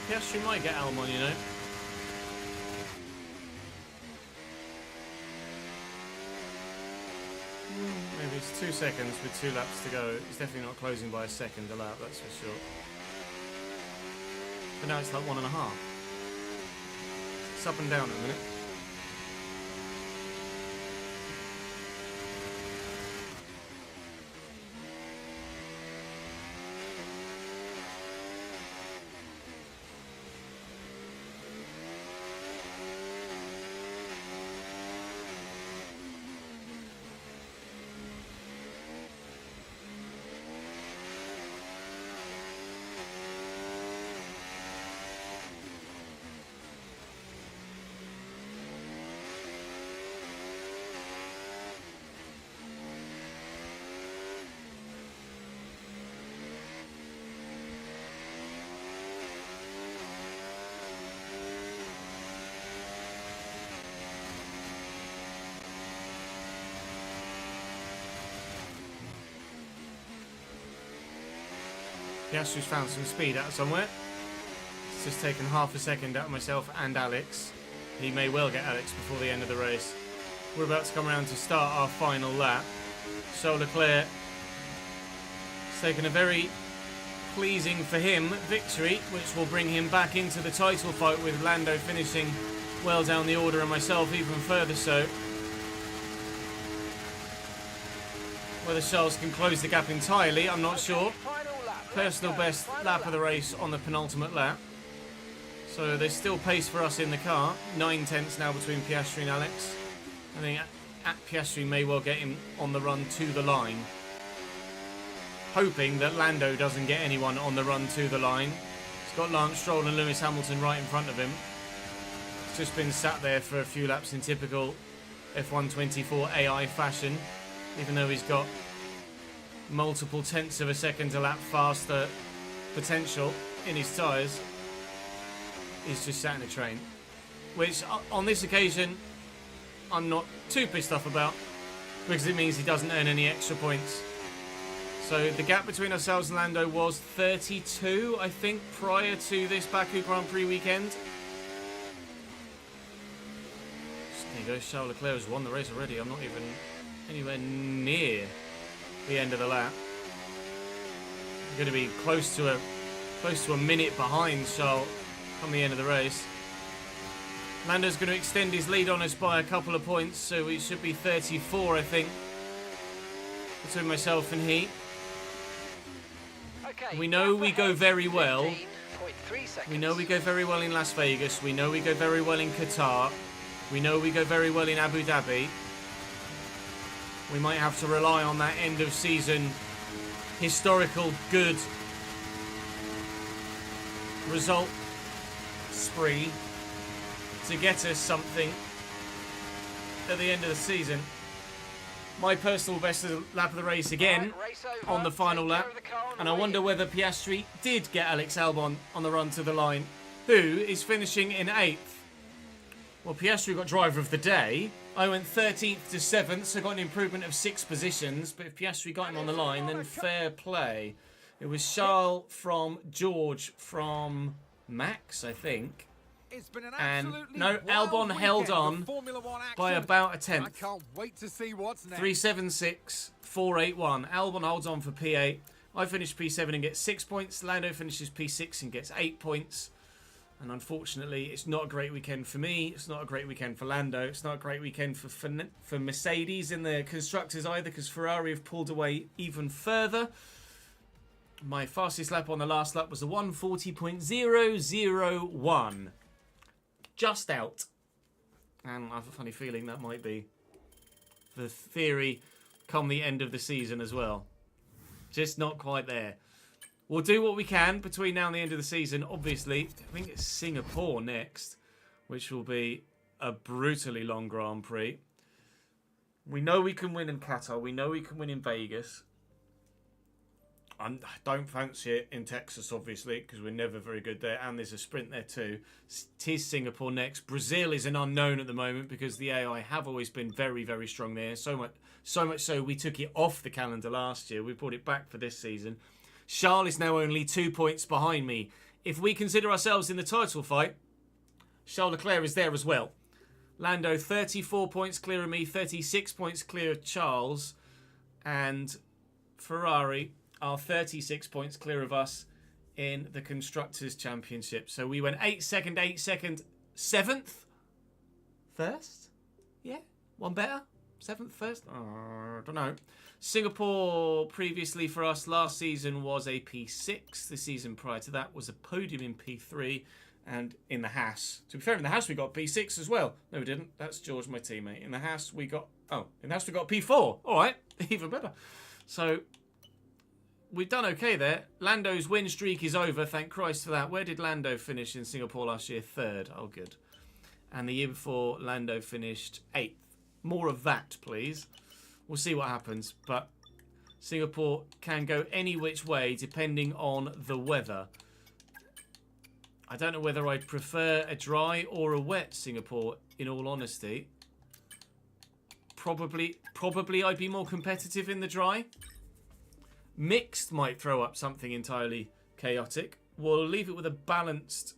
Piastri might get Albon, you know. 2 seconds with 2 laps to go. He's definitely not closing by a second a lap, that's for sure. But now it's like 1.5. It's up and down at a minute. Piastri's found some speed out of somewhere. It's just taken half a second out of myself and Alex. He may well get Alex before the end of the race. We're about to come around to start our final lap. Charles Leclerc has taken a very pleasing for him victory, which will bring him back into the title fight, with Lando finishing well down the order and myself even further so. Whether Charles can close the gap entirely, I'm not sure. Personal best lap of the race on the penultimate lap. So there's still pace for us in the car. 9 tenths now between Piastri and Alex. I think at Piastri may well get him on the run to the line. Hoping that Lando doesn't get anyone on the run to the line. He's got Lance Stroll and Lewis Hamilton right in front of him. He's just been sat there for a few laps in typical F124 AI fashion. Even though he's got multiple tenths of a second a lap faster potential in his tyres, he's just sat in a train, which on this occasion I'm not too pissed off about, because it means he doesn't earn any extra points. So the gap between ourselves and Lando was 32, I think, prior to this Baku Grand Prix weekend. There you go, Charles Leclerc has won the race already. I'm not even anywhere near the end of the lap. I'm going to be close to a minute behind Charles on the end of the race. Lando's going to extend his lead on us by a couple of points, so it should be 34, I think, between myself and he. Okay, we know we go very well. 15.3 seconds. We know we go very well in Las Vegas. We know we go very well in Qatar. We know we go very well in Abu Dhabi. We might have to rely on that end of season historical good result spree to get us something at the end of the season. My personal best lap of the race again on the final lap, and I wonder whether Piastri did get Alex Albon on the run to the line, who is finishing in 8th. Well, Piastri got driver of the day. I went 13th to 7th, so got an improvement of 6 positions. But if Piastri got him on the line, then fair play. It was Charles from George from Max, I think. It's been an And absolutely no, wild Albon held weekend of on Formula One by action. about a I tenth. can't wait to see what's next. 376, 481. Albon holds on for P8. I finish P7 and get 6 points. Lando finishes P6 and gets 8 points. And unfortunately, it's not a great weekend for me. It's not a great weekend for Lando. It's not a great weekend for Mercedes in the constructors either, because Ferrari have pulled away even further. My fastest lap on the last lap was a 140.001. Just out. And I have a funny feeling that might be the theory come the end of the season as well. Just not quite there. We'll do what we can between now and the end of the season. Obviously, I think it's Singapore next, which will be a brutally long Grand Prix. We know we can win in Qatar. We know we can win in Vegas. I don't fancy it in Texas, obviously, because we're never very good there. And there's a sprint there too. It is Singapore next. Brazil is an unknown at the moment because the AI have always been very, very strong there. So much so we took it off the calendar last year. We brought it back for this season. Charles is now only 2 points behind me. If we consider ourselves in the title fight, Charles Leclerc is there as well. Lando 34 points clear of me, 36 points clear of Charles. and Ferrari are 36 points clear of us in the Constructors' Championship. So we went 8 second, 7th? First? Yeah? One better? 7th, first? I don't know. Singapore, previously for us, last season was a P6. The season prior to that was a podium in P3. And in the Haas, to be fair, in the Haas we got P6 as well. No, we didn't. That's George, my teammate. In the Haas we got... Oh, in the Haas we got P4. All right, even better. So... we've done okay there. Lando's win streak is over. Thank Christ for that. Where did Lando finish in Singapore last year? 3rd. Oh, good. And the year before, Lando finished 8th. More of that, please. We'll see what happens. But Singapore can go any which way depending on the weather. I don't know whether I'd prefer a dry or a wet Singapore, in all honesty. Probably I'd be more competitive in the dry. Mixed might throw up something entirely chaotic. We'll leave it with a balanced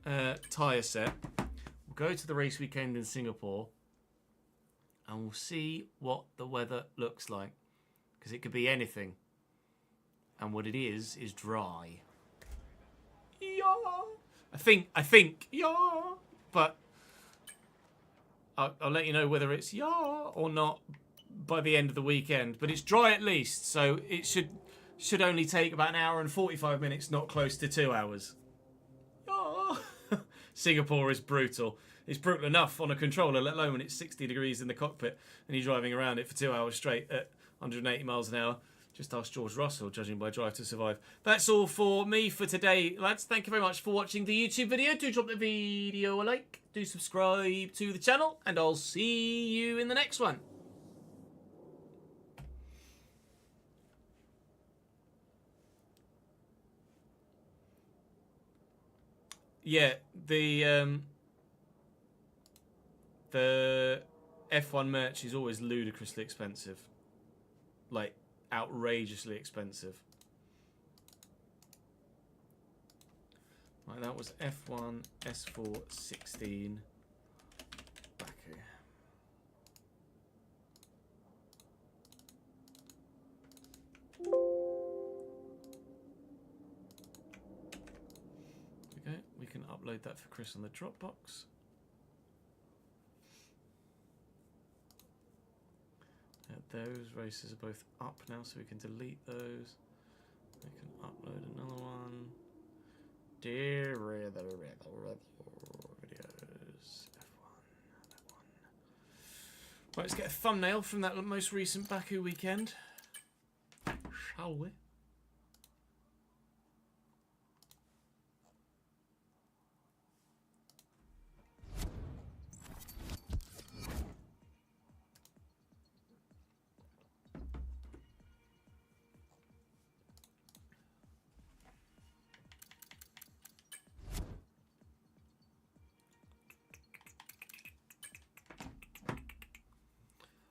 tyre set. We'll go to the race weekend in Singapore and we'll see what the weather looks like. Because it could be anything. And what it is dry. Yeah. I think, yeah. But I'll let you know whether it's yeah or not by the end of the weekend, but it's dry at least, so it should only take about an hour and 45 minutes, not close to 2 hours. Oh. Singapore is brutal. It's brutal enough on a controller, let alone when it's 60 degrees in the cockpit and you're driving around it for 2 hours straight at 180 miles an hour. Just ask George Russell, judging by Drive to Survive. That's all for me for today, lads. Thank you very much for watching the YouTube video. Do drop the video a like, do subscribe to the channel, and I'll see you in the next one. Yeah, the F1 merch is always ludicrously expensive. Like, outrageously expensive. Right, that was F1 S4 16 Baku. Okay, we can upload that for Chris on the Dropbox. Those races are both up now, so we can delete those. We can upload another one. Dear videos. F1, that one. Right, let's get a thumbnail from that most recent Baku weekend. Shall we?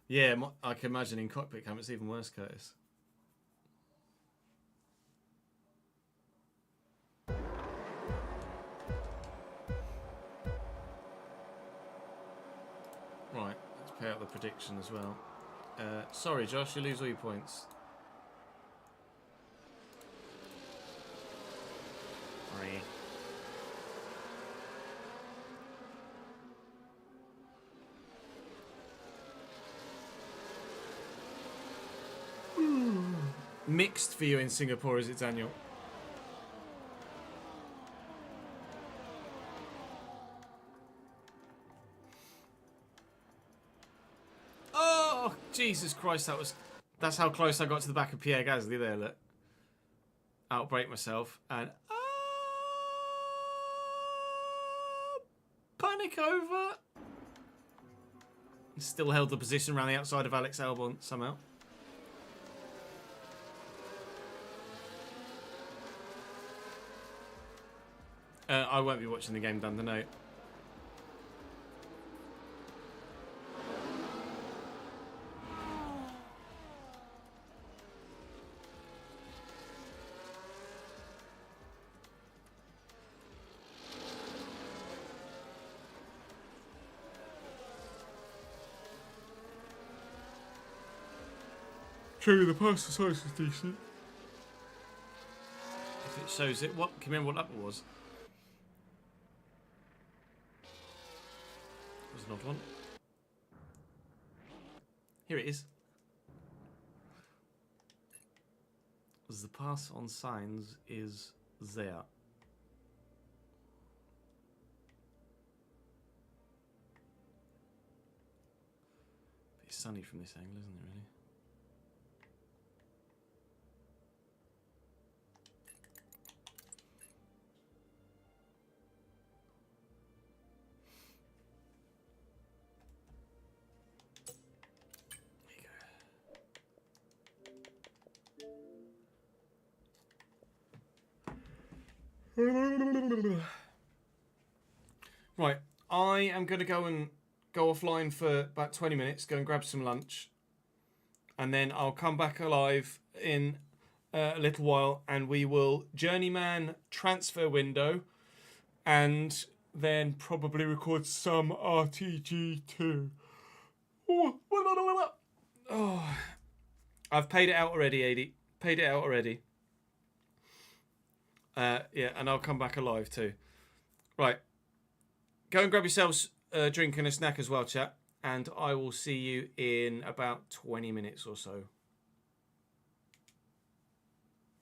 Yeah, I can imagine in cockpit cam it's even worse, Curtis. Right, let's pay out the prediction as well. Sorry, Josh, you lose all your points. Sorry. Mixed for you in Singapore, is it, Daniel? Oh, Jesus Christ, that's how close I got to the back of Pierre Gasly there, look. Outbrake myself and panic over. Still held the position around the outside of Alex Albon somehow. I won't be watching the game down the note. show you the parcel size is decent. If it shows it, what? Can you remember what that was? That was an odd one. Here it is. The pass on signs is there. It's sunny from this angle, isn't it, really? Right, I am going to go offline for about 20 minutes, go and grab some lunch, and then I'll come back alive in a little while, and we will journeyman transfer window, and then probably record some RTG too. Oh, I've paid it out already, Adi. Paid it out already. Yeah, and I'll come back alive too. Right. Go and grab yourselves a drink and a snack as well, chat. And I will see you in about 20 minutes or so.